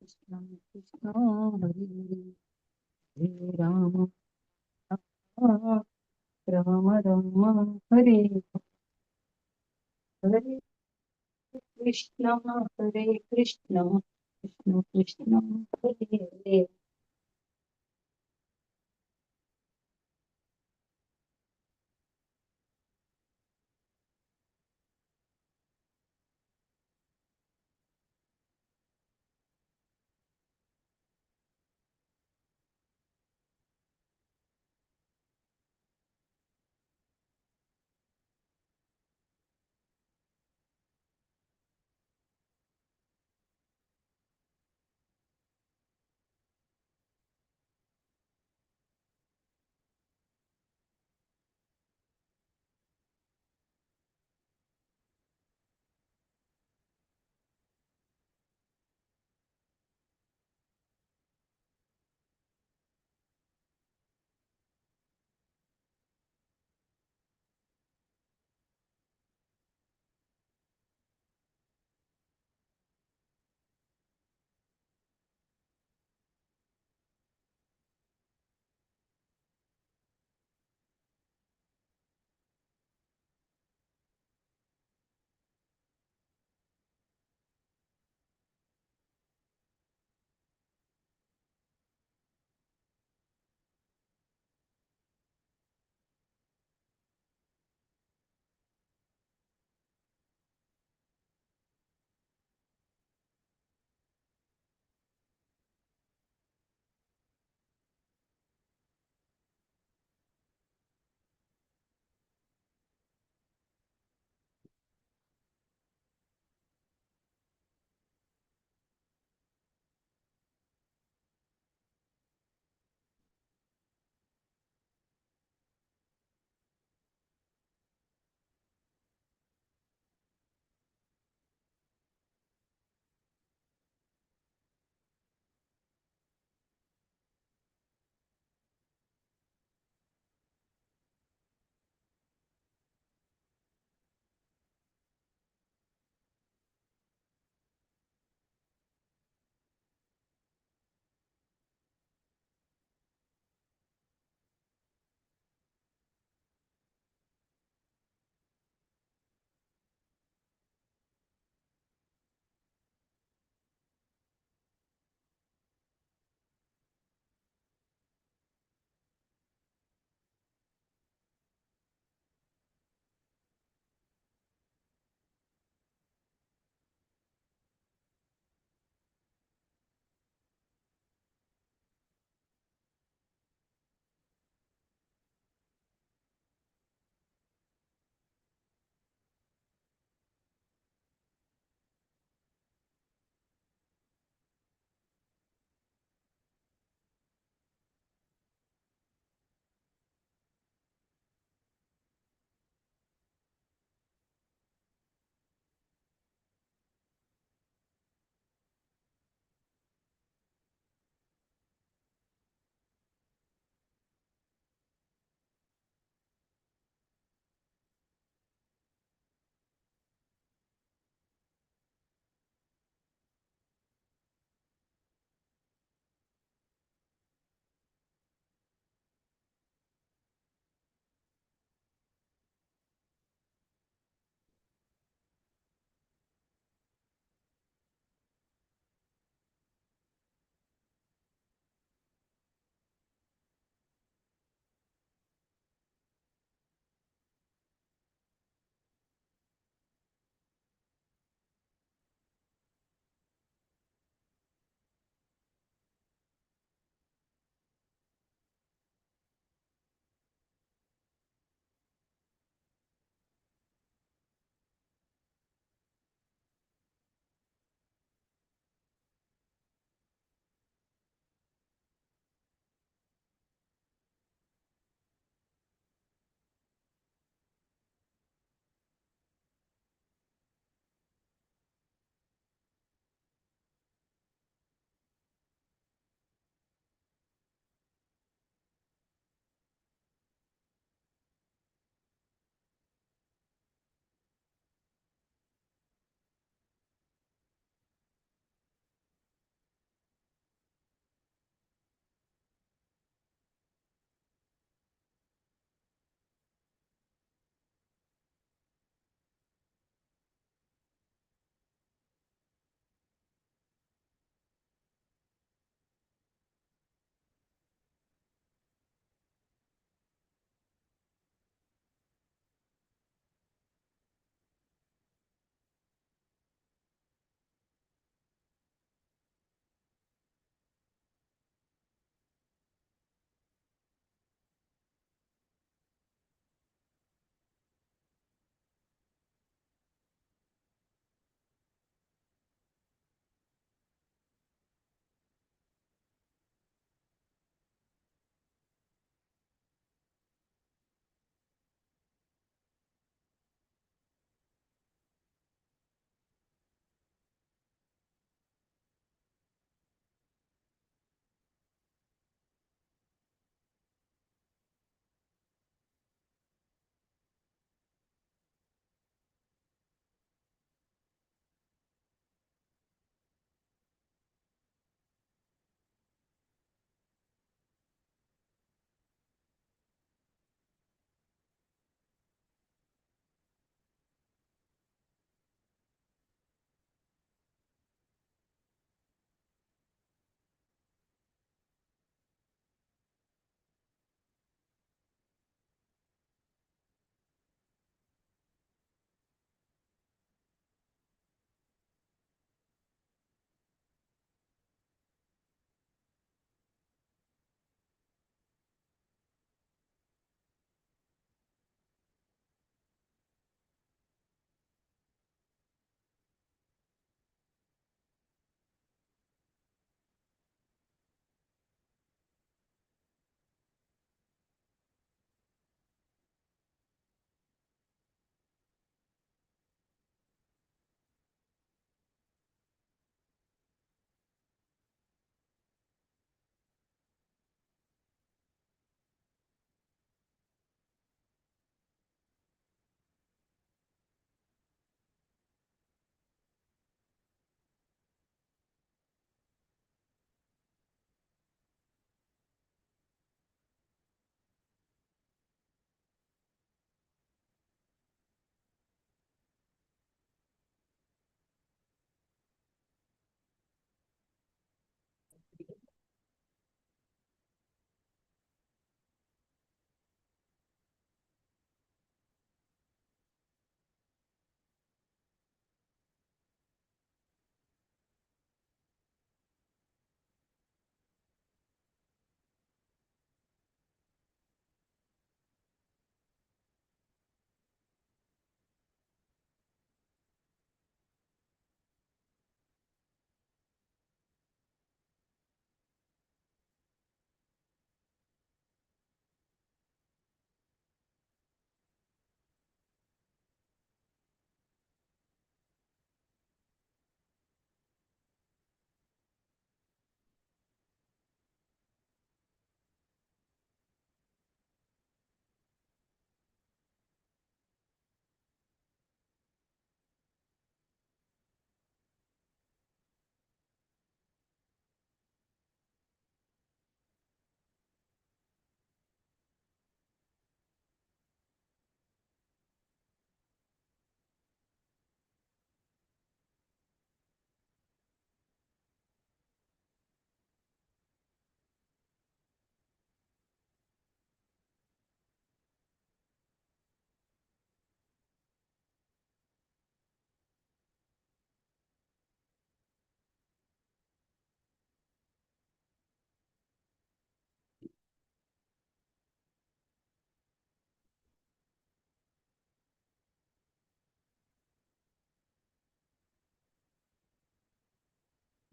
कृष्ण कृष्ण हरे हरे, हरे राम राम राम, हरे हरे कृष्ण, हरे कृष्ण कृष्ण कृष्ण हरे हरे।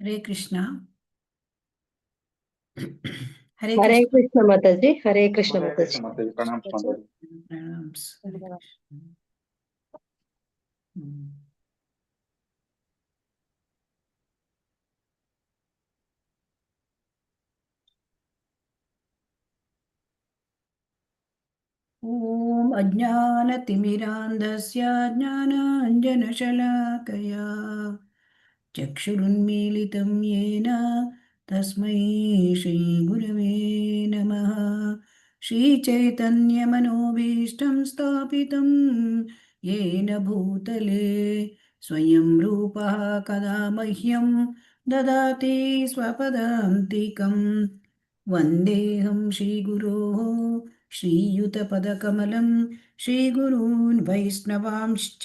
ಹರೇ ಕೃಷ್ಣ. ಹರೇ ಹರೇ ಕೃಷ್ಣ ಕೃಷ್ಣ ಮಾತಾಜಿ. ಹರೇ ಕೃಷ್ಣ ಮಾತಾಜಿ. ಪ್ರಣಾಮ್ ಸ್ವಾಮೀಜಿ. ಪ್ರಣಾಮ್ಸ್. ಹರೇ ಕೃಷ್ಣ. ಓಂ ಅಜ್ಞಾನತಿಮಿರಾಂಧಸ್ಯ ಜ್ಞಾನಾಂಜನಶಲಾಕಯಾ ಚಕ್ಷುರುನ್ಮೀಲಿತಂ ಯೇನ ತಸ್ಮೈ ಶ್ರೀಗುರವೇ ನಮಃ. ಶ್ರೀಚೈತನ್ಯಮನೋಭೀಷ್ಟಂ ಸ್ಥಾಪಿತಂ ಯೇನ ಭೂತಲೆ ಸ್ವಯಂ ರೂಪಃ ಕದಾ ಮಹ್ಯಂ ದದಾತಿ ಸ್ವಪದಾಂತಿಕಂ. ವಂದೇಹಂ ಶ್ರೀಗುರೋಃ ಶ್ರೀಯುತಪದಕಮಲಂ ಶ್ರೀಗುರೂನ್ ವೈಷ್ಣವಾಂಶ್ಚ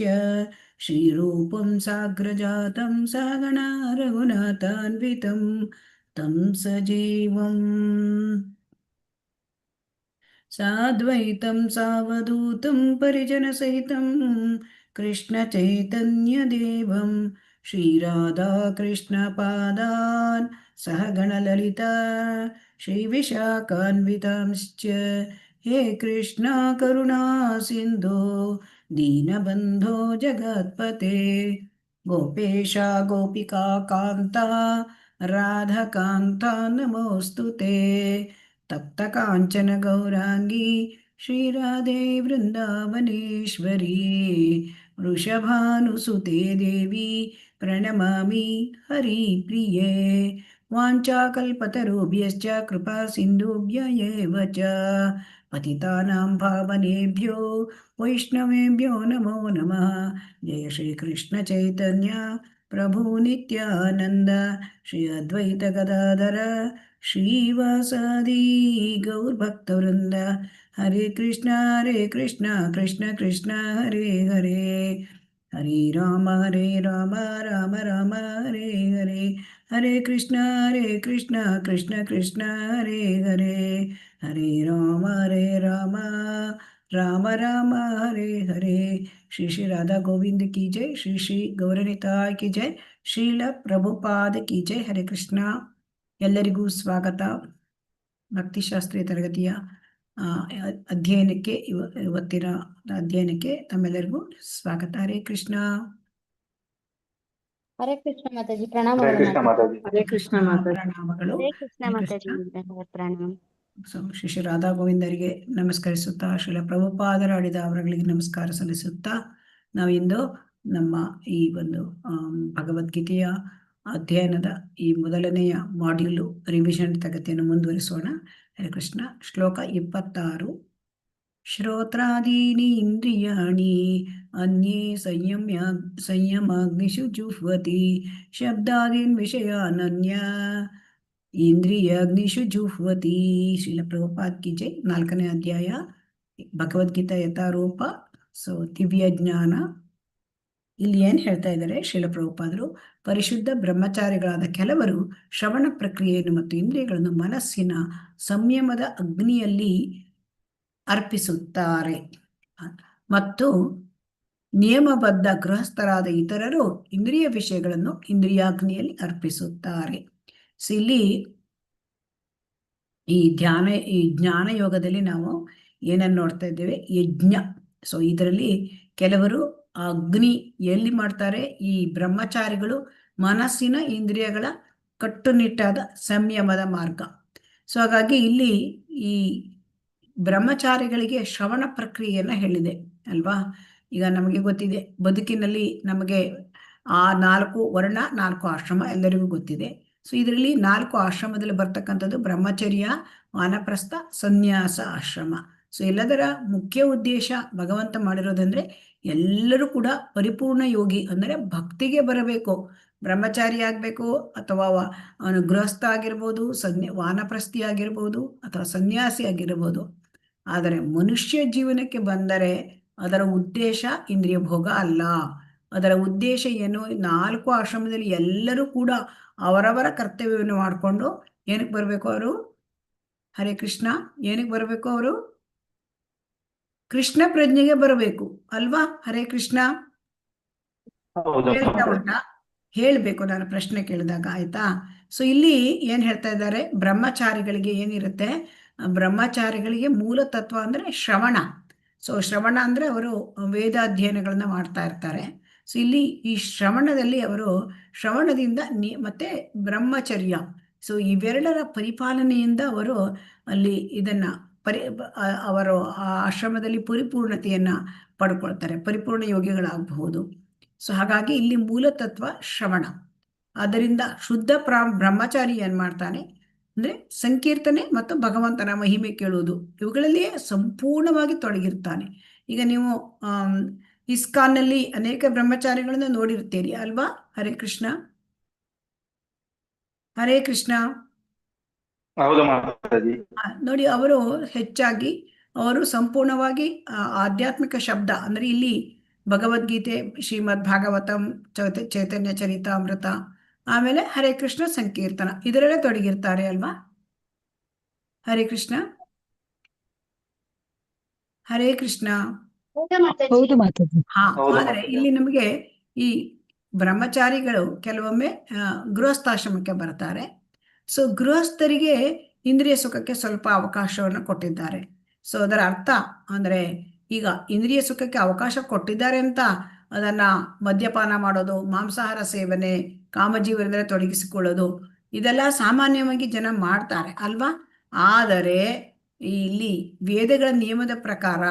ಶ್ರೀರೂಪಂ ಸಾಗ್ರಜಾತಂ ಸಗಣಾ ರಘುನಾಥಾನ್ವಿತಂ ತಂ ಸಜೀವಂ ಸಾದ್ವೈತಂ ಸಾವಧೂತಂ ಪರಿಜನಸಹಿತಂ ಕೃಷ್ಣಚೈತನ್ಯದೇವಂ ಶ್ರೀರಾಧಾಕೃಷ್ಣಪಾದಾನ್ ಸಹಗಣಲಲಿತಾ ಶ್ರೀವಿಶಾಖಾನ್ವಿತಾಂಶ್ಚ ಹೇ ಕೃಷ್ಣ ಕರುಣಾ ಸಿಂಧೋ ದೀನಬಂಧೋ ಜಗತ್ಪತೆ ಗೋಪೇಶ ಗೋಪಿಕಾ ಕಾಂತ ರಾಧಕಾಂತ ನಮೋಸ್ತುತೆ. ತಪ್ತ ಕಾಂಚನ ಗೌರಾಂಗಿ ಶ್ರೀರಾಧೆ ವೃಂದಾವನೇಶ್ವರಿ ವೃಷಭಾನುಸುತೆ ದೇವಿ ಪ್ರಣಮಾಮಿ ಹರಿಪ್ರಿಯೆ. ವಾಂಛಾಕಲ್ಪತರುಭ್ಯಶ್ಚ ಕೃಪಾ ಸಿಂಧುಭ್ಯ ಏವ ಚ ಪತಿತಾನಾಂ ಪಾವನೇಭ್ಯೋ ವೈಷ್ಣವೇಭ್ಯೋ ನಮೋ ನಮಃ. ಜಯ ಶ್ರೀ ಕೃಷ್ಣ ಚೈತನ್ಯ ಪ್ರಭು ನಿತ್ಯಾನಂದ ಶ್ರೀ ಅದ್ವೈತ ಗದಾಧರ ಶ್ರೀವಾಸಾದಿ ಗೌರ್ಭಕ್ತವೃಂದ. ಹರೇ ಕೃಷ್ಣ ಕೃಷ್ಣ ಕೃಷ್ಣ ಹರೇ ಹರೇ. ಹರೇ ರಾಮ ರಾಮ ರಾಮ ಹರೇ ಹರೇ. ಹರೇ ಕೃಷ್ಣ ಕೃಷ್ಣ ಕೃಷ್ಣ ಹರೇ ಹರೇ. ಹರೇ ರಾಮ ರಾಮ ರಾಮ ಹರೇ ಹರೇ. ಶ್ರೀ ಶ್ರೀ ರಾಧಾ ಗೋವಿಂದ ಕಿ ಜೈ. ಶ್ರೀ ಶ್ರೀ ಗೌರನಿತಾಯ್ ಕಿ ಜೈ. ಶ್ರೀಲ ಪ್ರಭುಪಾದ ಕಿ ಜೈ. ಹರೇ ಕೃಷ್ಣ. ಎಲ್ಲರಿಗೂ ಸ್ವಾಗತ. ಭಕ್ತಿಶಾಸ್ತ್ರೀಯ ತರಗತಿಯ ಅಧ್ಯಯನಕ್ಕೆ ಇವತ್ತಿನ ಅಧ್ಯಯನಕ್ಕೆ ತಮ್ಮೆಲ್ಲರಿಗೂ ಸ್ವಾಗತ. ಹರೇ ಕೃಷ್ಣ. ಹರೇ ಕೃಷ್ಣ ಮಾತಾಜಿ. ಹರೇ ಕೃಷ್ಣ ಮಾತಾಜಿ. ಹರೇ ಕೃಷ್ಣ ಮಾತಾಜಿ. ಪ್ರಣಾಮಗಳು. ಹರೇ ಕೃಷ್ಣ ಮಾತಾಜಿ. ಪ್ರಣಾಮ. ಶ್ರೀ ಶ್ರೀ ರಾಧಾ ಗೋವಿಂದರಿಗೆ ನಮಸ್ಕರಿಸುತ್ತಾ, ಶ್ರೀಲ ಪ್ರಭುಪಾದರ ಆಡಿದ ಅವರುಗಳಿಗೆ ನಮಸ್ಕಾರ ಸಲ್ಲಿಸುತ್ತಾ, ನಾವಿಂದು ನಮ್ಮ ಈ ಒಂದು ಭಗವದ್ಗೀತೆಯ ಅಧ್ಯಯನದ ಈ ಮೊದಲನೆಯ ಮಾಡ್ಯೂಲು ರಿವಿಷನ್ ತರಗತಿಯನ್ನು ಮುಂದುವರಿಸೋಣ. ಹರೇ ಕೃಷ್ಣ. ಶ್ಲೋಕ 26. ಶ್ರೋತ್ರಾದೀನಿ ಇಂದ್ರಿಯಾಣಿ ಅನ್ಯೇ ಸಂಯಮಾಗ್ನಿಷು ಜುಹ್ವತಿ ಶಬ್ದಾದೀನ್ ವಿಷಯಾನನ್ಯ ಇಂದ್ರಿಯಾಗ್ನಿಷು ಜುಹ್ವತಿ. ಶ್ರೀಲ ಪ್ರಭುಪಾದ್ ಕಿ ಜೈ. 4ನೇ ಅಧ್ಯಾಯ ಭಗವದ್ಗೀತಾ ಯಥಾರೂಪ. ದಿವ್ಯ ಜ್ಞಾನ. ಇಲ್ಲಿ ಏನ್ ಹೇಳ್ತಾ ಇದ್ದಾರೆ ಶ್ರೀಲ ಪ್ರಭುಪಾದರು? ಪರಿಶುದ್ಧ ಬ್ರಹ್ಮಚಾರಿಗಳಾದ ಕೆಲವರು ಶ್ರವಣ ಪ್ರಕ್ರಿಯೆಯನ್ನು ಮತ್ತು ಇಂದ್ರಿಯಗಳನ್ನು ಮನಸ್ಸಿನ ಸಂಯಮದ ಅಗ್ನಿಯಲ್ಲಿ ಅರ್ಪಿಸುತ್ತಾರೆ ಮತ್ತು ನಿಯಮಬದ್ಧ ಗೃಹಸ್ಥರಾದ ಇತರರು ಇಂದ್ರಿಯ ವಿಷಯಗಳನ್ನು ಇಂದ್ರಿಯಾಗ್ನಿಯಲ್ಲಿ ಅರ್ಪಿಸುತ್ತಾರೆ. ಇಲ್ಲಿ ಈ ಜ್ಞಾನ ಯೋಗದಲ್ಲಿ ನಾವು ಏನನ್ನು ನೋಡ್ತಾ ಇದ್ದೇವೆ? ಯಜ್ಞ. ಇದರಲ್ಲಿ ಕೆಲವರು ಅಗ್ನಿ ಎಲ್ಲಿ ಮಾಡ್ತಾರೆ? ಈ ಬ್ರಹ್ಮಚಾರಿಗಳು ಮನಸ್ಸಿನ ಇಂದ್ರಿಯಗಳ ಕಟ್ಟುನಿಟ್ಟಾದ ಸಂಯಮದ ಮಾರ್ಗ. ಹಾಗಾಗಿ ಇಲ್ಲಿ ಈ ಬ್ರಹ್ಮಚಾರಿಗಳಿಗೆ ಶ್ರವಣ ಪ್ರಕ್ರಿಯೆಯನ್ನ ಹೇಳಿದೆ ಅಲ್ವಾ? ಈಗ ನಮಗೆ ಗೊತ್ತಿದೆ, ಬದುಕಿನಲ್ಲಿ ನಮಗೆ ಆ 4 ವರ್ಣ 4 ಆಶ್ರಮ ಎಲ್ಲರಿಗೂ ಗೊತ್ತಿದೆ. ಇದರಲ್ಲಿ 4 ಆಶ್ರಮದಲ್ಲಿ ಬರ್ತಕ್ಕಂಥದ್ದು ಬ್ರಹ್ಮಚರ್ಯ, ವಾನಪ್ರಸ್ಥ, ಸನ್ಯಾಸ ಆಶ್ರಮ. ಎಲ್ಲದರ ಮುಖ್ಯ ಉದ್ದೇಶ ಭಗವಂತ ಮಾಡಿರೋದಂದ್ರೆ ಎಲ್ಲರೂ ಕೂಡ ಪರಿಪೂರ್ಣ ಯೋಗಿ ಅಂದರೆ ಭಕ್ತಿಗೆ ಬರಬೇಕು. ಬ್ರಹ್ಮಚಾರಿ ಆಗ್ಬೇಕು ಅಥವಾ ಅವನು ಗೃಹಸ್ಥ ಆಗಿರ್ಬೋದು, ವಾನಪ್ರಸ್ಥಿ ಆಗಿರ್ಬೋದು ಅಥವಾ ಸನ್ಯಾಸಿ ಆಗಿರ್ಬೋದು. ಆದರೆ ಮನುಷ್ಯ ಜೀವನಕ್ಕೆ ಬಂದರೆ ಅದರ ಉದ್ದೇಶ ಇಂದ್ರಿಯ ಭೋಗ ಅಲ್ಲ. ಅದರ ಉದ್ದೇಶ ಏನು? 4 ಆಶ್ರಮದಲ್ಲಿ ಎಲ್ಲರೂ ಕೂಡ ಅವರವರ ಕರ್ತವ್ಯವನ್ನು ಮಾಡಿಕೊಂಡು ಏನಕ್ಕೆ ಬರಬೇಕು ಅವರು? ಹರೇ ಕೃಷ್ಣ. ಏನಕ್ಕೆ ಬರಬೇಕು ಅವರು? ಕೃಷ್ಣ ಪ್ರಜ್ಞೆಗೆ ಬರಬೇಕು ಅಲ್ವಾ? ಹರೇ ಕೃಷ್ಣ. ಹೇಳ್ತಾ ಉಂಟಾ? ಹೇಳಬೇಕು ನಾನು ಪ್ರಶ್ನೆ ಕೇಳಿದಾಗ, ಆಯ್ತಾ? ಸೊ ಇಲ್ಲಿ ಏನು ಹೇಳ್ತಾ ಇದ್ದಾರೆ, ಬ್ರಹ್ಮಚಾರಿಗಳಿಗೆ ಏನಿರುತ್ತೆ, ಬ್ರಹ್ಮಚಾರಿಗಳಿಗೆ ಮೂಲ ತತ್ವ ಅಂದರೆ ಶ್ರವಣ. ಸೊ ಶ್ರವಣ ಅಂದರೆ ಅವರು ವೇದ ಅಧ್ಯಯನಗಳನ್ನ ಮಾಡ್ತಾ ಇರ್ತಾರೆ. ಸೊ ಇಲ್ಲಿ ಈ ಶ್ರವಣದಲ್ಲಿ ಅವರು ಶ್ರವಣದಿಂದ ಮತ್ತೆ ಬ್ರಹ್ಮಚರ್ಯ, ಸೊ ಇವೆರಡರ ಪರಿಪಾಲನೆಯಿಂದ ಅವರು ಅಲ್ಲಿ ಇದನ್ನ ಅವರು ಆ ಆಶ್ರಮದಲ್ಲಿ ಪರಿಪೂರ್ಣತೆಯನ್ನ ಪಡ್ಕೊಳ್ತಾರೆ, ಪರಿಪೂರ್ಣ ಯೋಗಿಗಳಾಗಬಹುದು. ಸೊ ಹಾಗಾಗಿ ಇಲ್ಲಿ ಮೂಲತತ್ವ ಶ್ರವಣ. ಆದ್ದರಿಂದ ಶುದ್ಧ ಬ್ರಹ್ಮಚಾರಿ ಏನ್ ಮಾಡ್ತಾನೆ ಅಂದ್ರೆ ಸಂಕೀರ್ತನೆ ಮತ್ತು ಭಗವಂತನ ಮಹಿಮೆ ಕೇಳುವುದು, ಇವುಗಳಲ್ಲಿಯೇ ಸಂಪೂರ್ಣವಾಗಿ ತೊಡಗಿರ್ತಾನೆ. ಈಗ ನೀವು ಇಸ್ಕಾನ್ನಲ್ಲಿ ಅನೇಕ ಬ್ರಹ್ಮಚಾರಿಗಳನ್ನ ನೋಡಿರ್ತೀರಿ ಅಲ್ವಾ? ಹರೇ ಕೃಷ್ಣ, ಹರೇ ಕೃಷ್ಣ. ಹೌದು ಮಾತಾಜಿ. ನೋಡಿ, ಅವರು ಹೆಚ್ಚಾಗಿ ಅವರು ಸಂಪೂರ್ಣವಾಗಿ ಆಧ್ಯಾತ್ಮಿಕ ಶಬ್ದ ಅಂದ್ರೆ ಇಲ್ಲಿ ಭಗವದ್ಗೀತೆ, ಶ್ರೀಮದ್ ಭಾಗವತಂ, ಚೈತನ್ಯ ಚರಿತಾಮೃತ, ಆಮೇಲೆ ಹರೇ ಕೃಷ್ಣ ಸಂಕೀರ್ತನ, ಇದರಲ್ಲೇ ತೊಡಗಿರ್ತಾರೆ ಅಲ್ವಾ? ಹರೇ ಕೃಷ್ಣ, ಹರೇ ಕೃಷ್ಣ. ಹೌದು ಮಾತಾಜಿ. ಹೌದು ಆದರೆ ಮಾತಾಜಿ. ಇಲ್ಲಿ ನಮಗೆ ಈ ಬ್ರಹ್ಮಚಾರಿಗಳು ಕೆಲವೊಮ್ಮೆ ಗೃಹಸ್ಥಾಶ್ರಮಕ್ಕೆ ಬರ್ತಾರೆ. ಸೊ ಗೃಹಸ್ಥರಿಗೆ ಇಂದ್ರಿಯ ಸುಖಕ್ಕೆ ಸ್ವಲ್ಪ ಅವಕಾಶವನ್ನು ಕೊಟ್ಟಿದ್ದಾರೆ. ಸೊ ಅದರ ಅರ್ಥ ಅಂದ್ರೆ ಈಗ ಇಂದ್ರಿಯ ಸುಖಕ್ಕೆ ಅವಕಾಶ ಕೊಟ್ಟಿದ್ದಾರೆ ಅಂತ ಅದನ್ನ ಮದ್ಯಪಾನ ಮಾಡೋದು, ಮಾಂಸಾಹಾರ ಸೇವನೆ, ಕಾಮಜೀವನದಲ್ಲಿ ತೊಡಗಿಸಿಕೊಳ್ಳೋದು, ಇದೆಲ್ಲ ಸಾಮಾನ್ಯವಾಗಿ ಜನ ಮಾಡ್ತಾರೆ ಅಲ್ವಾ? ಆದರೆ ಇಲ್ಲಿ ವೇದಗಳ ನಿಯಮದ ಪ್ರಕಾರ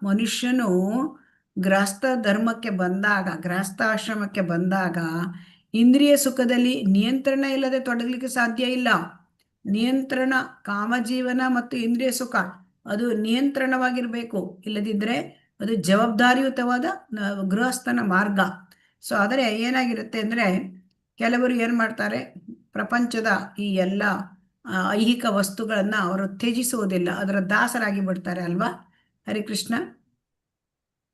ಮನುಷ್ಯನು ಗೃಹಸ್ಥ ಧರ್ಮಕ್ಕೆ ಬಂದಾಗ, ಗೃಹಸ್ಥಾಶ್ರಮಕ್ಕೆ ಬಂದಾಗ ಇಂದ್ರಿಯ ಸುಖದಲ್ಲಿ ನಿಯಂತ್ರಣ ಇಲ್ಲದೆ ತೊಡಗಲಿಕ್ಕೆ ಸಾಧ್ಯ ಇಲ್ಲ. ನಿಯಂತ್ರಣ, ಕಾಮಜೀವನ ಮತ್ತು ಇಂದ್ರಿಯ ಸುಖ ಅದು ನಿಯಂತ್ರಣವಾಗಿರ್ಬೇಕು, ಇಲ್ಲದಿದ್ರೆ ಅದು ಜವಾಬ್ದಾರಿಯುತವಾದ ಗೃಹಸ್ಥನ ಮಾರ್ಗ. ಸೊ ಆದರೆ ಏನಾಗಿರುತ್ತೆ ಅಂದ್ರೆ ಕೆಲವರು ಏನ್ ಮಾಡ್ತಾರೆ, ಪ್ರಪಂಚದ ಈ ಎಲ್ಲ ಐಹಿಕ ವಸ್ತುಗಳನ್ನ ಅವರು ತ್ಯಜಿಸುವುದಿಲ್ಲ, ಅದರ ದಾಸರಾಗಿ ಬಿಡ್ತಾರೆ ಅಲ್ವಾ? ಹರಿಕೃಷ್ಣ.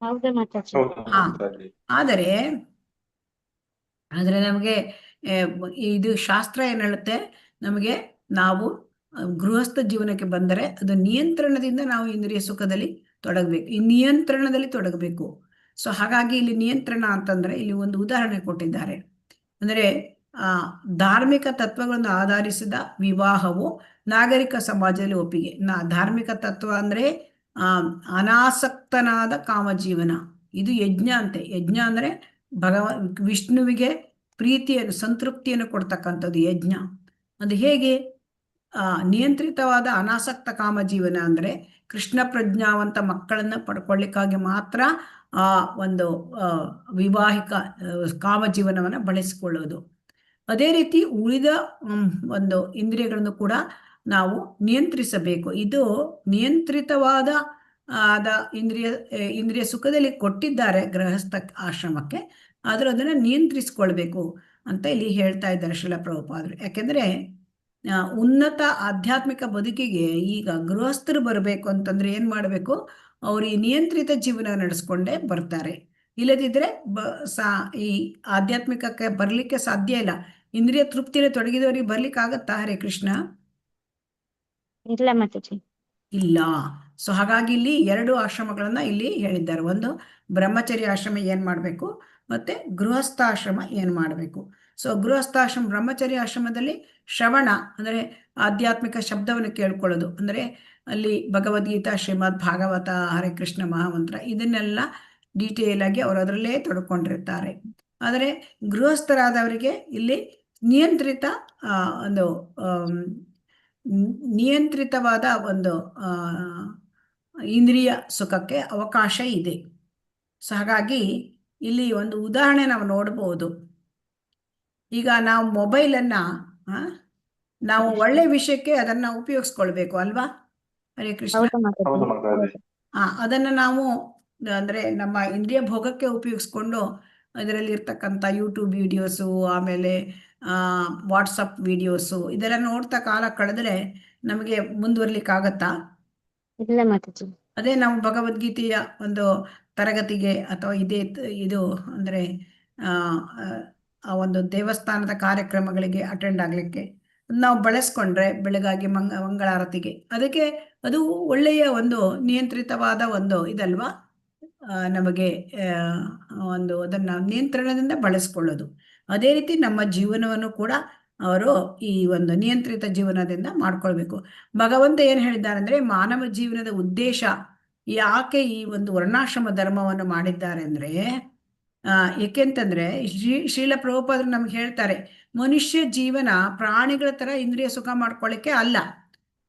ಹೌದು ಮಾತಾಜಿ. ಹೌದು ಹಾ, ಮಾತಾಜಿ. ಆದರೆ ನಮಗೆ ಇದು ಶಾಸ್ತ್ರ ಏನ್ ಹೇಳುತ್ತೆ, ನಮಗೆ ನಾವು ಗೃಹಸ್ಥ ಜೀವನಕ್ಕೆ ಬಂದರೆ ಅದು ನಿಯಂತ್ರಣದಿಂದ ನಾವು ಇಂದ್ರಿಯ ಸುಖದಲ್ಲಿ ತೊಡಗಬೇಕು, ಈ ನಿಯಂತ್ರಣದಲ್ಲಿ ತೊಡಗಬೇಕು. ಸೊ ಹಾಗಾಗಿ ಇಲ್ಲಿ ನಿಯಂತ್ರಣ ಅಂತಂದ್ರೆ ಇಲ್ಲಿ ಒಂದು ಉದಾಹರಣೆ ಕೊಟ್ಟಿದ್ದಾರೆ. ಅಂದರೆ ಧಾರ್ಮಿಕ ತತ್ವಗಳನ್ನು ಆಧರಿಸಿದ ವಿವಾಹವು ನಾಗರಿಕ ಸಮಾಜದಲ್ಲಿ ಒಪ್ಪಿಗೆ. ಧಾರ್ಮಿಕ ತತ್ವ ಅಂದ್ರೆ ಅನಾಸಕ್ತನಾದ ಕಾಮಜೀವನ, ಇದು ಯಜ್ಞ ಅಂತೆ. ಯಜ್ಞ ಅಂದ್ರೆ ವಿಷ್ಣುವಿಗೆ ಪ್ರೀತಿಯನ್ನು, ಸಂತೃಪ್ತಿಯನ್ನು ಕೊಡ್ತಕ್ಕಂಥದ್ದು ಯಜ್ಞ. ಅದು ಹೇಗೆ? ನಿಯಂತ್ರಿತವಾದ ಅನಾಸಕ್ತ ಕಾಮಜೀವನ ಅಂದ್ರೆ ಕೃಷ್ಣ ಪ್ರಜ್ಞಾವಂತ ಮಕ್ಕಳನ್ನ ಪಡ್ಕೊಳ್ಳಿಕ್ಕಾಗಿ ಮಾತ್ರ ಆ ಒಂದು ವಿವಾಹಿಕ ಕಾಮಜೀವನವನ್ನ ಬಳಸಿಕೊಳ್ಳೋದು. ಅದೇ ರೀತಿ ಉಳಿದ ಒಂದು ಇಂದ್ರಿಯಗಳನ್ನು ಕೂಡ ನಾವು ನಿಯಂತ್ರಿಸಬೇಕು. ಇದು ನಿಯಂತ್ರಿತವಾದ ಇಂದ್ರಿಯ ಸುಖದಲ್ಲಿ ಕೊಟ್ಟಿದ್ದಾರೆ ಗೃಹಸ್ಥ ಆಶ್ರಮಕ್ಕೆ, ಆದರೂ ಅದನ್ನ ನಿಯಂತ್ರಿಸಿಕೊಳ್ಬೇಕು ಅಂತ ಇಲ್ಲಿ ಹೇಳ್ತಾ ಇದ್ದಾರೆ ಶ್ರೀಲ ಪ್ರಭುಪಾದರು. ಯಾಕೆಂದ್ರೆ ಉನ್ನತ ಆಧ್ಯಾತ್ಮಿಕ ಬದುಕಿಗೆ ಈಗ ಗೃಹಸ್ಥರು ಬರಬೇಕು ಅಂತಂದ್ರೆ ಏನ್ ಮಾಡಬೇಕು, ಅವ್ರು ಈ ನಿಯಂತ್ರಿತ ಜೀವನ ನಡೆಸ್ಕೊಂಡೇ ಬರ್ತಾರೆ. ಇಲ್ಲದಿದ್ರೆ ಈ ಆಧ್ಯಾತ್ಮಿಕಕ್ಕೆ ಬರ್ಲಿಕ್ಕೆ ಸಾಧ್ಯ ಇಲ್ಲ. ಇಂದ್ರಿಯ ತೃಪ್ತಿಯಲ್ಲಿ ತೊಡಗಿದವರಿಗೆ ಬರ್ಲಿಕ್ಕೆ ಆಗತ್ತಾ? ಹರೇ ಕೃಷ್ಣ. ಇಲ್ಲ ಮಾತಾಜಿ. ಇಲ್ಲ. ಸೊ ಹಾಗಾಗಿ ಇಲ್ಲಿ ಎರಡು ಆಶ್ರಮಗಳನ್ನ ಇಲ್ಲಿ ಹೇಳಿದ್ದಾರೆ. ಒಂದು ಬ್ರಹ್ಮಚರ್ಯ ಆಶ್ರಮ ಏನ್ ಮಾಡ್ಬೇಕು, ಮತ್ತೆ ಗೃಹಸ್ಥಾಶ್ರಮ ಏನ್ ಮಾಡ್ಬೇಕು. ಸೊ ಗೃಹಸ್ಥಾಶ್ರಮ, ಬ್ರಹ್ಮಚರ್ಯ ಆಶ್ರಮದಲ್ಲಿ ಶ್ರವಣ ಅಂದ್ರೆ ಆಧ್ಯಾತ್ಮಿಕ ಶಬ್ದವನ್ನು ಕೇಳ್ಕೊಳ್ಳೋದು, ಅಂದ್ರೆ ಅಲ್ಲಿ ಭಗವದ್ಗೀತಾ, ಶ್ರೀಮದ್ ಭಾಗವತ, ಹರೇ ಕೃಷ್ಣ ಮಹಾಮಂತ್ರ, ಇದನ್ನೆಲ್ಲ ಡೀಟೇಲ್ ಆಗಿ ಅವರು ಅದರಲ್ಲೇ ತೊಡ್ಕೊಂಡಿರ್ತಾರೆ. ಆದರೆ ಗೃಹಸ್ಥರಾದವರಿಗೆ ಇಲ್ಲಿ ನಿಯಂತ್ರಿತ ಒಂದು ನಿಯಂತ್ರಿತವಾದ ಒಂದು ಇಂದ್ರಿಯ ಸುಖಕ್ಕೆ ಅವಕಾಶ ಇದೆ. ಸೊ ಹಾಗಾಗಿ ಇಲ್ಲಿ ಒಂದು ಉದಾಹರಣೆ ನಾವು ನೋಡಬಹುದು. ಈಗ ನಾವು ಮೊಬೈಲನ್ನ ನಾವು ಒಳ್ಳೆ ವಿಷಯಕ್ಕೆ ಅದನ್ನ ಉಪಯೋಗಿಸ್ಕೊಳ್ಬೇಕು ಅಲ್ವಾ? ಹರೇ ಕೃಷ್ಣ. ಹೌದು ಮಾತಾಜಿ. ಅದನ್ನ ನಾವು ಅಂದ್ರೆ ನಮ್ಮ ಇಂದ್ರಿಯ ಭೋಗಕ್ಕೆ ಉಪಯೋಗಿಸ್ಕೊಂಡು ಅದರಲ್ಲಿ ಇರ್ತಕ್ಕಂಥ ಯೂಟ್ಯೂಬ್ ವಿಡಿಯೋಸು, ಆಮೇಲೆ ವಾಟ್ಸಪ್ ವಿಡಿಯೋಸು, ಇದೆಲ್ಲ ನೋಡ್ತಾ ಕಾಲ ಕಳೆದ್ರೆ ನಮಗೆ ಮುಂದುವರ್ಲಿಕ್ಕೆ ಆಗತ್ತಾ? ಇಲ್ಲ ಮಾತಾಜಿ. ಅದೇ ನಾವು ಭಗವದ್ಗೀತೆಯ ಒಂದು ತರಗತಿಗೆ ಅಥವಾ ಇದು ಅಂದ್ರೆ ಆ ಒಂದು ದೇವಸ್ಥಾನದ ಕಾರ್ಯಕ್ರಮಗಳಿಗೆ ಅಟೆಂಡ್ ಆಗ್ಲಿಕ್ಕೆ ನಾವು ಬಳಸ್ಕೊಂಡ್ರೆ, ಬೆಳಗಾಗಿ ಮಂಗಳಾರತಿಗೆ, ಅದಕ್ಕೆ ಅದು ಒಳ್ಳೆಯ ಒಂದು ನಿಯಂತ್ರಿತವಾದ ಒಂದು ಇದಲ್ವಾ? ನಮಗೆ ಒಂದು ಅದನ್ನ ನಿಯಂತ್ರಣದಿಂದ ಬಳಸ್ಕೊಳ್ಳೋದು. ಅದೇ ರೀತಿ ನಮ್ಮ ಜೀವನವನ್ನು ಕೂಡ ಅವರು ಈ ಒಂದು ನಿಯಂತ್ರಿತ ಜೀವನದಿಂದ ಮಾಡ್ಕೊಳ್ಬೇಕು. ಭಗವಂತ ಏನು ಹೇಳಿದ್ದಾರೆ ಅಂದ್ರೆ, ಮಾನವ ಜೀವನದ ಉದ್ದೇಶ ಯಾಕೆ ಈ ಒಂದು ವರ್ಣಾಶ್ರಮ ಧರ್ಮವನ್ನು ಮಾಡಿದ್ದಾರೆ ಅಂದ್ರೆ, ಏಕೆಂತಂದ್ರೆ ಶ್ರೀಲ ಪ್ರಭುಪಾದರು ನಮ್ಗೆ ಹೇಳ್ತಾರೆ, ಮನುಷ್ಯ ಜೀವನ ಪ್ರಾಣಿಗಳ ತರ ಇಂದ್ರಿಯ ಸುಖ ಮಾಡ್ಕೊಳ್ಳಿಕ್ಕೆ ಅಲ್ಲ.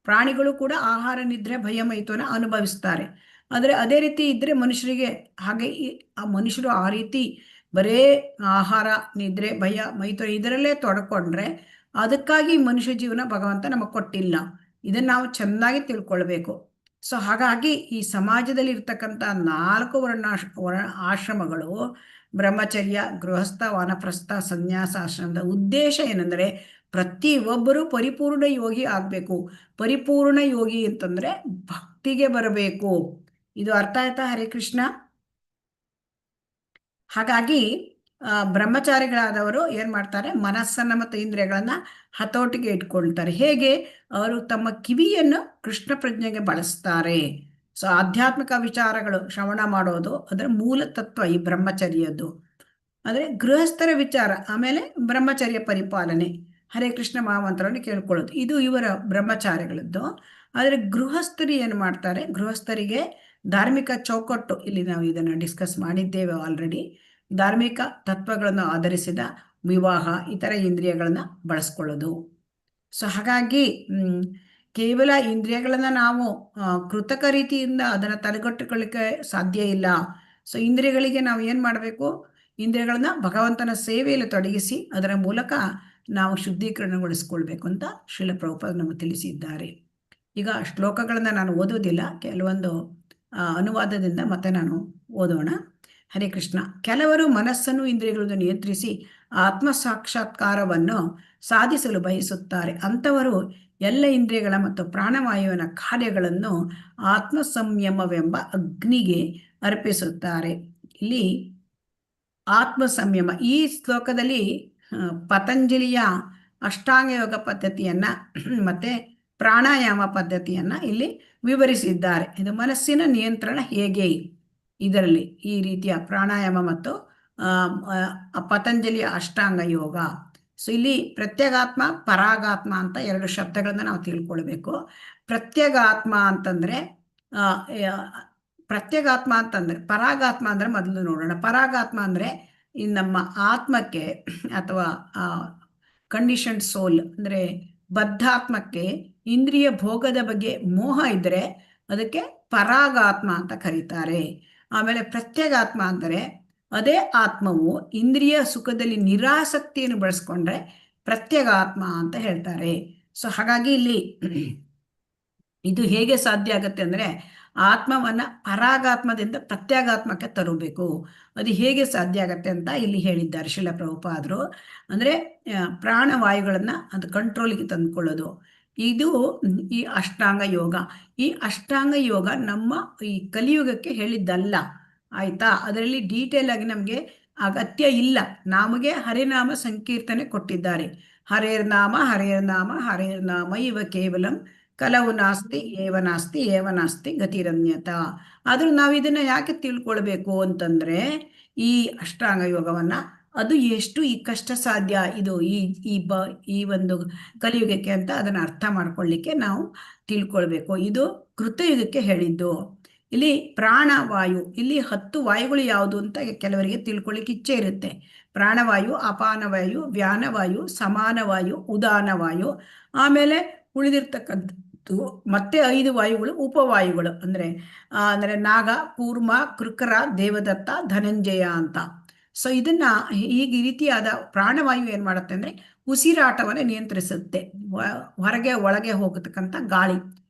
ಪ್ರಾಣಿಗಳು ಕೂಡ ಆಹಾರ ನಿದ್ರೆ ಭಯ ಮೈಥುನ ಅನುಭವಿಸ್ತಾರೆ. ಆದರೆ ಅದೇ ರೀತಿ ಇದ್ರೆ ಮನುಷ್ಯರಿಗೆ ಹಾಗೆ ಆ ಮನುಷ್ಯರು ಆ ರೀತಿ ಬರೇ ಆಹಾರ ನಿದ್ರೆ ಭಯ ಮೈಥುನ ಇದರಲ್ಲೇ ತೊಡ್ಕೊಂಡ್ರೆ ಅದಕ್ಕಾಗಿ ಮನುಷ್ಯ ಜೀವನ ಭಗವಂತ ನಮಗೆ ಕೊಟ್ಟಿಲ್ಲ. ಇದನ್ನ ನಾವು ಚೆನ್ನಾಗಿ ತಿಳ್ಕೊಳ್ಬೇಕು. ಸೊ ಹಾಗಾಗಿ ಈ ಸಮಾಜದಲ್ಲಿ ಇರ್ತಕ್ಕಂಥ 4 ಆಶ್ರಮಗಳು, ಬ್ರಹ್ಮಚರ್ಯ, ಗೃಹಸ್ಥ, ವಾನಪ್ರಸ್ಥ, ಸನ್ಯಾಸ ಆಶ್ರಮದ ಉದ್ದೇಶ ಏನಂದ್ರೆ ಪ್ರತಿಯೊಬ್ಬರು ಪರಿಪೂರ್ಣ ಯೋಗಿ ಆಗ್ಬೇಕು. ಪರಿಪೂರ್ಣ ಯೋಗಿ ಅಂತಂದ್ರೆ ಭಕ್ತಿಗೆ ಬರಬೇಕು. ಇದು ಅರ್ಥ ಆಯ್ತಾ? ಹರೇ ಕೃಷ್ಣ. ಹಾಗಾಗಿ ಬ್ರಹ್ಮಚಾರಿಗಳಾದವರು ಏನ್ ಮಾಡ್ತಾರೆ, ಮನಸ್ಸನ್ನ ಮತ್ತು ಇಂದ್ರಿಯಗಳನ್ನ ಹತೋಟಿಗೆ ಇಟ್ಕೊಳ್ತಾರೆ. ಹೇಗೆ? ಅವರು ತಮ್ಮ ಕಿವಿಯನ್ನು ಕೃಷ್ಣ ಪ್ರಜ್ಞೆಗೆ ಬಳಸ್ತಾರೆ. ಸೊ ಆಧ್ಯಾತ್ಮಿಕ ವಿಚಾರಗಳು ಶ್ರವಣ ಮಾಡೋದು ಅದರ ಮೂಲ ತತ್ವ ಈ ಬ್ರಹ್ಮಚರ್ಯದ್ದು. ಅಂದ್ರೆ ಗೃಹಸ್ಥರ ವಿಚಾರ, ಆಮೇಲೆ ಬ್ರಹ್ಮಚರ್ಯ ಪರಿಪಾಲನೆ, ಹರೇ ಕೃಷ್ಣ ಮಹಾಮಂತ್ರವನ್ನು ಕೇಳ್ಕೊಳ್ಳೋದು, ಇದು ಇವರ ಬ್ರಹ್ಮಚಾರಿಗಳದ್ದು. ಆದರೆ ಗೃಹಸ್ಥರು ಏನು ಮಾಡ್ತಾರೆ, ಗೃಹಸ್ಥರಿಗೆ ಧಾರ್ಮಿಕ ಚೌಕಟ್ಟು, ಇಲ್ಲಿ ನಾವು ಇದನ್ನು ಡಿಸ್ಕಸ್ ಮಾಡಿದ್ದೇವೆ ಆಲ್ರೆಡಿ, ಧಾರ್ಮಿಕ ತತ್ವಗಳನ್ನು ಆಧರಿಸಿದ ವಿವಾಹ, ಇತರ ಇಂದ್ರಿಯಗಳನ್ನ ಬಳಸ್ಕೊಳ್ಳೋದು. ಸೊ ಹಾಗಾಗಿ ಕೇವಲ ಇಂದ್ರಿಯಗಳನ್ನ ನಾವು ಕೃತಕ ರೀತಿಯಿಂದ ಅದನ್ನ ತಡೆಗಟ್ಟುಕೊಳ್ಳಿಕ್ಕೆ ಸಾಧ್ಯ ಇಲ್ಲ. ಸೊ ಇಂದ್ರಿಯಗಳಿಗೆ ನಾವು ಏನ್ ಮಾಡಬೇಕು, ಇಂದ್ರಿಯಗಳನ್ನ ಭಗವಂತನ ಸೇವೆಯಲ್ಲಿ ತೊಡಗಿಸಿ ಅದರ ಮೂಲಕ ನಾವು ಶುದ್ಧೀಕರಣಗೊಳಿಸ್ಕೊಳ್ಬೇಕು ಅಂತ ಶ್ರೀಲ ಪ್ರಭುಪಾದರು ನಮಗೆ ತಿಳಿಸಿದ್ದಾರೆ. ಈಗ ಶ್ಲೋಕಗಳನ್ನ ನಾನು ಓದೋದಿಲ್ಲ, ಕೆಲವೊಂದು ಅನುವಾದದಿಂದ ಮತ್ತೆ ನಾನು ಓದೋಣ. ಹರೇ ಕೃಷ್ಣ. ಕೆಲವರು ಮನಸ್ಸನ್ನು ಇಂದ್ರಿಯಗಳನ್ನು ನಿಯಂತ್ರಿಸಿ ಆತ್ಮ ಸಾಕ್ಷಾತ್ಕಾರವನ್ನು ಸಾಧಿಸಲು ಬಯಸುತ್ತಾರೆ. ಅಂಥವರು ಎಲ್ಲ ಇಂದ್ರಿಯಗಳ ಮತ್ತು ಪ್ರಾಣವಾಯುವಿನ ಕಾರ್ಯಗಳನ್ನು ಆತ್ಮ ಸಂಯಮವೆಂಬ ಅಗ್ನಿಗೆ ಅರ್ಪಿಸುತ್ತಾರೆ. ಇಲ್ಲಿ ಆತ್ಮ ಸಂಯಮ, ಈ ಶ್ಲೋಕದಲ್ಲಿ ಪತಂಜಲಿಯ ಅಷ್ಟಾಂಗ ಯೋಗ ಪದ್ಧತಿಯನ್ನ ಮತ್ತೆ ಪ್ರಾಣಾಯಾಮ ಪದ್ಧತಿಯನ್ನ ಇಲ್ಲಿ ವಿವರಿಸಿದ್ದಾರೆ. ಇದು ಮನಸ್ಸಿನ ನಿಯಂತ್ರಣ ಹೇಗೆ, ಇದರಲ್ಲಿ ಈ ರೀತಿಯ ಪ್ರಾಣಾಯಾಮ ಮತ್ತು ಪತಂಜಲಿಯ ಅಷ್ಟಾಂಗ ಯೋಗ. ಸೊ ಇಲ್ಲಿ ಪ್ರತ್ಯಗಾತ್ಮ ಪರಾಗಾತ್ಮ ಅಂತ 2 ಶಬ್ದಗಳನ್ನ ನಾವು ತಿಳ್ಕೊಳ್ಬೇಕು. ಪ್ರತ್ಯಗಾತ್ಮ ಅಂತಂದ್ರೆ ಪರಾಗಾತ್ಮ ಅಂದ್ರೆ ಮೊದಲು ನೋಡೋಣ. ಪರಾಗಾತ್ಮ ಅಂದ್ರೆ ಈ ನಮ್ಮ ಆತ್ಮಕ್ಕೆ ಅಥವಾ ಕಂಡೀಷನ್ ಸೋಲ್ ಅಂದ್ರೆ ಬದ್ಧಾತ್ಮಕ್ಕೆ ಇಂದ್ರಿಯ ಭೋಗದ ಬಗ್ಗೆ ಮೋಹ ಇದ್ರೆ ಅದಕ್ಕೆ ಪರಾಗಾತ್ಮ ಅಂತ ಕರೀತಾರೆ. ಆಮೇಲೆ ಪ್ರತ್ಯಗಾತ್ಮ ಅಂದರೆ ಅದೇ ಆತ್ಮವು ಇಂದ್ರಿಯ ಸುಖದಲ್ಲಿ ನಿರಾಸಕ್ತಿಯನ್ನು ಬಳಸ್ಕೊಂಡ್ರೆ ಪ್ರತ್ಯಗಾತ್ಮ ಅಂತ ಹೇಳ್ತಾರೆ. ಸೊ ಹಾಗಾಗಿ ಇಲ್ಲಿ ಇದು ಹೇಗೆ ಸಾಧ್ಯ ಆಗತ್ತೆ ಅಂದ್ರೆ ಆತ್ಮವನ್ನ ಪರಾಗಾತ್ಮದಿಂದ ಪ್ರತ್ಯಗಾತ್ಮಕ್ಕೆ ತರಬೇಕು. ಅದು ಹೇಗೆ ಸಾಧ್ಯ ಆಗತ್ತೆ ಅಂತ ಇಲ್ಲಿ ಹೇಳಿದ್ದಾರೆ ಶ್ರೀಲ ಪ್ರಭುಪಾದರು. ಅಂದ್ರೆ ಪ್ರಾಣವಾಯುಗಳನ್ನ ಅದು ಕಂಟ್ರೋಲಿಗೆ ತಂದುಕೊಳ್ಳೋದು, ಇದು ಈ ಅಷ್ಟಾಂಗ ಯೋಗ. ಈ ಅಷ್ಟಾಂಗ ಯೋಗ ನಮ್ಮ ಈ ಕಲಿಯುಗಕ್ಕೆ ಹೇಳಿದ್ದಲ್ಲ, ಆಯ್ತಾ? ಅದರಲ್ಲಿ ಡೀಟೇಲ್ ಆಗಿ ನಮಗೆ ಅಗತ್ಯ ಇಲ್ಲ. ನಮಗೆ ಹರಿನಾಮ ಸಂಕೀರ್ತನೆ ಕೊಟ್ಟಿದ್ದಾರೆ. ಹರೇರ್ನಾಮ ಹರೇರ್ನಾಮ ಹರೇರ್ನಾಮ ಇವ ಕೇವಲಂ ಕಲವು ನಾಸ್ತಿ ಏವನಾಸ್ತಿ ಏವನಾಸ್ತಿ ಗತಿರನ್ಯತ. ಆದ್ರೂ ನಾವು ಇದನ್ನ ಯಾಕೆ ತಿಳ್ಕೊಳ್ಬೇಕು ಅಂತಂದ್ರೆ ಈ ಅಷ್ಟಾಂಗ ಯೋಗವನ್ನ ಅದು ಎಷ್ಟು ಈ ಕಷ್ಟ ಸಾಧ್ಯ ಇದು ಈ ಒಂದು ಕಲಿಯುಗಕ್ಕೆ ಅಂತ ಅದನ್ನ ಅರ್ಥ ಮಾಡ್ಕೊಳ್ಳಿಕ್ಕೆ ನಾವು ತಿಳ್ಕೊಳ್ಬೇಕು. ಇದು ಕೃತಯುಗಕ್ಕೆ ಹೇಳಿದ್ದು. ಇಲ್ಲಿ ಪ್ರಾಣವಾಯು, ಇಲ್ಲಿ 10 ವಾಯುಗಳು ಯಾವುದು ಅಂತ ಕೆಲವರಿಗೆ ತಿಳ್ಕೊಳ್ಳಿಕ್ಕೆ ಇಚ್ಛೆ ಇರುತ್ತೆ. ಪ್ರಾಣವಾಯು, ಅಪಾನವಾಯು, ವ್ಯಾನವಾಯು, ಸಮಾನವಾಯು, ಉದಾನವಾಯು, ಆಮೇಲೆ ಉಳಿದಿರ್ತಕ್ಕಂಥದ್ದು ಮತ್ತೆ 5 ವಾಯುಗಳು ಉಪವಾಯುಗಳು. ಅಂದ್ರೆ ನಾಗ, ಕೂರ್ಮ, ಕೃಕರ, ದೇವದತ್ತ, ಧನಂಜಯ ಅಂತ. ಸೊ ಇದನ್ನ ಈ ರೀತಿಯಾದ ಪ್ರಾಣವಾಯು ಏನ್ ಮಾಡುತ್ತೆ ಅಂದ್ರೆ ಉಸಿರಾಟವನ್ನು ನಿಯಂತ್ರಿಸುತ್ತೆ, ಹೊರಗೆ ಒಳಗೆ ಹೋಗತಕ್ಕಂಥ ಗಾಳಿ.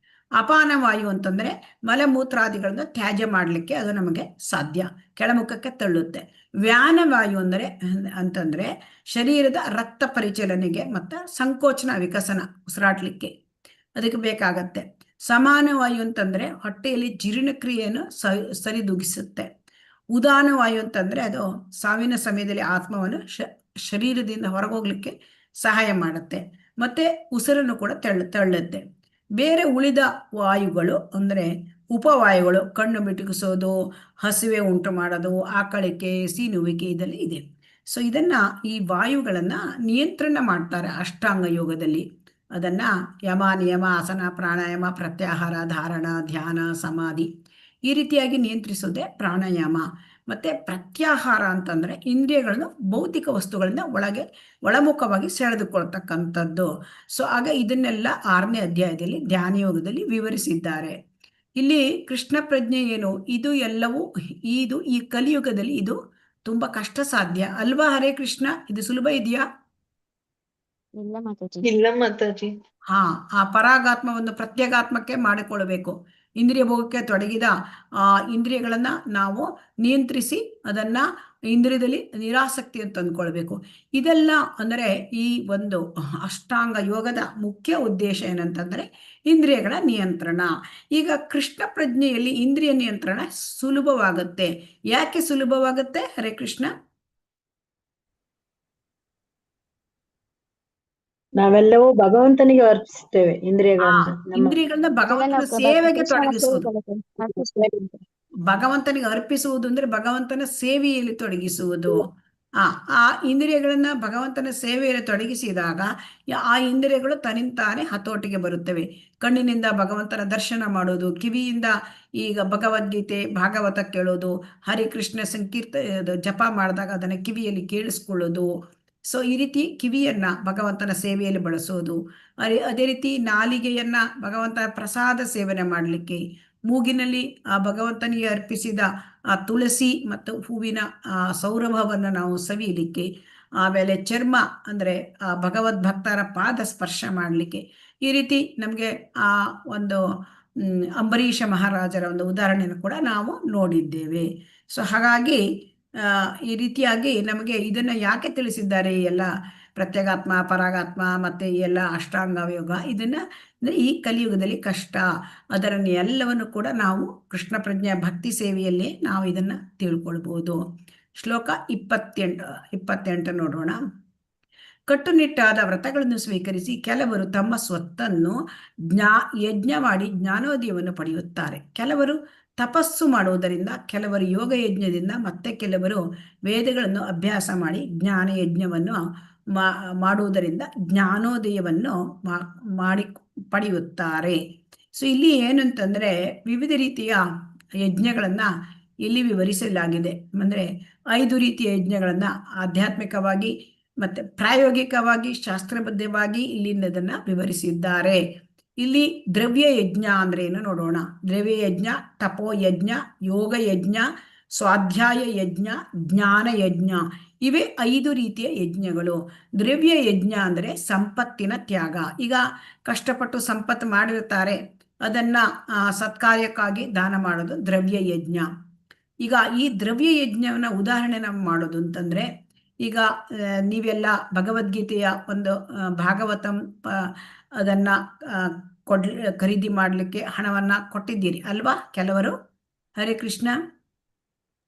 ಅಪಾನವಾಯು ಅಂತಂದ್ರೆ ಮಲಮೂತ್ರಾದಿಗಳನ್ನ ತ್ಯಾಜ್ಯ ಮಾಡಲಿಕ್ಕೆ ಅದು ನಮಗೆ ಸಾಧ್ಯ, ಕೆಳಮುಖಕ್ಕೆ ತಳ್ಳುತ್ತೆ. ವ್ಯಾನವಾಯು ಅಂತಂದ್ರೆ ಶರೀರದ ರಕ್ತ ಪರಿಚಲನೆಗೆ ಮತ್ತು ಸಂಕೋಚನ ವಿಕಸನ ಉಸಿರಾಟ್ಲಿಕ್ಕೆ ಅದಕ್ಕೆ ಬೇಕಾಗತ್ತೆ. ಸಮಾನವಾಯು ಅಂತಂದ್ರೆ ಹೊಟ್ಟೆಯಲ್ಲಿ ಜೀರ್ಣಕ್ರಿಯೆಯನ್ನು ಸರಿದೂಗಿಸುತ್ತೆ. ಉದಾನವಾಯು ಅಂತಂದ್ರೆ ಅದು ಸಾವಿನ ಸಮಯದಲ್ಲಿ ಆತ್ಮವನ್ನು ಶರೀರದಿಂದ ಹೊರಗೋಗ್ಲಿಕ್ಕೆ ಸಹಾಯ ಮಾಡುತ್ತೆ, ಮತ್ತೆ ಉಸಿರನ್ನು ಕೂಡ ತಳ್ಳುತ್ತೆ. ಬೇರೆ ಉಳಿದ ವಾಯುಗಳು ಅಂದ್ರೆ ಉಪವಾಯುಗಳು ಕಣ್ಣು ಮಿಟುಕಿಸೋದು, ಹಸಿವೆ ಉಂಟು ಮಾಡೋದು, ಆಕಳಿಕೆ, ಸೀನುವಿಕೆ ಇದೆಲ್ಲ ಇದೆ. ಸೊ ಇದನ್ನ ಈ ವಾಯುಗಳನ್ನ ನಿಯಂತ್ರಣ ಮಾಡ್ತಾರೆ ಅಷ್ಟಾಂಗ ಯೋಗದಲ್ಲಿ. ಅದನ್ನ ಯಮ, ನಿಯಮ, ಆಸನ, ಪ್ರಾಣಾಯಾಮ, ಪ್ರತ್ಯಾಹಾರ, ಧಾರಣ, ಧ್ಯಾನ, ಸಮಾಧಿ ಈ ರೀತಿಯಾಗಿ ನಿಯಂತ್ರಿಸೋದೇ ಪ್ರಾಣಾಯಾಮ. ಮತ್ತೆ ಪ್ರತ್ಯಾಹಾರ ಅಂತಂದ್ರೆ ಇಂದ್ರಿಯಗಳನ್ನು ಭೌತಿಕ ವಸ್ತುಗಳಿಂದ ಒಳಮುಖವಾಗಿ ಸೆಳೆದುಕೊಳ್ತಕ್ಕಂಥದ್ದು. ಸೊ ಆಗ ಇದನ್ನೆಲ್ಲ 6ನೇ ಅಧ್ಯಾಯದಲ್ಲಿ ಧ್ಯಾನ ಯೋಗದಲ್ಲಿ ವಿವರಿಸಿದ್ದಾರೆ. ಇಲ್ಲಿ ಕೃಷ್ಣ ಪ್ರಜ್ಞೆ ಏನು, ಇದು ಎಲ್ಲವೂ ಈ ಕಲಿಯುಗದಲ್ಲಿ ಇದು ತುಂಬಾ ಕಷ್ಟ ಸಾಧ್ಯ ಅಲ್ವಾ? ಹರೇ ಕೃಷ್ಣ, ಇದು ಸುಲಭ ಇದೆಯಾ? ಇಲ್ಲ ಮಾತಾಜಿ. ಇಲ್ಲ ಮಾತಾಜಿ. ಆ ಪರಾಗಾತ್ಮವನ್ನು ಪ್ರತ್ಯೇಗಾತ್ಮಕ್ಕೆ ಮಾಡಿಕೊಳ್ಳಬೇಕು. ಇಂದ್ರಿಯ ಭೋಗಕ್ಕೆ ತೊಡಗಿದ ಇಂದ್ರಿಯಗಳನ್ನ ನಾವು ನಿಯಂತ್ರಿಸಿ ಅದನ್ನ ಇಂದ್ರಿಯದಲ್ಲಿ ನಿರಾಸಕ್ತಿ ಅಂತ ತಂದ್ಕೊಳ್ಬೇಕು. ಇದೆಲ್ಲ ಅಂದರೆ ಈ ಒಂದು ಅಷ್ಟಾಂಗ ಯೋಗದ ಮುಖ್ಯ ಉದ್ದೇಶ ಏನಂತಂದ್ರೆ ಇಂದ್ರಿಯಗಳ ನಿಯಂತ್ರಣ. ಈಗ ಕೃಷ್ಣ ಪ್ರಜ್ಞೆಯಲ್ಲಿ ಇಂದ್ರಿಯ ನಿಯಂತ್ರಣ ಸುಲಭವಾಗುತ್ತೆ. ಯಾಕೆ ಸುಲಭವಾಗುತ್ತೆ ಹರೇ ಕೃಷ್ಣ? ನಾವೆಲ್ಲವೂ ಭಗವಂತನಿಗೆ ಅರ್ಪಿಸ್ತೇವೆ ಇಂದ್ರಿಯಗಳನ್ನ. ಇಂದ್ರಿಯಗಳನ್ನ ಭಗವಂತನ ಸೇವೆಗೆ ತೊಡಗಿಸುವುದು. ಅರ್ಪಿಸ್ಬೇಕು. ಭಗವಂತನಿಗೆ ಅರ್ಪಿಸುವುದು ಅಂದ್ರೆ ಭಗವಂತನ ಸೇವೆಯಲ್ಲಿ ತೊಡಗಿಸುವುದು. ಆ ಇಂದ್ರಿಯಗಳನ್ನ ಭಗವಂತನ ಸೇವೆಯಲ್ಲಿ ತೊಡಗಿಸಿದಾಗ ಆ ಇಂದ್ರಿಯಗಳು ತನ್ನಿಂತಾನೆ ಹತೋಟಿಗೆ ಬರುತ್ತವೆ. ಕಣ್ಣಿನಿಂದ ಭಗವಂತನ ದರ್ಶನ ಮಾಡೋದು, ಕಿವಿಯಿಂದ ಈಗ ಭಗವದ್ಗೀತೆ ಭಾಗವತ ಕೇಳೋದು, ಹರಿಕೃಷ್ಣ ಜಪ ಮಾಡಿದಾಗ ಅದನ್ನ ಕಿವಿಯಲ್ಲಿ ಕೇಳಿಸ್ಕೊಳ್ಳೋದು. ಸೊ ಈ ರೀತಿ ಕಿವಿಯನ್ನ ಭಗವಂತನ ಸೇವೆಯಲ್ಲಿ ಬಳಸೋದು. ಅದೇ ರೀತಿ ನಾಲಿಗೆಯನ್ನ ಭಗವಂತನ ಪ್ರಸಾದ ಸೇವನೆ ಮಾಡಲಿಕ್ಕೆ, ಮೂಗಿನಲ್ಲಿ ಆ ಭಗವಂತನಿಗೆ ಅರ್ಪಿಸಿದ ಆ ತುಳಸಿ ಮತ್ತು ಹೂವಿನ ಸೌರಭವನ್ನು ನಾವು ಸವಿಯಲಿಕ್ಕೆ, ಆಮೇಲೆ ಚರ್ಮ ಅಂದ್ರೆ ಆ ಭಗವದ್ಭಕ್ತರ ಪಾದ ಸ್ಪರ್ಶ ಮಾಡಲಿಕ್ಕೆ. ಈ ರೀತಿ ನಮಗೆ ಆ ಒಂದು ಅಂಬರೀಷ ಮಹಾರಾಜರ ಒಂದು ಉದಾಹರಣೆಯನ್ನು ಕೂಡ ನಾವು ನೋಡಿದ್ದೇವೆ. ಸೊ ಹಾಗಾಗಿ ಈ ರೀತಿಯಾಗಿ ನಮಗೆ ಇದನ್ನ ಯಾಕೆ ತಿಳಿಸಿದ್ದಾರೆ? ಎಲ್ಲ ಪ್ರತ್ಯೇಗಾತ್ಮ, ಪರಾಗಾತ್ಮ ಮತ್ತೆ ಈ ಎಲ್ಲ ಅಷ್ಟಾಂಗ ಯೋಗ ಇದನ್ನ ಈ ಕಲಿಯುಗದಲ್ಲಿ ಕಷ್ಟ. ಅದರನ್ನು ಎಲ್ಲವನ್ನು ಕೂಡ ನಾವು ಕೃಷ್ಣ ಪ್ರಜ್ಞೆಯ ಭಕ್ತಿ ಸೇವೆಯಲ್ಲಿ ನಾವು ಇದನ್ನ ತಿಳ್ಕೊಳ್ಬಹುದು. ಶ್ಲೋಕ 28 ನೋಡೋಣ. ಕಟ್ಟುನಿಟ್ಟಾದ ವ್ರತಗಳನ್ನು ಸ್ವೀಕರಿಸಿ ಕೆಲವರು ತಮ್ಮ ಸ್ವತ್ತನ್ನು ಯಜ್ಞ ಮಾಡಿ ಜ್ಞಾನೋದಯವನ್ನು ಪಡೆಯುತ್ತಾರೆ. ಕೆಲವರು ತಪಸ್ಸು ಮಾಡುವುದರಿಂದ, ಕೆಲವರು ಯೋಗ ಯಜ್ಞದಿಂದ, ಮತ್ತೆ ಕೆಲವರು ವೇದಗಳನ್ನು ಅಭ್ಯಾಸ ಮಾಡಿ ಜ್ಞಾನ ಯಜ್ಞವನ್ನು ಮಾಡುವುದರಿಂದ ಜ್ಞಾನೋದಯವನ್ನು ಮಾಡಿ ಪಡೆಯುತ್ತಾರೆ. ಸೊ ಇಲ್ಲಿ ಏನಂತಂದ್ರೆ ವಿವಿಧ ರೀತಿಯ ಯಜ್ಞಗಳನ್ನ ಇಲ್ಲಿ ವಿವರಿಸಲಾಗಿದೆ. ಅಂದ್ರೆ 5 ರೀತಿಯ ಯಜ್ಞಗಳನ್ನ ಆಧ್ಯಾತ್ಮಿಕವಾಗಿ ಮತ್ತೆ ಪ್ರಾಯೋಗಿಕವಾಗಿ ಶಾಸ್ತ್ರಬದ್ಧವಾಗಿ ಇಲ್ಲಿಂದ ಅದನ್ನ ವಿವರಿಸಿದ್ದಾರೆ. ಇಲ್ಲಿ ದ್ರವ್ಯ ಯಜ್ಞ ಅಂದ್ರೆ ಏನು ನೋಡೋಣ. ದ್ರವ್ಯ ಯಜ್ಞ, ತಪೋ ಯಜ್ಞ, ಯೋಗ ಯಜ್ಞ, ಸ್ವಾಧ್ಯಾಯ ಯಜ್ಞ, ಜ್ಞಾನ ಯಜ್ಞ, ಇವೇ 5 ರೀತಿಯ ಯಜ್ಞಗಳು. ದ್ರವ್ಯ ಯಜ್ಞ ಅಂದ್ರೆ ಸಂಪತ್ತಿನ ತ್ಯಾಗ. ಈಗ ಕಷ್ಟಪಟ್ಟು ಸಂಪತ್ತು ಮಾಡಿರ್ತಾರೆ, ಅದನ್ನ ಸತ್ಕಾರ್ಯಕ್ಕಾಗಿ ದಾನ ಮಾಡೋದು ದ್ರವ್ಯ ಯಜ್ಞ. ಈಗ ಈ ದ್ರವ್ಯ ಯಜ್ಞವನ್ನ ಉದಾಹರಣೆ ನಾವು ಮಾಡೋದು ಅಂತಂದ್ರೆ, ಈಗ ನೀವೆಲ್ಲ ಭಗವದ್ಗೀತೆಯ ಒಂದು ಭಾಗವತಂ ಅದನ್ನ ಖರೀದಿ ಮಾಡ್ಲಿಕ್ಕೆ ಹಣವನ್ನ ಕೊಟ್ಟಿದ್ದೀರಿ ಅಲ್ವಾ ಕೆಲವರು? ಹರೇ ಕೃಷ್ಣ.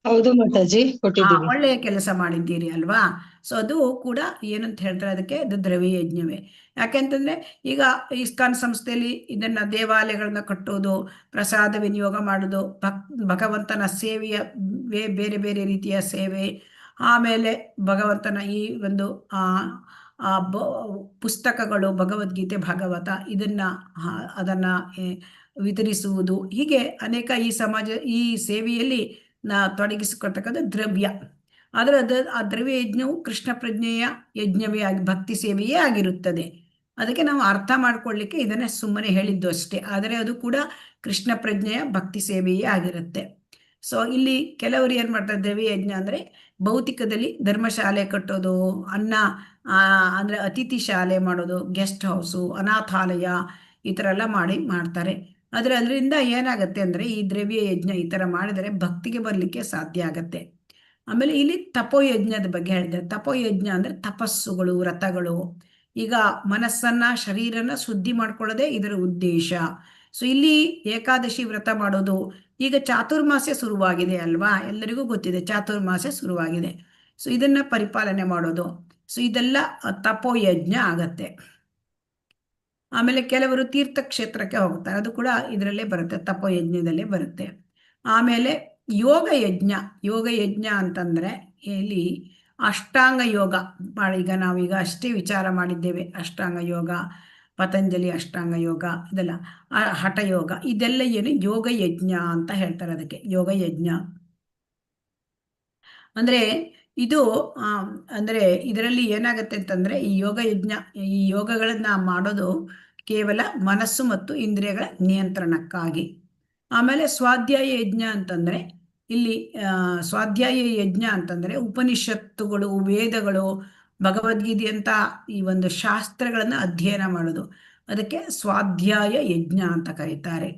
ಹೌದು ಮಾತಾಜಿ, ಕೊಟ್ಟಿದ್ದೀವಿ. ಒಳ್ಳೆಯ ಕೆಲಸ ಮಾಡಿದ್ದೀರಿ ಅಲ್ವಾ? ಸೊ ಅದು ಕೂಡ ಏನಂತ ಹೇಳ್ತಾರೆ, ಅದಕ್ಕೆ ಅದು ದ್ರವ್ಯ ಯಜ್ಞವೇ. ಯಾಕೆಂತಂದ್ರೆ ಈಗ ಇಸ್ಕಾನ್ ಸಂಸ್ಥೆಯಲ್ಲಿ ಇದನ್ನ ದೇವಾಲಯಗಳನ್ನ ಕಟ್ಟೋದು, ಪ್ರಸಾದ ವಿನಿಯೋಗ ಮಾಡೋದು, ಭಗವಂತನ ಸೇವೆಯ ಬೇರೆ ಬೇರೆ ರೀತಿಯ ಸೇವೆ, ಆಮೇಲೆ ಭಗವಂತನ ಈ ಒಂದು ಪುಸ್ತಕಗಳು ಭಗವದ್ಗೀತೆ ಭಾಗವತ ಅದನ್ನ ವಿತರಿಸುವುದು, ಹೀಗೆ ಅನೇಕ ಈ ಸಮಾಜ ಈ ಸೇವೆಯಲ್ಲಿ ತೊಡಗಿಸಿಕೊಳ್ತಕ್ಕಂಥ ದ್ರವ್ಯ. ಆದರೆ ಆ ದ್ರವ್ಯ ಯಜ್ಞವು ಕೃಷ್ಣ ಪ್ರಜ್ಞೆಯ ಯಜ್ಞವೇ ಆಗಿ ಭಕ್ತಿ ಸೇವೆಯೇ ಆಗಿರುತ್ತದೆ. ಅದಕ್ಕೆ ನಾವು ಅರ್ಥ ಮಾಡ್ಕೊಳ್ಳಿಕ್ಕೆ ಇದನ್ನೇ ಸುಮ್ಮನೆ ಹೇಳಿದ್ದು ಅಷ್ಟೇ, ಆದರೆ ಅದು ಕೂಡ ಕೃಷ್ಣ ಪ್ರಜ್ಞೆಯ ಭಕ್ತಿ ಸೇವೆಯೇ ಆಗಿರುತ್ತೆ. ಸೊ ಇಲ್ಲಿ ಕೆಲವರು ಏನ್ ಮಾಡ್ತಾರೆ, ದ್ರವ್ಯ ಯಜ್ಞ ಅಂದ್ರೆ ಭೌತಿಕದಲ್ಲಿ ಧರ್ಮಶಾಲೆ ಕಟ್ಟೋದು, ಅಂದ್ರೆ ಅತಿಥಿ ಶಾಲೆ ಮಾಡೋದು, ಗೆಸ್ಟ್ ಹೌಸು, ಅನಾಥಾಲಯ ಈ ಥರ ಎಲ್ಲ ಮಾಡ್ತಾರೆ. ಆದರೆ ಅದರಿಂದ ಏನಾಗತ್ತೆ ಅಂದ್ರೆ ಈ ದ್ರವ್ಯ ಯಜ್ಞ ಈ ಥರ ಮಾಡಿದರೆ ಭಕ್ತಿಗೆ ಬರಲಿಕ್ಕೆ ಸಾಧ್ಯ ಆಗತ್ತೆ. ಆಮೇಲೆ ಇಲ್ಲಿ ತಪೋಯಜ್ಞದ ಬಗ್ಗೆ ಹೇಳಿದ್ದಾರೆ. ತಪೋಯಜ್ಞ ಅಂದ್ರೆ ತಪಸ್ಸುಗಳು, ವ್ರತಗಳು. ಈಗ ಮನಸ್ಸನ್ನ ಶರೀರನ ಶುದ್ಧಿ ಮಾಡ್ಕೊಳ್ಳೋದೇ ಇದರ ಉದ್ದೇಶ. ಸೊ ಇಲ್ಲಿ ಏಕಾದಶಿ ವ್ರತ ಮಾಡೋದು, ಈಗ ಚಾತುರ್ಮಾಸ್ಯ ಶುರುವಾಗಿದೆ ಅಲ್ವಾ, ಎಲ್ಲರಿಗೂ ಗೊತ್ತಿದೆ ಚಾತುರ್ಮಾಸ್ಯ ಶುರುವಾಗಿದೆ. ಸೊ ಇದನ್ನ ಪರಿಪಾಲನೆ ಮಾಡೋದು, ಸೊ ಇದೆಲ್ಲ ತಪೋಯಜ್ಞ ಆಗತ್ತೆ. ಆಮೇಲೆ ಕೆಲವರು ತೀರ್ಥಕ್ಷೇತ್ರಕ್ಕೆ ಹೋಗ್ತಾರೆ, ಅದು ಕೂಡ ಇದರಲ್ಲೇ ಬರುತ್ತೆ, ತಪೋಯಜ್ಞದಲ್ಲೇ ಬರುತ್ತೆ. ಆಮೇಲೆ ಯೋಗ ಯಜ್ಞ. ಯೋಗ ಯಜ್ಞ ಅಂತಂದ್ರೆ ಇಲ್ಲಿ ಅಷ್ಟಾಂಗ ಯೋಗ ಈಗ ನಾವೀಗ ಅಷ್ಟೇ ವಿಚಾರ ಮಾಡಿದ್ದೇವೆ. ಅಷ್ಟಾಂಗ ಯೋಗ, ಪತಂಜಲಿ ಅಷ್ಟಾಂಗ ಯೋಗ ಇದೆಲ್ಲ, ಹಠಯೋಗ ಇದೆಲ್ಲ ಏನು ಯೋಗ ಯಜ್ಞ ಅಂತ ಹೇಳ್ತಾರೆ. ಅದಕ್ಕೆ ಯೋಗ ಯಜ್ಞ ಅಂದ್ರೆ ಇದು ಅಂದ್ರೆ ಇದರಲ್ಲಿ ಏನಾಗುತ್ತೆ ಅಂತಂದ್ರೆ ಈ ಯೋಗ ಯಜ್ಞ, ಈ ಯೋಗಗಳನ್ನ ಮಾಡೋದು ಕೇವಲ ಮನಸ್ಸು ಮತ್ತು ಇಂದ್ರಿಯಗಳ ನಿಯಂತ್ರಣಕ್ಕಾಗಿ. ಆಮೇಲೆ ಸ್ವಾಧ್ಯಾಯ ಯಜ್ಞ ಅಂತಂದ್ರೆ ಇಲ್ಲಿ ಸ್ವಾಧ್ಯಾಯ ಯಜ್ಞ ಅಂತಂದ್ರೆ ಉಪನಿಷತ್ತುಗಳು, ವೇದಗಳು, ಭಗವದ್ಗೀತೆ ಅಂತ ಈ ಒಂದು ಶಾಸ್ತ್ರಗಳನ್ನ ಅಧ್ಯಯನ ಮಾಡೋದು, ಅದಕ್ಕೆ ಸ್ವಾಧ್ಯಾಯ ಯಜ್ಞ ಅಂತ ಕರೀತಾರೆ.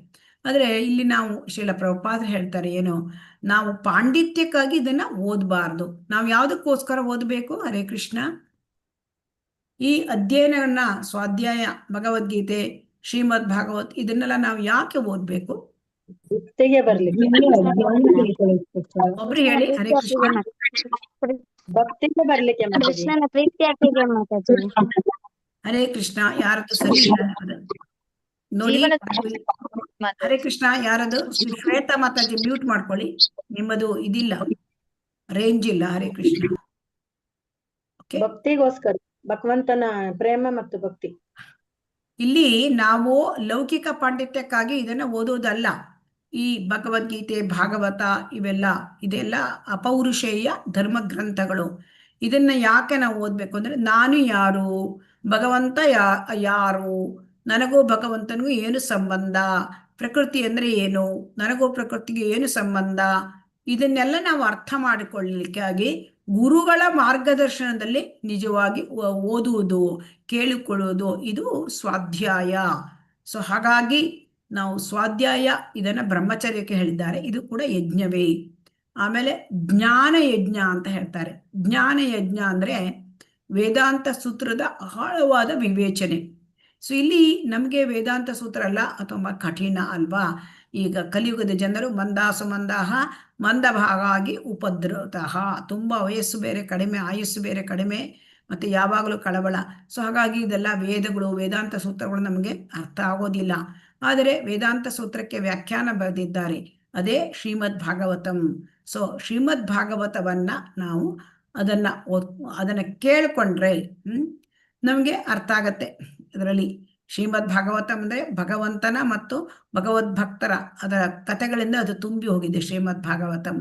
ಆದ್ರೆ ಇಲ್ಲಿ ನಾವು ಶ್ರೀಲ ಪ್ರಭುಪಾದರು ಹೇಳ್ತಾರೆ ಏನು, ನಾವು ಪಾಂಡಿತ್ಯಕ್ಕಾಗಿ ಇದನ್ನ ಓದಬಾರ್ದು. ನಾವು ಯಾವುದಕ್ಕೋಸ್ಕರ ಓದಬೇಕು? ಹರೇ ಕೃಷ್ಣ, ಈ ಅಧ್ಯಯನವನ್ನ ಸ್ವಾಧ್ಯಾಯ, ಭಗವದ್ಗೀತೆ, ಶ್ರೀಮದ್ ಭಾಗವತ್ ಇದನ್ನೆಲ್ಲ ನಾವು ಯಾಕೆ ಓದ್ಬೇಕು? ಭಕ್ತಿಗೆ ಬರ್ಲಿಕ್ಕೆ. ಒಬ್ರು ಹೇಳಿ. ಹರೇ ಕೃಷ್ಣ. ಭಕ್ತಿಗೆ ಬರ್ಲಿಕ್ಕೆ ಮಾತಾಜಿ. ಕೃಷ್ಣನ ಪ್ರೀತಿ ಆಗ್ತಿದೆ ಮಾತಾಜಿ. ಹರೇ ಕೃಷ್ಣ. ಯಾರದು ಸರಿ ಇಲ್ಲ ಅದು ನೋಡಿ. ಹರೇ ಕೃಷ್ಣ. ಯಾರದು? ಶ್ವೇತಾ ಮಾತಾಜಿ ಮ್ಯೂಟ್ ಮಾಡ್ಕೊಳ್ಳಿ, ನಿಮ್ಮದು ಇದಿಲ್ಲ, ರೇಂಜ್ ಇಲ್ಲ. ಹರೇ ಕೃಷ್ಣ. ಭಕ್ತಿಗೋಸ್ಕರ, ಭಗವಂತನ ಪ್ರೇಮ ಮತ್ತು ಭಕ್ತಿ. ಇಲ್ಲಿ ನಾವು ಲೌಕಿಕ ಪಾಂಡಿತ್ಯಕ್ಕಾಗಿ ಇದನ್ನ ಓದೋದಲ್ಲ. ಈ ಭಗವದ್ಗೀತೆ, ಭಾಗವತ ಇದೆಲ್ಲ ಅಪೌರುಷೇಯ ಧರ್ಮ ಗ್ರಂಥಗಳು. ಇದನ್ನ ಯಾಕೆ ನಾವು ಓದ್ಬೇಕು ಅಂದ್ರೆ, ನಾನು ಯಾರು, ಭಗವಂತ ಯಾರು, ನನಗೂ ಭಗವಂತನಿಗೂ ಏನು ಸಂಬಂಧ, ಪ್ರಕೃತಿ ಅಂದ್ರೆ ಏನು, ನನಗೂ ಪ್ರಕೃತಿಗೆ ಏನು ಸಂಬಂಧ, ಇದನ್ನೆಲ್ಲ ನಾವು ಅರ್ಥ ಮಾಡಿಕೊಳ್ಳಲಿಕ್ಕಾಗಿ ಗುರುಗಳ ಮಾರ್ಗದರ್ಶನದಲ್ಲಿ ನಿಜವಾಗಿ ಓದುವುದು, ಕೇಳಿಕೊಳ್ಳುವುದು, ಇದು ಸ್ವಾಧ್ಯಾಯ. ಸೊ ಹಾಗಾಗಿ ನಾವು ಸ್ವಾಧ್ಯಾಯ ಇದನ್ನ ಬ್ರಹ್ಮಚರ್ಯಕ್ಕೆ ಹೇಳಿದ್ದಾರೆ, ಇದು ಕೂಡ ಯಜ್ಞವೇ. ಆಮೇಲೆ ಜ್ಞಾನ ಯಜ್ಞ ಅಂತ ಹೇಳ್ತಾರೆ. ಜ್ಞಾನ ಯಜ್ಞ ಅಂದ್ರೆ ವೇದಾಂತ ಸೂತ್ರದ ಆಳವಾದ ವಿವೇಚನೆ. ಸೊ ಇಲ್ಲಿ ನಮಗೆ ವೇದಾಂತ ಸೂತ್ರ ಅಲ್ಲ, ತುಂಬಾ ಕಠಿಣ ಅಲ್ವಾ? ಈಗ ಕಲಿಯುಗದ ಜನರು ಮಂದಾಸು ಮಂದಾಹ ಮಂದಭಾಗಾಗಿ ಉಪದ್ರತಃ, ತುಂಬ ವಯಸ್ಸು ಬೇರೆ ಕಡಿಮೆ, ಆಯುಸ್ಸು ಬೇರೆ ಕಡಿಮೆ, ಮತ್ತೆ ಯಾವಾಗಲೂ ಕಳವಳ. ಸೊ ಹಾಗಾಗಿ ಇದೆಲ್ಲ ವೇದಗಳು, ವೇದಾಂತ ಸೂತ್ರಗಳು ನಮಗೆ ಅರ್ಥ ಆಗೋದಿಲ್ಲ. ಆದರೆ ವೇದಾಂತ ಸೂತ್ರಕ್ಕೆ ವ್ಯಾಖ್ಯಾನ ಬರೆದಿದ್ದಾರೆ, ಅದೇ ಶ್ರೀಮದ್ ಭಾಗವತಂ. ಸೊ ಶ್ರೀಮದ್ ಭಾಗವತವನ್ನ ನಾವು ಅದನ್ನ ಕೇಳ್ಕೊಂಡ್ರೆ ನಮಗೆ ಅರ್ಥ ಆಗತ್ತೆ. ಇದರಲ್ಲಿ ಶ್ರೀಮದ್ ಭಾಗವತಂ ಅಂದ್ರೆ ಭಗವಂತನ ಮತ್ತು ಭಗವದ್ಭಕ್ತರ ಅದರ ಕಥೆಗಳಿಂದ ಅದು ತುಂಬಿ ಹೋಗಿದೆ ಶ್ರೀಮದ್ ಭಾಗವತಂ.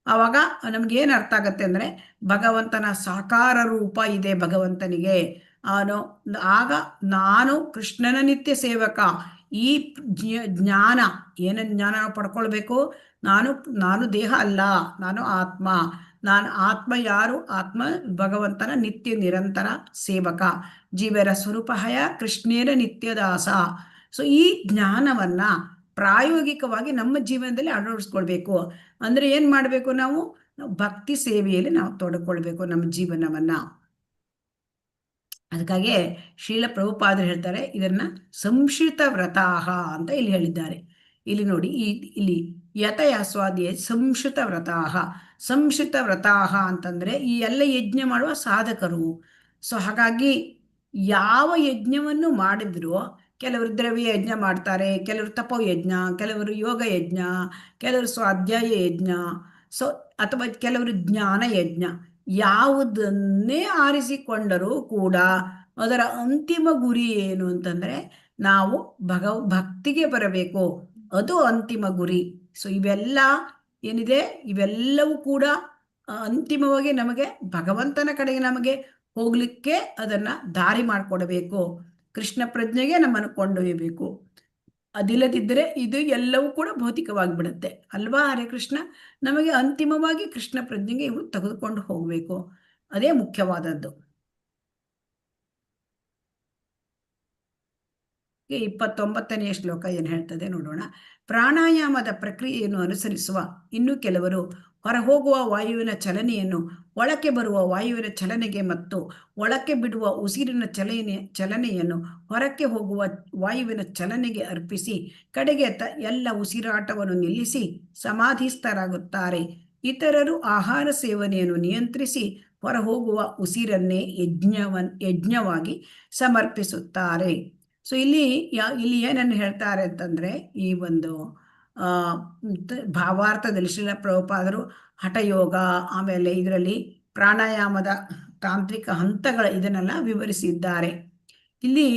ಆವಾಗ ನಮ್ಗೆ ಏನ್ ಅರ್ಥ ಆಗತ್ತೆ ಅಂದ್ರೆ, ಭಗವಂತನ ಸಾಕಾರ ರೂಪ ಇದೆ ಭಗವಂತನಿಗೆ. ಆಗ ನಾನು ಕೃಷ್ಣನ ನಿತ್ಯ ಸೇವಕ. ಈ ಜ್ಞಾನ, ಏನನ್ನ ಜ್ಞಾನ ಪಡ್ಕೊಳ್ಬೇಕು? ನಾನು ದೇಹ ಅಲ್ಲ, ನಾನು ಆತ್ಮ. ನಾನು ಆತ್ಮ ಯಾರು? ಆತ್ಮ ಭಗವಂತನ ನಿತ್ಯ ನಿರಂತರ ಸೇವಕ. ಜೀವರ ಸ್ವರೂಪಹಯ ಕೃಷ್ಣೇನ ನಿತ್ಯದಾಸ. ಸೊ ಈ ಜ್ಞಾನವನ್ನ ಪ್ರಾಯೋಗಿಕವಾಗಿ ನಮ್ಮ ಜೀವನದಲ್ಲಿ ಅಳವಡಿಸ್ಕೊಳ್ಬೇಕು. ಅಂದ್ರೆ ಏನ್ ಮಾಡ್ಬೇಕು? ನಾವು ಭಕ್ತಿ ಸೇವೆಯಲ್ಲಿ ನಾವು ತೊಡಕೊಳ್ಬೇಕು ನಮ್ಮ ಜೀವನವನ್ನ. ಅದಕ್ಕಾಗಿ ಶ್ರೀಲ ಪ್ರಭುಪಾದರು ಹೇಳ್ತಾರೆ, ಇದನ್ನ ಸಂಶ್ರಿತ ವ್ರತಾಹ ಅಂತ ಇಲ್ಲಿ ಹೇಳಿದ್ದಾರೆ. ಇಲ್ಲಿ ನೋಡಿ, ಇಲ್ಲಿ ಯತಯ ಸ್ವಾಧ್ಯಾಯ ಸಂಶ್ರಿತ ವ್ರತಾಹ. ಸಂಶ್ರಿತ ವ್ರತಾಹ ಅಂತಂದ್ರೆ ಈ ಎಲ್ಲ ಯಜ್ಞ ಮಾಡುವ ಸಾಧಕರು. ಸೊ ಹಾಗಾಗಿ ಯಾವ ಯಜ್ಞವನ್ನು ಮಾಡಿದ್ರು, ಕೆಲವರು ದ್ರವ್ಯ ಯಜ್ಞ ಮಾಡ್ತಾರೆ, ಕೆಲವರು ತಪೋ ಯಜ್ಞ, ಕೆಲವರು ಯೋಗ ಯಜ್ಞ, ಕೆಲವರು ಸ್ವಾಧ್ಯಾಯ ಯಜ್ಞ, ಸೊ ಅಥವಾ ಕೆಲವರು ಜ್ಞಾನ ಯಜ್ಞ. ಯಾವುದನ್ನೇ ಆರಿಸಿಕೊಂಡರೂ ಕೂಡ ಅದರ ಅಂತಿಮ ಗುರಿ ಏನು ಅಂತಂದ್ರೆ, ನಾವು ಭಕ್ತಿಗೆ ಬರಬೇಕು, ಅದು ಅಂತಿಮ ಗುರಿ. ಸೊ ಇವೆಲ್ಲ ಏನಿದೆ, ಇವೆಲ್ಲವೂ ಕೂಡ ಅಂತಿಮವಾಗಿ ನಮಗೆ ಭಗವಂತನ ಕಡೆಗೆ ನಮಗೆ ಹೋಗ್ಲಿಕ್ಕೆ ಅದನ್ನ ದಾರಿ ಮಾಡಿಕೊಡಬೇಕು. ಕೃಷ್ಣ ಪ್ರಜ್ಞೆಗೆ ನಮ್ಮನ್ನು ಕೊಂಡೊಯ್ಯಬೇಕು. ಅದಿಲ್ಲದಿದ್ದರೆ ಇದು ಎಲ್ಲವೂ ಕೂಡ ಭೌತಿಕವಾಗಿ ಬಿಡುತ್ತೆ ಅಲ್ವಾ? ಹರೇ ಕೃಷ್ಣ. ನಮಗೆ ಅಂತಿಮವಾಗಿ ಕೃಷ್ಣ ಪ್ರಜ್ಞೆಗೆ ಇವು ತೆಗೆದುಕೊಂಡು ಹೋಗ್ಬೇಕು, ಅದೇ ಮುಖ್ಯವಾದದ್ದು. 29ನೇ ಶ್ಲೋಕ ಏನ್ ಹೇಳ್ತದೆ ನೋಡೋಣ. ಪ್ರಾಣಾಯಾಮದ ಪ್ರಕ್ರಿಯೆಯನ್ನು ಅನುಸರಿಸುವ ಇನ್ನು ಕೆಲವರು ಹೊರಹೋಗುವ ವಾಯುವಿನ ಚಲನೆಯನ್ನು ಒಳಕ್ಕೆ ಬರುವ ವಾಯುವಿನ ಚಲನೆಗೆ ಮತ್ತು ಒಳಕ್ಕೆ ಬಿಡುವ ಉಸಿರಿನ ಚಲನೆಯನ್ನು ಹೊರಕ್ಕೆ ಹೋಗುವ ವಾಯುವಿನ ಚಲನೆಗೆ ಅರ್ಪಿಸಿ ಕಡೆಗೆ ಎಲ್ಲ ಉಸಿರಾಟವನ್ನು ನಿಲ್ಲಿಸಿ ಸಮಾಧಿಸ್ಥರಾಗುತ್ತಾರೆ. ಇತರರು ಆಹಾರ ಸೇವನೆಯನ್ನು ನಿಯಂತ್ರಿಸಿ ಹೊರಹೋಗುವ ಉಸಿರನ್ನೇ ಯಜ್ಞವಾಗಿ ಸಮರ್ಪಿಸುತ್ತಾರೆ. ಸೊ ಇಲ್ಲಿ ಏನನ್ನು ಹೇಳ್ತಾರೆ ಅಂತಂದ್ರೆ, ಈ ಒಂದು ಭಾವಾರ್ಥದಲ್ಲಿ ಶ್ರೀಲ ಪ್ರಭುಪಾದರು ಹಠಯೋಗ, ಆಮೇಲೆ ಇದರಲ್ಲಿ ಪ್ರಾಣಾಯಾಮದ ತಾಂತ್ರಿಕ ಹಂತಗಳ ಇದನ್ನೆಲ್ಲ ವಿವರಿಸಿದ್ದಾರೆ. ಇಲ್ಲಿ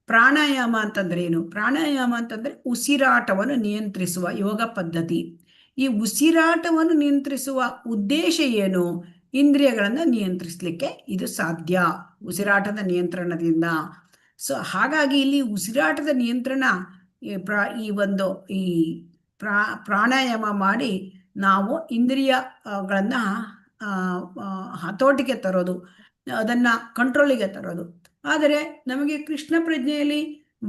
ಪ್ರಾಣಾಯಾಮ ಅಂತಂದ್ರೆ ಏನು? ಪ್ರಾಣಾಯಾಮ ಅಂತಂದ್ರೆ ಉಸಿರಾಟವನ್ನು ನಿಯಂತ್ರಿಸುವ ಯೋಗ ಪದ್ಧತಿ. ಈ ಉಸಿರಾಟವನ್ನು ನಿಯಂತ್ರಿಸುವ ಉದ್ದೇಶ ಏನು? ಇಂದ್ರಿಯಗಳನ್ನು ನಿಯಂತ್ರಿಸಲಿಕ್ಕೆ ಇದು ಸಾಧ್ಯ, ಉಸಿರಾಟದ ನಿಯಂತ್ರಣದಿಂದ. ಸೊ ಹಾಗಾಗಿ ಇಲ್ಲಿ ಉಸಿರಾಟದ ನಿಯಂತ್ರಣ ಈ ಪ್ರಾಣಾಯಾಮ ಮಾಡಿ ನಾವು ಇಂದ್ರಿಯಗಳನ್ನ ಹತೋಟಿಗೆ ತರೋದು, ಅದನ್ನ ಕಂಟ್ರೋಲಿಗೆ ತರೋದು. ಆದರೆ ನಮಗೆ ಕೃಷ್ಣ ಪ್ರಜ್ಞೆಯಲ್ಲಿ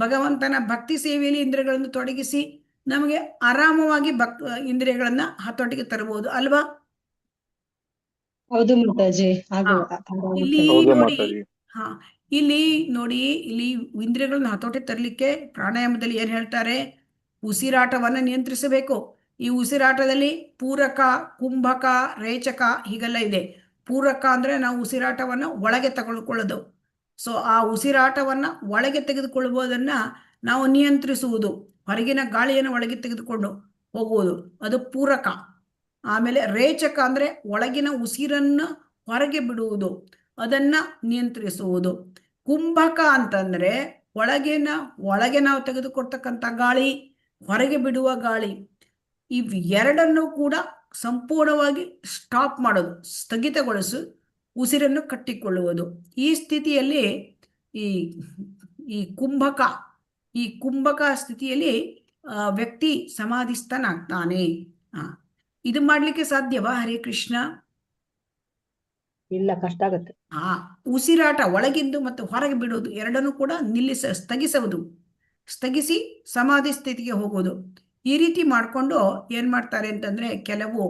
ಭಗವಂತನ ಭಕ್ತಿ ಸೇವೆಯಲ್ಲಿ ಇಂದ್ರಿಯಗಳನ್ನು ತೊಡಗಿಸಿ ನಮಗೆ ಆರಾಮವಾಗಿ ಇಂದ್ರಿಯಗಳನ್ನ ಹತೋಟಿಗೆ ತರಬಹುದು ಅಲ್ವಾ? ಹೌದು ಮಾತಾಜಿ. ಇಲ್ಲಿ ಹೌದು ನೋಡಿ, ಮಾತಾಜಿ. ಇಲ್ಲಿ ಇಂದ್ರಿಯಗಳನ್ನ ಹತೋಟಿ ತರಲಿಕ್ಕೆ ಪ್ರಾಣಾಯಾಮದಲ್ಲಿ ಏನ್ ಹೇಳ್ತಾರೆ? ಉಸಿರಾಟವನ್ನ ನಿಯಂತ್ರಿಸಬೇಕು. ಈ ಉಸಿರಾಟದಲ್ಲಿ ಪೂರಕ, ಕುಂಭಕ, ರೇಚಕ ಹೀಗೆಲ್ಲ ಇದೆ. ಪೂರಕ ಅಂದ್ರೆ ನಾವು ಉಸಿರಾಟವನ್ನ ಒಳಗೆ ತಗೊಳ್ಕೊಳ್ಳೋದು. ಸೊ ಆ ಉಸಿರಾಟವನ್ನ ಒಳಗೆ ತೆಗೆದುಕೊಳ್ಳುವುದನ್ನ ನಾವು ನಿಯಂತ್ರಿಸುವುದು, ಹೊರಗಿನ ಗಾಳಿಯನ್ನು ಒಳಗೆ ತೆಗೆದುಕೊಂಡು ಹೋಗುವುದು, ಅದು ಪೂರಕ. ಆಮೇಲೆ ರೇಚಕ ಅಂದ್ರೆ ಒಳಗಿನ ಉಸಿರನ್ನು ಹೊರಗೆ ಬಿಡುವುದು, ಅದನ್ನ ನಿಯಂತ್ರಿಸುವುದು. ಕುಂಭಕ ಅಂತಂದ್ರೆ ಒಳಗೆ ನಾವು ತೆಗೆದುಕೊಡ್ತಕ್ಕಂಥ ಗಾಳಿ, ಹೊರಗೆ ಬಿಡುವ ಗಾಳಿ, ಇವೆರಡನ್ನು ಕೂಡ ಸಂಪೂರ್ಣವಾಗಿ ಸ್ಟಾಪ್ ಮಾಡೋದು, ಸ್ಥಗಿತಗೊಳಿಸಿ ಉಸಿರನ್ನು ಕಟ್ಟಿಕೊಳ್ಳುವುದು. ಈ ಸ್ಥಿತಿಯಲ್ಲಿ ಈ ಕುಂಭಕ ಸ್ಥಿತಿಯಲ್ಲಿ ವ್ಯಕ್ತಿ ಸಮಾಧಿಸ್ಥನಾಗ್ತಾನೆ. ಇದು ಮಾಡ್ಲಿಕ್ಕೆ ಸಾಧ್ಯವಾ? ಹರೇ ಕೃಷ್ಣ. ಇಲ್ಲ, ಕಷ್ಟ ಆಗುತ್ತೆ. ಉಸಿರಾಟ ಒಳಗಿಂದು ಮತ್ತು ಹೊರಗೆ ಬಿಡುವುದು ಎರಡನ್ನೂ ಕೂಡ ಸ್ಥಗಿಸಿ ಸಮಾಧಿ ಸ್ಥಿತಿಗೆ ಹೋಗೋದು. ಈ ರೀತಿ ಮಾಡಿಕೊಂಡು ಏನ್ ಮಾಡ್ತಾರೆ ಅಂತಂದ್ರೆ, ಕೆಲವು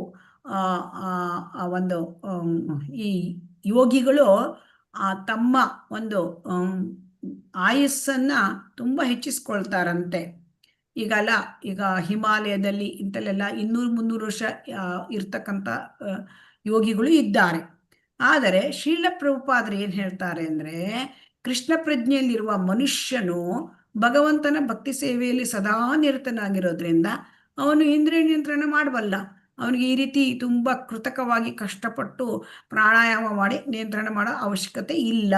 ಒಂದು ಈ ಯೋಗಿಗಳು ತಮ್ಮ ಒಂದು ಆಯಸ್ಸನ್ನ ತುಂಬಾ ಹೆಚ್ಚಿಸ್ಕೊಳ್ತಾರಂತೆ. ಈಗ ಹಿಮಾಲಯದಲ್ಲಿ ಇಂತಲ್ಲೆಲ್ಲ 200-300 ವರ್ಷ ಇರ್ತಕ್ಕಂಥ ಯೋಗಿಗಳು ಇದ್ದಾರೆ. ಆದರೆ ಶ್ರೀಲ ಪ್ರಭುಪಾದರು ಏನ್ ಹೇಳ್ತಾರೆ ಅಂದ್ರೆ, ಕೃಷ್ಣ ಪ್ರಜ್ಞೆಯಲ್ಲಿರುವ ಮನುಷ್ಯನು ಭಗವಂತನ ಭಕ್ತಿ ಸೇವೆಯಲ್ಲಿ ಸದಾ ನಿರತನಾಗಿರೋದ್ರಿಂದ ಅವನು ಇಂದ್ರಿಯ ನಿಯಂತ್ರಣ ಮಾಡಬಲ್ಲ. ಅವನಿಗೆ ಈ ರೀತಿ ತುಂಬಾ ಕೃತಕವಾಗಿ ಕಷ್ಟಪಟ್ಟು ಪ್ರಾಣಾಯಾಮ ಮಾಡಿ ನಿಯಂತ್ರಣ ಮಾಡೋ ಅವಶ್ಯಕತೆ ಇಲ್ಲ.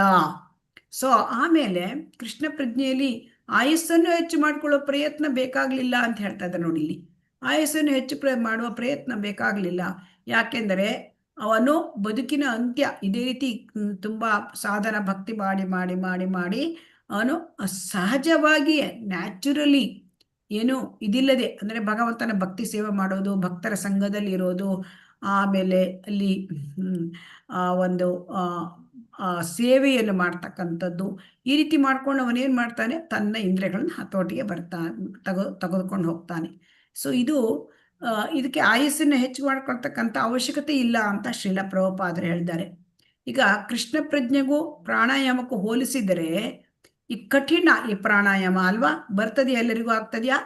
ಸೊ ಆಮೇಲೆ ಕೃಷ್ಣ ಪ್ರಜ್ಞೆಯಲ್ಲಿ ಆಯಸ್ಸನ್ನು ಹೆಚ್ಚು ಮಾಡ್ಕೊಳ್ಳೋ ಪ್ರಯತ್ನ ಬೇಕಾಗ್ಲಿಲ್ಲ ಅಂತ ಹೇಳ್ತಾ ಇದ್ದಾರೆ ನೋಡಿ. ಇಲ್ಲಿ ಆಯಸ್ಸನ್ನು ಹೆಚ್ಚು ಮಾಡುವ ಪ್ರಯತ್ನ ಬೇಕಾಗ್ಲಿಲ್ಲ. ಯಾಕೆಂದರೆ ಅವನು ಬದುಕಿನ ಅಂತ್ಯ ಇದೇ ರೀತಿ ತುಂಬಾ ಸಾಧನ ಭಕ್ತಿ ಮಾಡಿ ಅವನು ಸಹಜವಾಗಿಯೇ ನ್ಯಾಚುರಲಿ ಏನು ಇದಿಲ್ಲದೆ, ಅಂದ್ರೆ ಭಗವಂತನ ಭಕ್ತಿ ಸೇವೆ ಮಾಡೋದು, ಭಕ್ತರ ಸಂಘದಲ್ಲಿ ಇರೋದು, ಆಮೇಲೆ ಅಲ್ಲಿ ಒಂದು ಸೇವೆಯನ್ನು ಮಾಡ್ತಕ್ಕಂಥದ್ದು, ಈ ರೀತಿ ಮಾಡ್ಕೊಂಡು ಅವನೇನ್ ಮಾಡ್ತಾನೆ, ತನ್ನ ಇಂದ್ರಿಯಗಳನ್ನ ಹತೋಟಿಗೆ ತೆಗೆದುಕೊಂಡು ಹೋಗ್ತಾನೆ. ಸೊ ಇದಕ್ಕೆ ಆಯಸ್ಸನ್ನು ಹೆಚ್ಚು ಮಾಡ್ಕೊಳ್ತಕ್ಕಂಥ ಅವಶ್ಯಕತೆ ಇಲ್ಲ ಅಂತ ಶ್ರೀಲ ಪ್ರಭುಪಾದರು ಹೇಳಿದ್ದಾರೆ. ಈಗ ಕೃಷ್ಣ ಪ್ರಜ್ಞೆಗೂ ಪ್ರಾಣಾಯಾಮಕ್ಕೂ ಹೋಲಿಸಿದರೆ ಈ ಕಠಿಣ ಈ ಪ್ರಾಣಾಯಾಮ ಅಲ್ವಾ? ಬರ್ತದೆಯಾ? ಎಲ್ಲರಿಗೂ ಆಗ್ತದ್ಯಾ?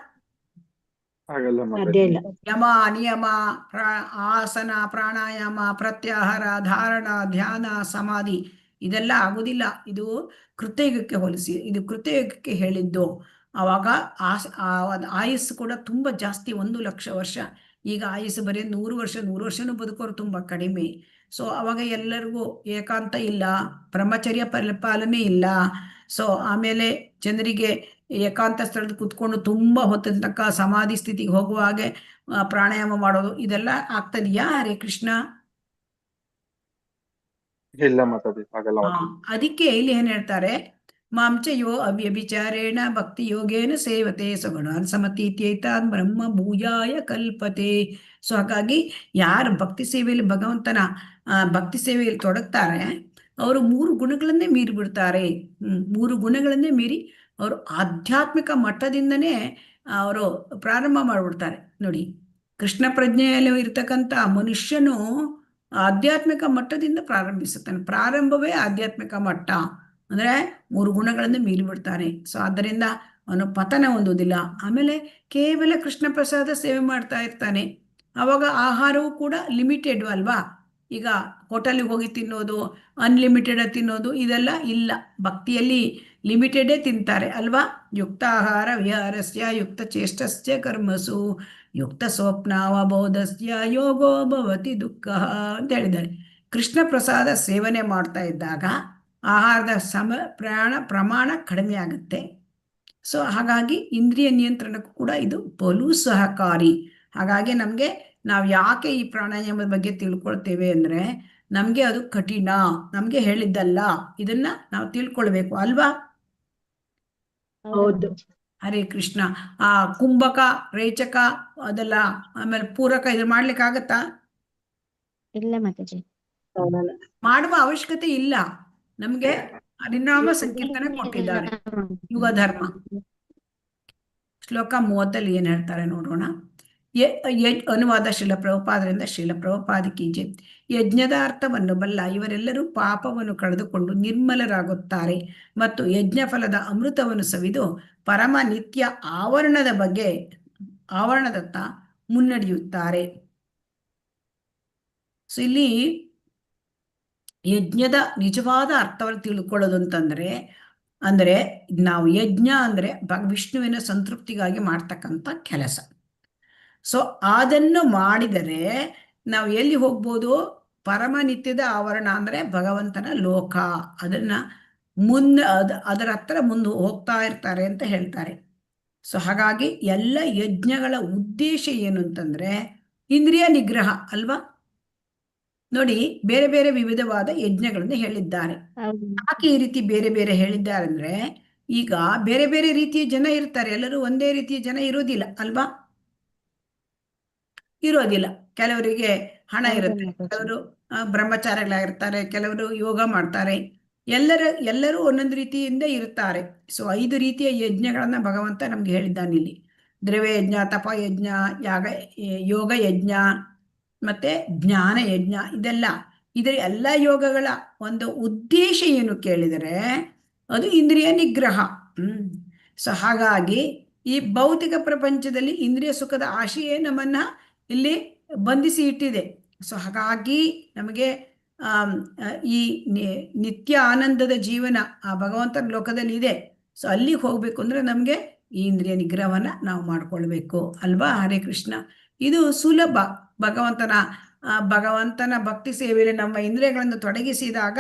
ಯಮ, ನಿಯಮ, ಆಸನ, ಪ್ರಾಣಾಯಾಮ, ಪ್ರತ್ಯಾಹಾರ, ಧಾರಣ, ಧ್ಯಾನ, ಸಮಾಧಿ ಇದೆಲ್ಲ ಆಗುದಿಲ್ಲ. ಇದು ಕೃತಯುಗಕ್ಕೆ ಹೋಲಿಸಿ, ಇದು ಕೃತಯುಗಕ್ಕೆ ಹೇಳಿದ್ದು. ಆವಾಗ ಆಯಸ್ಸು ಕೂಡ ತುಂಬಾ ಜಾಸ್ತಿ, 1 ಲಕ್ಷ ವರ್ಷ. ಈಗ ಆಯಸ್ಸು ಬರೀ 100 ವರ್ಷನೂ ಬದುಕೋರು ತುಂಬಾ ಕಡಿಮೆ. ಸೊ ಅವಾಗ ಎಲ್ಲರಿಗೂ ಏಕಾಂತ ಇಲ್ಲ, ಬ್ರಹ್ಮಚರ್ಯ ಪರಿಪಾಲನೆ ಇಲ್ಲ. ಸೊ ಆಮೇಲೆ ಜನರಿಗೆ ಏಕಾಂತ ಸ್ಥಳದ ಕೂತ್ಕೊಂಡು ತುಂಬಾ ಹೊತ್ತಿನ ತನಕ ಸಮಾಧಿ ಸ್ಥಿತಿಗೆ ಹೋಗುವ ಹಾಗೆ ಪ್ರಾಣಾಯಾಮ ಮಾಡೋದು ಇದೆಲ್ಲ ಆಗ್ತದೆಯಾ? ಹರೇ ಕೃಷ್ಣ. ಇಲ್ಲ ಮಾತಾಡಿ, ಆಗಲ್ಲ. ಅದಕ್ಕೆ ಇಲ್ಲಿ ಏನ್ ಹೇಳ್ತಾರೆ, ಮಾಂಚಯೋ ಅವ್ಯಭಿಚಾರೇಣ ಭಕ್ತಿ ಯೋಗೇನ ಸೇವತೆ ಸಗುಣಾನ್ ಸಮತೀತ್ಯೈತಾನ್ ಬ್ರಹ್ಮ ಭೂಯಾಯ ಕಲ್ಪತೆ. ಸೊ ಹಾಗಾಗಿ ಯಾರು ಭಕ್ತಿ ಸೇವೆಯಲ್ಲಿ ಭಗವಂತನ ಭಕ್ತಿ ಸೇವೆಯಲ್ಲಿ ತೊಡಗ್ತಾರೆ ಅವರು 3 ಗುಣಗಳನ್ನೇ ಮೀರಿ ಬಿಡ್ತಾರೆ. 3 ಗುಣಗಳನ್ನೇ ಮೀರಿ ಅವರು ಆಧ್ಯಾತ್ಮಿಕ ಮಟ್ಟದಿಂದನೇ ಅವರು ಪ್ರಾರಂಭ ಮಾಡಿಬಿಡ್ತಾರೆ. ನೋಡಿ, ಕೃಷ್ಣ ಪ್ರಜ್ಞೆಯಲ್ಲಿ ಇರ್ತಕ್ಕಂಥ ಮನುಷ್ಯನು ಆಧ್ಯಾತ್ಮಿಕ ಮಟ್ಟದಿಂದ ಪ್ರಾರಂಭಿಸುತ್ತಾನೆ. ಪ್ರಾರಂಭವೇ ಆಧ್ಯಾತ್ಮಿಕ ಮಟ್ಟ, ಅಂದ್ರೆ 3 ಗುಣಗಳನ್ನು ಮೀರಿ ಬಿಡ್ತಾನೆ. ಸೊ ಆದ್ದರಿಂದ ಅವನು ಪತನ ಹೊಂದುವುದಿಲ್ಲ. ಆಮೇಲೆ ಕೇವಲ ಕೃಷ್ಣ ಪ್ರಸಾದ ಸೇವೆ ಮಾಡ್ತಾ ಇರ್ತಾನೆ. ಅವಾಗ ಆಹಾರವೂ ಕೂಡ ಲಿಮಿಟೆಡ್ ಅಲ್ವಾ? ಈಗ ಹೋಟೆಲ್ಗೆ ಹೋಗಿ ತಿನ್ನೋದು, ಅನ್ಲಿಮಿಟೆಡ್ ತಿನ್ನೋದು ಇದೆಲ್ಲ ಇಲ್ಲ. ಭಕ್ತಿಯಲ್ಲಿ ಲಿಮಿಟೆಡೇ ತಿಂತಾರೆ ಅಲ್ವಾ? ಯುಕ್ತಾಹಾರ ವಿಹಾರಸ್ಯ ಯುಕ್ತ ಚೇಷ್ಟಸ್ಯ ಕರ್ಮಸು ಯುಕ್ತ ಸ್ವಪ್ನಾವಬೋಧಸ್ಯ ಯೋಗೋ ಭವತಿ ದುಃಖ ಅಂತ ಹೇಳಿದ್ದಾರೆ. ಕೃಷ್ಣ ಪ್ರಸಾದ ಸೇವನೆ ಮಾಡ್ತಾ ಇದ್ದಾಗ ಆಹಾರದ ಪ್ರಮಾಣ ಕಡಿಮೆ ಆಗುತ್ತೆ. ಸೊ ಹಾಗಾಗಿ ಇಂದ್ರಿಯ ನಿಯಂತ್ರಣಕ್ಕೂ ಕೂಡ ಇದು ಬಲು ಸಹಕಾರಿ. ಹಾಗಾಗಿ ನಾವು ಯಾಕೆ ಈ ಪ್ರಾಣಾಯಾಮದ ಬಗ್ಗೆ ತಿಳ್ಕೊಳ್ತೇವೆ ಅಂದ್ರೆ ನಮ್ಗೆ ಅದು ಕಠಿಣ, ನಮ್ಗೆ ಹೇಳಿದ್ದಲ್ಲ, ಇದನ್ನ ನಾವು ತಿಳ್ಕೊಳ್ಬೇಕು ಅಲ್ವಾ? ಹೌದು. ಹರೇ ಕೃಷ್ಣ. ಆ ಕುಂಭಕ, ರೇಚಕ ಅದೆಲ್ಲ ಆಮೇಲೆ ಪೂರಕ ಇದು ಮಾಡ್ಲಿಕ್ಕಾಗತ್ತಾ? ಇಲ್ಲ ಮಾತಾಜಿ. ಮಾಡುವ ಅವಶ್ಯಕತೆ ಇಲ್ಲ. ನಮ್ಗೆ ಹರಿನಾಮ ಸಂಕೀರ್ತನೆ ಕೊಟ್ಟಿದ್ದಾರೆ. ಯುಗ ಧರ್ಮ ಶ್ಲೋಕ 30 ಏನ್ ಹೇಳ್ತಾರೆ ನೋಡೋಣ. ಅನುವಾದ ಶಿಲ ಪ್ರಭುಪಾದರಿಂದ. ಶಿಲ ಪ್ರಭುಪಾದಕ್ಕೆ ಜೈ. ಯಜ್ಞದ ಅರ್ಥವನ್ನು ಬಲ್ಲ ಇವರೆಲ್ಲರೂ ಪಾಪವನ್ನು ಕಳೆದುಕೊಂಡು ನಿರ್ಮಲರಾಗುತ್ತಾರೆ ಮತ್ತು ಯಜ್ಞ ಫಲದ ಅಮೃತವನ್ನು ಸವಿದು ಪರಮ ನಿತ್ಯ ಆವರಣದತ್ತ ಮುನ್ನಡೆಯುತ್ತಾರೆ. ಸೊ ಇಲ್ಲಿ ಯಜ್ಞದ ನಿಜವಾದ ಅರ್ಥವನ್ನು ತಿಳ್ಕೊಳ್ಳೋದು ಅಂದ್ರೆ ನಾವು ಯಜ್ಞ ಅಂದ್ರೆ ವಿಷ್ಣುವಿನ ಸಂತೃಪ್ತಿಗಾಗಿ ಮಾಡ್ತಕ್ಕಂಥ ಕೆಲಸ. ಸೊ ಅದನ್ನು ಮಾಡಿದರೆ ನಾವು ಎಲ್ಲಿ ಹೋಗ್ಬೋದು? ಪರಮ ನಿತ್ಯದ ಆವರಣ ಅಂದ್ರೆ ಭಗವಂತನ ಲೋಕ. ಅದನ್ನ ಅದರ ಹತ್ರ ಮುಂದೆ ಹೋಗ್ತಾ ಇರ್ತಾರೆ ಅಂತ ಹೇಳ್ತಾರೆ. ಸೊ ಹಾಗಾಗಿ ಎಲ್ಲ ಯಜ್ಞಗಳ ಉದ್ದೇಶ ಏನು ಅಂತಂದ್ರೆ ಇಂದ್ರಿಯ ನಿಗ್ರಹ ಅಲ್ವಾ? ನೋಡಿ, ಬೇರೆ ಬೇರೆ ವಿವಿಧವಾದ ಯಜ್ಞಗಳನ್ನು ಹೇಳಿದ್ದಾರೆ. ಯಾಕೆ ಈ ರೀತಿ ಬೇರೆ ಬೇರೆ ಹೇಳಿದ್ದಾರೆ ಅಂದ್ರೆ ಈಗ ಬೇರೆ ಬೇರೆ ರೀತಿಯ ಜನ ಇರ್ತಾರೆ, ಎಲ್ಲರೂ ಒಂದೇ ರೀತಿಯ ಜನ ಇರೋದಿಲ್ಲ ಅಲ್ವಾ? ಇರೋದಿಲ್ಲ. ಕೆಲವರಿಗೆ ಹಣ ಇರುತ್ತೆ, ಕೆಲವರು ಬ್ರಹ್ಮಚಾರಿಗಳಾಗಿರ್ತಾರೆ, ಕೆಲವರು ಯೋಗ ಮಾಡ್ತಾರೆ, ಎಲ್ಲರೂ ಒಂದೊಂದು ರೀತಿಯಿಂದ ಇರ್ತಾರೆ. ಸೊ 5 ರೀತಿಯ ಯಜ್ಞಗಳನ್ನ ಭಗವಂತ ನಮ್ಗೆ ಹೇಳಿದ್ದಾನೆ ಇಲ್ಲಿ. ದ್ರವ್ಯ ಯಜ್ಞ, ತಪಯಜ್ಞ, ಯೋಗ ಯಜ್ಞ ಮತ್ತೆ ಜ್ಞಾನ ಯಜ್ಞ. ಇದರ ಎಲ್ಲ ಯೋಗಗಳ ಒಂದು ಉದ್ದೇಶ ಏನು ಕೇಳಿದರೆ ಅದು ಇಂದ್ರಿಯ ನಿಗ್ರಹ. ಸೊ ಹಾಗಾಗಿ ಈ ಭೌತಿಕ ಪ್ರಪಂಚದಲ್ಲಿ ಇಂದ್ರಿಯ ಸುಖದ ಆಶೆಯೇ ನಮ್ಮನ್ನ ಇಲ್ಲಿ ಬಂಧಿಸಿ ಇಟ್ಟಿದೆ. ಸೊ ಹಾಗಾಗಿ ನಮಗೆ ಈ ನಿತ್ಯ ಆನಂದದ ಜೀವನ ಆ ಭಗವಂತನ ಲೋಕದಲ್ಲಿ ಇದೆ. ಸೊ ಅಲ್ಲಿಗೆ ಹೋಗ್ಬೇಕು ಅಂದ್ರೆ ನಮ್ಗೆ ಈ ಇಂದ್ರಿಯ ನಿಗ್ರಹವನ್ನ ನಾವು ಮಾಡ್ಕೊಳ್ಬೇಕು ಅಲ್ವಾ? ಹರೇ ಕೃಷ್ಣ. ಇದು ಸುಲಭ. ಭಗವಂತನ ಭಕ್ತಿ ಸೇವೆಯಲ್ಲಿ ನಮ್ಮ ಇಂದ್ರಿಯಗಳನ್ನು ತೊಡಗಿಸಿದಾಗ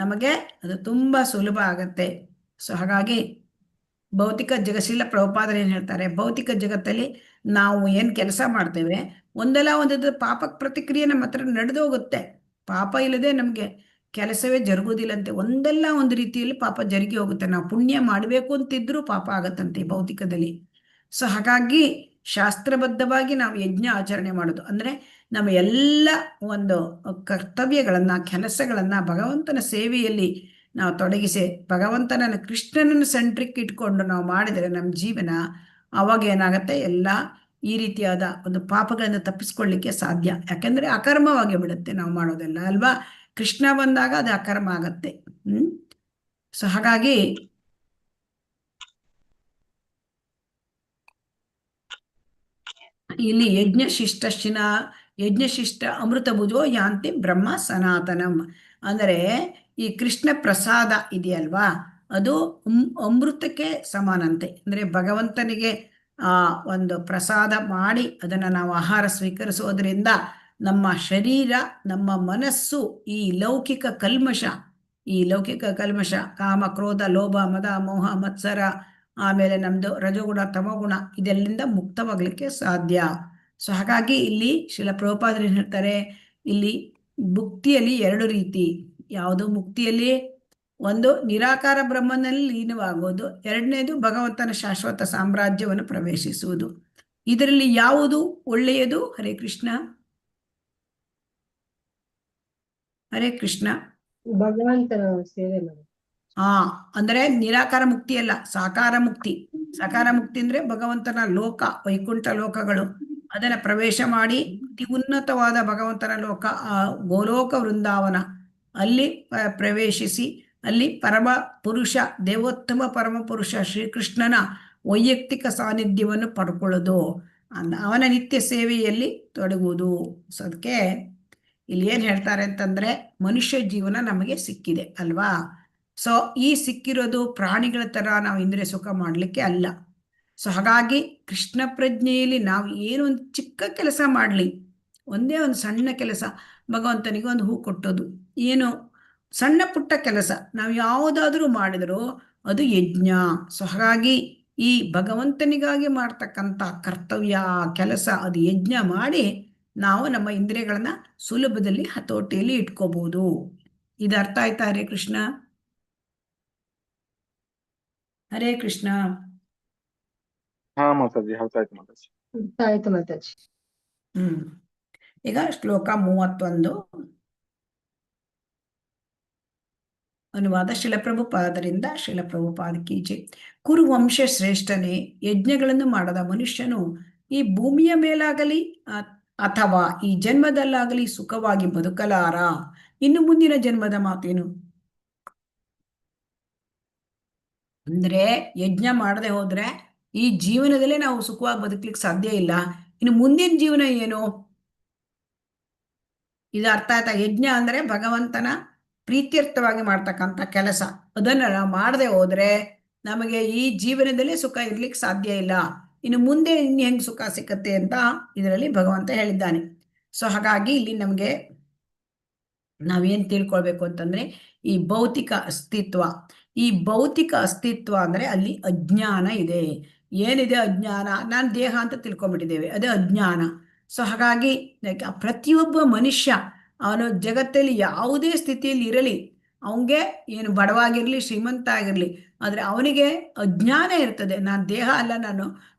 ನಮಗೆ ಅದು ತುಂಬಾ ಸುಲಭ ಆಗತ್ತೆ. ಸೊ ಹಾಗಾಗಿ ಭೌತಿಕ ಜಗಶೀಲ ಪ್ರಭುಪಾದರು ಏನ್ ಹೇಳ್ತಾರೆ, ಭೌತಿಕ ಜಗತ್ತಲ್ಲಿ ನಾವು ಏನ್ ಕೆಲಸ ಮಾಡ್ತೇವೆ ಒಂದಲ್ಲ ಒಂದು ಪಾಪಕ್ಕೆ ಪ್ರತಿಕ್ರಿಯೆ ನಮ್ಮ ಹತ್ರ ನಡೆದು ಹೋಗುತ್ತೆ. ಪಾಪ ಇಲ್ಲದೆ ನಮ್ಗೆ ಕೆಲಸವೇ ಜರುಗುವುದಿಲ್ಲಂತೆ. ಒಂದಲ್ಲ ಒಂದು ರೀತಿಯಲ್ಲಿ ಪಾಪ ಜರುಗಿ ಹೋಗುತ್ತೆ. ನಾವು ಪುಣ್ಯ ಮಾಡಬೇಕು ಅಂತಿದ್ರೂ ಪಾಪ ಆಗತ್ತಂತೆ ಭೌತಿಕದಲ್ಲಿ. ಸೊ ಹಾಗಾಗಿ ಶಾಸ್ತ್ರಬದ್ಧವಾಗಿ ನಾವು ಯಜ್ಞ ಆಚರಣೆ ಮಾಡೋದು ಅಂದ್ರೆ ನಮ್ಮ ಎಲ್ಲ ಒಂದು ಕರ್ತವ್ಯಗಳನ್ನ, ಕೆಲಸಗಳನ್ನ ಭಗವಂತನ ಸೇವೆಯಲ್ಲಿ ನಾವು ತೊಡಗಿಸಿ ಕೃಷ್ಣನನ್ನು ಸೆಂಟ್ರಿಕ್ ಇಟ್ಕೊಂಡು ನಾವು ಮಾಡಿದರೆ ನಮ್ಮ ಜೀವನ ಅವಾಗ ಏನಾಗತ್ತೆ, ಎಲ್ಲ ಈ ರೀತಿಯಾದ ಒಂದು ಪಾಪಗಳನ್ನು ತಪ್ಪಿಸ್ಕೊಳ್ಳಿಕ್ಕೆ ಸಾಧ್ಯ. ಯಾಕಂದ್ರೆ ಅಕರ್ಮವಾಗಿ ಬಿಡುತ್ತೆ ನಾವು ಮಾಡೋದೆಲ್ಲ ಅಲ್ವಾ? ಕೃಷ್ಣ ಬಂದಾಗ ಅದು ಅಕರ್ಮ ಆಗತ್ತೆ. ಸೊ ಹಾಗಾಗಿ ಇಲ್ಲಿ ಯಜ್ಞಶಿಷ್ಟ ಅಮೃತ ಭುಜೋ ಯಾಂತಿ ಬ್ರಹ್ಮ ಸನಾತನಂ. ಅಂದರೆ ಈ ಕೃಷ್ಣ ಪ್ರಸಾದ ಇದೆಯಲ್ವಾ, ಅದು ಅಮೃತಕ್ಕೆ ಸಮಾನಂತೆ. ಅಂದ್ರೆ ಭಗವಂತನಿಗೆ ಒಂದು ಪ್ರಸಾದ ಮಾಡಿ ಅದನ್ನ ನಾವು ಆಹಾರ ಸ್ವೀಕರಿಸೋದ್ರಿಂದ ನಮ್ಮ ಶರೀರ, ನಮ್ಮ ಮನಸ್ಸು ಈ ಲೌಕಿಕ ಕಲ್ಮಶ ಕಾಮ, ಕ್ರೋಧ, ಲೋಭ, ಮದ, ಮೋಹ, ಮತ್ಸರ, ಆಮೇಲೆ ನಮ್ದು ರಜೋಗುಣ, ತಮೋಗುಣ ಇದೆಲ್ಲಿಂದ ಮುಕ್ತವಾಗ್ಲಿಕ್ಕೆ ಸಾಧ್ಯ. ಸೊ ಹಾಗಾಗಿ ಇಲ್ಲಿ ಶ್ರೀಲ ಪ್ರಭುಪಾದರು ಏನ್ ಹೇಳ್ತಾರೆ, ಇಲ್ಲಿ ಮುಕ್ತಿಯಲ್ಲಿ 2 ರೀತಿ. ಯಾವುದು ಮುಕ್ತಿಯಲ್ಲಿ? ಒಂದು ನಿರಾಕಾರ ಬ್ರಹ್ಮನಲ್ಲಿ ಲೀನವಾಗೋದು, 2ನೇದು ಭಗವಂತನ ಶಾಶ್ವತ ಸಾಮ್ರಾಜ್ಯವನ್ನು ಪ್ರವೇಶಿಸುವುದು. ಇದರಲ್ಲಿ ಯಾವುದು ಒಳ್ಳೆಯದು? ಹರೇ ಕೃಷ್ಣ. ಹರೇ ಕೃಷ್ಣ. ಭಗವಂತನ ಸೇವೆ ಮಾಡಿ. ಅಂದ್ರೆ ನಿರಾಕಾರ ಮುಕ್ತಿ ಅಲ್ಲ, ಸಾಕಾರ ಮುಕ್ತಿ. ಸಾಕಾರ ಮುಕ್ತಿ ಅಂದ್ರೆ ಭಗವಂತನ ಲೋಕ, ವೈಕುಂಠ ಲೋಕಗಳು, ಅದನ್ನ ಪ್ರವೇಶ ಮಾಡಿ ಅತಿ ಉನ್ನತವಾದ ಭಗವಂತನ ಲೋಕ, ಗೋಲೋಕ ವೃಂದಾವನ, ಅಲ್ಲಿ ಪ್ರವೇಶಿಸಿ ಅಲ್ಲಿ ಪರಮ ಪುರುಷ, ದೇವೋತ್ತಮ ಪರಮ ಪುರುಷ ಶ್ರೀಕೃಷ್ಣನ ವೈಯಕ್ತಿಕ ಸಾನ್ನಿಧ್ಯವನ್ನು ಪಡ್ಕೊಳ್ಳೋದು, ಅವನ ನಿತ್ಯ ಸೇವೆಯಲ್ಲಿ ತೊಡಗುವುದು. ಸೊ ಅದಕ್ಕೆ ಇಲ್ಲಿ ಏನ್ ಹೇಳ್ತಾರೆ ಅಂತಂದ್ರೆ ಮನುಷ್ಯ ಜೀವನ ನಮಗೆ ಸಿಕ್ಕಿದೆ ಅಲ್ವಾ? ಸೊ ಈ ಸಿಕ್ಕಿರೋದು ಪ್ರಾಣಿಗಳ ತರ ನಾವು ಇಂದ್ರಿಯ ಸುಖ ಮಾಡ್ಲಿಕ್ಕೆ ಅಲ್ಲ. ಸೊ ಹಾಗಾಗಿ ಕೃಷ್ಣ ಪ್ರಜ್ಞೆಯಲ್ಲಿ ನಾವು ಏನೋ ಒಂದು ಚಿಕ್ಕ ಕೆಲಸ ಮಾಡ್ಲಿ, ಒಂದೇ ಒಂದು ಸಣ್ಣ ಕೆಲಸ, ಭಗವಂತನಿಗೆ ಒಂದು ಹೂ ಕೊಟ್ಟೋದು, ಏನು ಸಣ್ಣ ಪುಟ್ಟ ಕೆಲಸ ನಾವು ಯಾವುದಾದ್ರೂ ಮಾಡಿದರೂ ಅದು ಯಜ್ಞ. ಸೊ ಹಾಗಾಗಿ ಈ ಭಗವಂತನಿಗಾಗಿ ಮಾಡ್ತಕ್ಕಂಥ ಕರ್ತವ್ಯ ಕೆಲಸ ಅದು ಯಜ್ಞ ಮಾಡಿ ನಾವು ನಮ್ಮ ಇಂದ್ರಿಯಗಳನ್ನ ಸುಲಭದಲ್ಲಿ ಹತೋಟಿಯಲ್ಲಿ ಇಟ್ಕೋಬಹುದು. ಇದು ಅರ್ಥ ಆಯ್ತಾ? ಹರೇ ಕೃಷ್ಣ. ಹರೇ ಕೃಷ್ಣ. ಹಾ ಮಾತಾಜಿ, ಹೌದಾಯ್ತು ಮಾತಾಜಿ. ಆಯ್ತು ಮಾತಾಜಿ. ಈಗ ಶ್ಲೋಕ 31 ಅನುವಾದ ಶಿಲಪ್ರಭುಪಾದರಿಂದ. ಶಿಲಪ್ರಭುಪಾದಕ್ಕೆ ಜೈ. ಕುರುವಂಶ ಶ್ರೇಷ್ಠನೇ, ಯಜ್ಞಗಳನ್ನು ಮಾಡದ ಮನುಷ್ಯನು ಈ ಭೂಮಿಯ ಮೇಲಾಗಲಿ ಅಥವಾ ಈ ಜನ್ಮದಲ್ಲಾಗಲಿ ಸುಖವಾಗಿ ಬದುಕಲಾರ. ಇನ್ನು ಮುಂದಿನ ಜನ್ಮದ ಮಾತೇನು ಅಂದ್ರೆ, ಯಜ್ಞ ಮಾಡದೆ ಹೋದ್ರೆ ಈ ಜೀವನದಲ್ಲೇ ನಾವು ಸುಖವಾಗಿ ಬದುಕ್ಲಿಕ್ಕೆ ಸಾಧ್ಯ ಇಲ್ಲ. ಇನ್ನು ಮುಂದಿನ ಜೀವನ ಏನು? ಇದು ಅರ್ಥ ಆಯ್ತಾ? ಯಜ್ಞ ಅಂದ್ರೆ ಭಗವಂತನ ಪ್ರೀತ್ಯರ್ಥವಾಗಿ ಮಾಡ್ತಕ್ಕಂಥ ಕೆಲಸ. ಅದನ್ನ ನಾವು ಮಾಡದೆ ಹೋದ್ರೆ ನಮಗೆ ಈ ಜೀವನದಲ್ಲಿ ಸುಖ ಇರ್ಲಿಕ್ಕೆ ಸಾಧ್ಯ ಇಲ್ಲ. ಇನ್ನು ಮುಂದೆ ಇನ್ನು ಹೆಂಗ್ ಸುಖ ಸಿಕ್ಕತ್ತೆ ಅಂತ ಇದರಲ್ಲಿ ಭಗವಂತ ಹೇಳಿದ್ದಾನೆ. ಸೊ ಹಾಗಾಗಿ ಇಲ್ಲಿ ನಮ್ಗೆ ನಾವೇನ್ ತಿಳ್ಕೊಳ್ಬೇಕು ಅಂತಂದ್ರೆ, ಈ ಭೌತಿಕ ಅಸ್ತಿತ್ವ, ಈ ಭೌತಿಕ ಅಸ್ತಿತ್ವ ಅಂದ್ರೆ ಅಲ್ಲಿ ಅಜ್ಞಾನ ಇದೆ. ಏನಿದೆ ಅಜ್ಞಾನ? ನಾನು ದೇಹ ಅಂತ ತಿಳ್ಕೊಂಡ್ಬಿಟ್ಟಿದ್ದೇವೆ, ಅದೇ ಅಜ್ಞಾನ. ಸೊ ಹಾಗಾಗಿ ಪ್ರತಿಯೊಬ್ಬ ಮನುಷ್ಯ ಅವನು ಜಗತ್ತಲ್ಲಿ ಯಾವುದೇ ಸ್ಥಿತಿಯಲ್ಲಿ ಇರಲಿ, ಅವನಿಗೆ ಏನು ಬಡವಾಗಿರ್ಲಿ ಶ್ರೀಮಂತ ಆಗಿರ್ಲಿ, ಆದ್ರೆ ಅವನಿಗೆ ಅಜ್ಞಾನ ಇರ್ತದೆ. ನಾನು ದೇಹ ಅಲ್ಲ, ನಾನು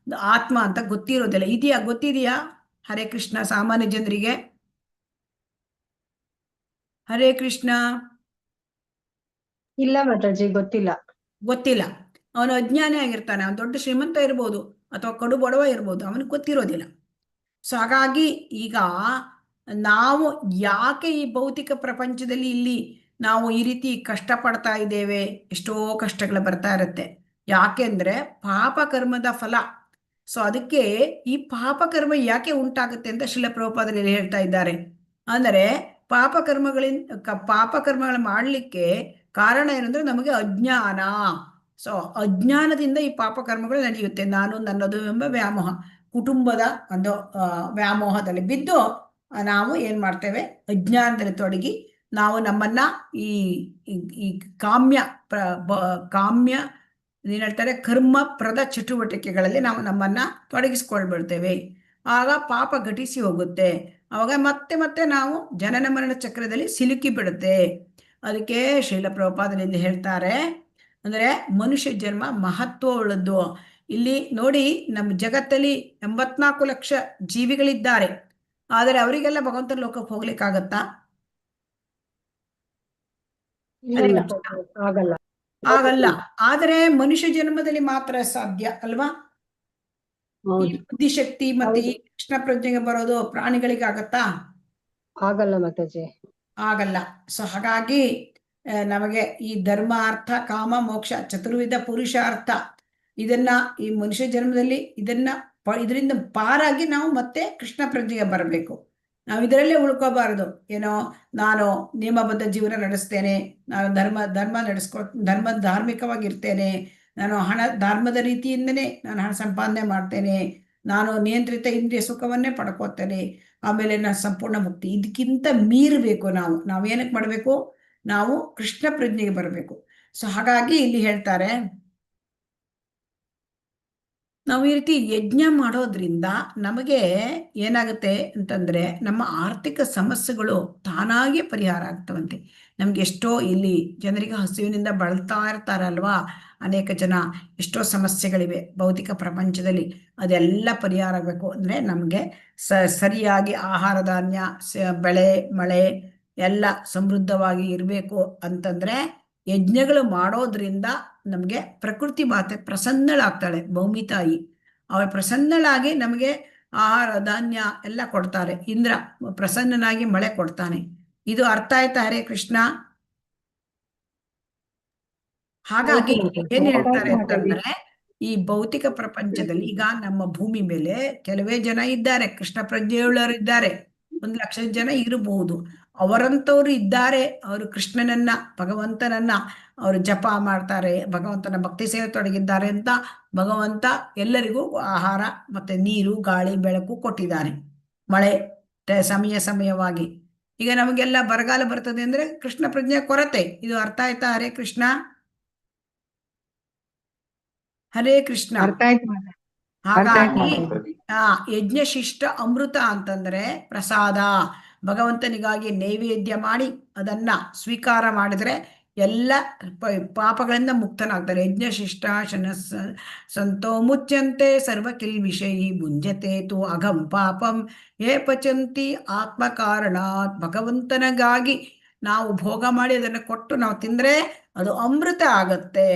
ಆತ್ಮ ಅಂತ ಗೊತ್ತಿರೋದಿಲ್ಲ. ಇದೆಯಾ? ಗೊತ್ತಿದೆಯಾ? ಹರೇ ಕೃಷ್ಣ. ಸಾಮಾನ್ಯ ಜನರಿಗೆ ಹರೇ ಕೃಷ್ಣ. ಇಲ್ಲ ಮಾತಾಜಿ, ಗೊತ್ತಿಲ್ಲ. ಗೊತ್ತಿಲ್ಲ. ಅವನು ಅಜ್ಞಾನಿ ಆಗಿರ್ತಾನೆ. ಅವನು ದೊಡ್ಡ ಶ್ರೀಮಂತ ಇರ್ಬೋದು ಅಥವಾ ಕಡು ಬಡವ ಇರ್ಬೋದು, ಅವನಿಗೆ ಗೊತ್ತಿರೋದಿಲ್ಲ. ಸೊ ಹಾಗಾಗಿ ಈಗ ನಾವು ಯಾಕೆ ಈ ಭೌತಿಕ ಪ್ರಪಂಚದಲ್ಲಿ ಇಲ್ಲಿ ನಾವು ಈ ರೀತಿ ಕಷ್ಟಪಡ್ತಾ ಇದ್ದೇವೆ, ಎಷ್ಟೋ ಕಷ್ಟಗಳು ಬರ್ತಾ ಇರುತ್ತೆ. ಯಾಕೆಂದ್ರೆ ಪಾಪ ಕರ್ಮದ ಫಲ. ಸೊ ಅದಕ್ಕೆ ಈ ಪಾಪ ಕರ್ಮ ಯಾಕೆ ಉಂಟಾಗುತ್ತೆ ಅಂತ ಶಿಲ ಪ್ರಭುಪಾದರು ಹೇಳ್ತಾ ಇದ್ದಾರೆ. ಅಂದರೆ ಪಾಪ ಕರ್ಮಗಳ ಮಾಡಲಿಕ್ಕೆ ಕಾರಣ ಏನಂದ್ರೆ ನಮಗೆ ಅಜ್ಞಾನ. ಸೊ ಅಜ್ಞಾನದಿಂದ ಈ ಪಾಪ ಕರ್ಮಗಳು ನಡೆಯುತ್ತೆ. ನಾನು ನನ್ನದು ಎಂಬ ವ್ಯಾಮೋಹ, ಕುಟುಂಬದ ಒಂದು ವ್ಯಾಮೋಹದಲ್ಲಿ ಬಿದ್ದು ನಾವು ಏನ್ ಮಾಡ್ತೇವೆ, ಅಜ್ಞಾನದಲ್ಲಿ ತೊಡಗಿ ನಾವು ನಮ್ಮನ್ನ ಈ ಕಾಮ್ಯ ಏನ್ ಹೇಳ್ತಾರೆ, ಕರ್ಮಪ್ರದ ಚಟುವಟಿಕೆಗಳಲ್ಲಿ ನಾವು ನಮ್ಮನ್ನ ತೊಡಗಿಸ್ಕೊಳ್ಬಿಡ್ತೇವೆ. ಆಗ ಪಾಪ ಘಟಿಸಿ ಹೋಗುತ್ತೆ. ಅವಾಗ ಮತ್ತೆ ಮತ್ತೆ ನಾವು ಜನನ ಮರಣ ಚಕ್ರದಲ್ಲಿ ಸಿಲುಕಿ ಬಿಡುತ್ತೆ. ಅದಕ್ಕೆ ಶ್ರೀಲ ಪ್ರಭುಪಾದರಿಂದ ಹೇಳ್ತಾರೆ, ಅಂದ್ರೆ ಮನುಷ್ಯ ಜನ್ಮ ಮಹತ್ವ ಉಳ್ಳದ್ದು. ಇಲ್ಲಿ ನೋಡಿ, ನಮ್ಮ ಜಗತ್ತಲ್ಲಿ 84 ಲಕ್ಷ ಜೀವಿಗಳಿದ್ದಾರೆ. ಆದರೆ ಅವರಿಗೆಲ್ಲ ಭಗವಂತನ ಲೋಕಕ್ಕೆ ಹೋಗ್ಲಿಕ್ಕಾಗತ್ತಾ? ಆಗಲ್ಲ. ಆಗಲ್ಲ. ಆದರೆ ಮನುಷ್ಯ ಜನ್ಮದಲ್ಲಿ ಮಾತ್ರ ಸಾಧ್ಯ ಅಲ್ವಾ? ಈ ಬುದ್ಧಿಶಕ್ತಿ ಮತ್ತೆ ಈ ಕೃಷ್ಣ ಪ್ರಜ್ಞೆಗೆ ಬರೋದು ಪ್ರಾಣಿಗಳಿಗೆ ಆಗತ್ತಾ? ಆಗಲ್ಲ ಮಾತಾಜಿ, ಆಗಲ್ಲ. ಸೊ ಹಾಗಾಗಿ ನಮಗೆ ಈ ಧರ್ಮ, ಅರ್ಥ, ಕಾಮ, ಮೋಕ್ಷ ಚತುರ್ವಿಧ ಪುರುಷಾರ್ಥ ಇದನ್ನ ಈ ಮನುಷ್ಯ ಜನ್ಮದಲ್ಲಿ ಇದರಿಂದ ಪಾರಾಗಿ ನಾವು ಮತ್ತೆ ಕೃಷ್ಣ ಪ್ರಜ್ಞೆಗೆ ಬರಬೇಕು. ನಾವು ಇದರಲ್ಲೇ ಉಳ್ಕೋಬಾರದು. ಏನೋ ನಾನು ನಿಯಮಬದ್ಧ ಜೀವನ ನಡೆಸ್ತೇನೆ, ನಾನು ಧಾರ್ಮಿಕವಾಗಿರ್ತೇನೆ, ನಾನು ಧರ್ಮದ ರೀತಿಯಿಂದನೇ ನಾನು ಹಣ ಸಂಪಾದನೆ ಮಾಡ್ತೇನೆ, ನಾನು ನಿಯಂತ್ರಿತ ಇಂದ್ರಿಯ ಸುಖವನ್ನೇ ಪಡ್ಕೋತೇನೆ, ಆಮೇಲೆ ನಾನು ಸಂಪೂರ್ಣ ಮುಕ್ತಿ. ಇದಕ್ಕಿಂತ ಮೀರಬೇಕು. ನಾವೇನಕ್ಕೆ ಮಾಡಬೇಕು? ನಾವು ಕೃಷ್ಣ ಪ್ರಜ್ಞೆಗೆ ಬರಬೇಕು. ಸೊ ಹಾಗಾಗಿ ಇಲ್ಲಿ ಹೇಳ್ತಾರೆ, ನಾವು ಈ ರೀತಿ ಯಜ್ಞ ಮಾಡೋದ್ರಿಂದ ನಮಗೆ ಏನಾಗುತ್ತೆ ಅಂತಂದ್ರೆ, ನಮ್ಮ ಆರ್ಥಿಕ ಸಮಸ್ಯೆಗಳು ತಾನಾಗೆ ಪರಿಹಾರ ಆಗ್ತವಂತೆ. ನಮ್ಗೆ ಎಷ್ಟೋ ಇಲ್ಲಿ ಜನರಿಗೆ ಹಸಿವಿನಿಂದ ಬಳಲ್ತಾ ಇರ್ತಾರಲ್ವಾ, ಅನೇಕ ಜನ, ಎಷ್ಟೋ ಸಮಸ್ಯೆಗಳಿವೆ ಭೌತಿಕ ಪ್ರಪಂಚದಲ್ಲಿ. ಅದೆಲ್ಲ ಪರಿಹಾರ ಆಗಬೇಕು ಅಂದ್ರೆ ನಮಗೆ ಸರಿಯಾಗಿ ಆಹಾರ ಧಾನ್ಯ, ಬೆಳೆ ಮಳೆ ಎಲ್ಲ ಸಮೃದ್ಧವಾಗಿ ಇರಬೇಕು ಅಂತಂದ್ರೆ ಯಜ್ಞಗಳು ಮಾಡೋದ್ರಿಂದ ನಮಗೆ ಪ್ರಕೃತಿ ಮಾತೆ ಪ್ರಸನ್ನಳಾಗ್ತಾಳೆ. ಭೂಮಿ ತಾಯಿ ಅವಳ ಪ್ರಸನ್ನಳಾಗಿ ನಮಗೆ ಆಹಾರ ಧಾನ್ಯ ಎಲ್ಲ ಕೊಡ್ತಾರೆ. ಇಂದ್ರ ಪ್ರಸನ್ನನಾಗಿ ಮಳೆ ಕೊಡ್ತಾನೆ. ಇದು ಅರ್ಥ ಆಯ್ತಾ? ಹರೇ ಕೃಷ್ಣ. ಹಾಗಾಗಿ ಏನ್ ಹೇಳ್ತಾರೆ ಅಂತಂದ್ರೆ, ಈ ಭೌತಿಕ ಪ್ರಪಂಚದಲ್ಲಿ ಈಗ ನಮ್ಮ ಭೂಮಿ ಮೇಲೆ ಕೆಲವೇ ಜನ ಇದ್ದಾರೆ, ಕೃಷ್ಣ ಪ್ರಜ್ಞೆಯುಳ್ಳವರು ಇದ್ದಾರೆ, 1 ಲಕ್ಷ ಜನ ಇರಬಹುದು. ಅವರಂತವ್ರು ಇದ್ದಾರೆ. ಅವರು ಕೃಷ್ಣನನ್ನ, ಭಗವಂತನನ್ನ ಅವರು ಜಪ ಮಾಡ್ತಾರೆ, ಭಗವಂತನ ಭಕ್ತಿ ಸೇವೆ ತೊಡಗಿದ್ದಾರೆ ಅಂತ ಭಗವಂತ ಎಲ್ಲರಿಗೂ ಆಹಾರ ಮತ್ತೆ ನೀರು ಗಾಳಿ ಬೆಳಕು ಕೊಟ್ಟಿದ್ದಾನೆ, ಮಳೆ ಸಮಯವಾಗಿ. ಈಗ ನಮಗೆಲ್ಲ ಬರಗಾಲ ಬರ್ತದೆ ಅಂದ್ರೆ ಕೃಷ್ಣ ಪ್ರಜ್ಞೆ ಕೊರತೆ. ಇದು ಅರ್ಥ ಆಯ್ತಾ? ಹರೇ ಕೃಷ್ಣ. ಹರೇ ಕೃಷ್ಣ. ಅರ್ಥ ಆಯ್ತು ಮಾತಾಜಿ. ಅರ್ಥ ಆಯ್ತು ಹಾಗಾಗಿ ಮಾತಾಜಿ. ಯಜ್ಞಶಿಷ್ಟ ಅಮೃತ ಅಂತಂದ್ರೆ ಪ್ರಸಾದ. ಭಗವಂತನಿಗಾಗಿ ನೈವೇದ್ಯ ಮಾಡಿ ಅದನ್ನ ಸ್ವೀಕಾರ ಮಾಡಿದ್ರೆ ಎಲ್ಲ ಪಾಪಗಳಿಂದ ಮುಕ್ತನಾಗ್ತಾರೆ. ಯಜ್ಞಶಿಷ್ಟ ಸಂತೋ ಮುಚ್ಯಂತೆ ಸರ್ವ ಕಿಲ್ ವಿಷಯಿ ಭುಂಜತೆ ತು ಅಘಂ ಪಾಪಂ ಹೇ ಪಚಂತಿ ಆತ್ಮ ಕಾರಣಾತ್. ಭಗವಂತನಿಗಾಗಿ ನಾವು ಭೋಗ ಮಾಡಿ ಅದನ್ನು ಕೊಟ್ಟು ನಾವು ತಿಂದ್ರೆ ಅದು ಅಮೃತ ಆಗತ್ತೆ.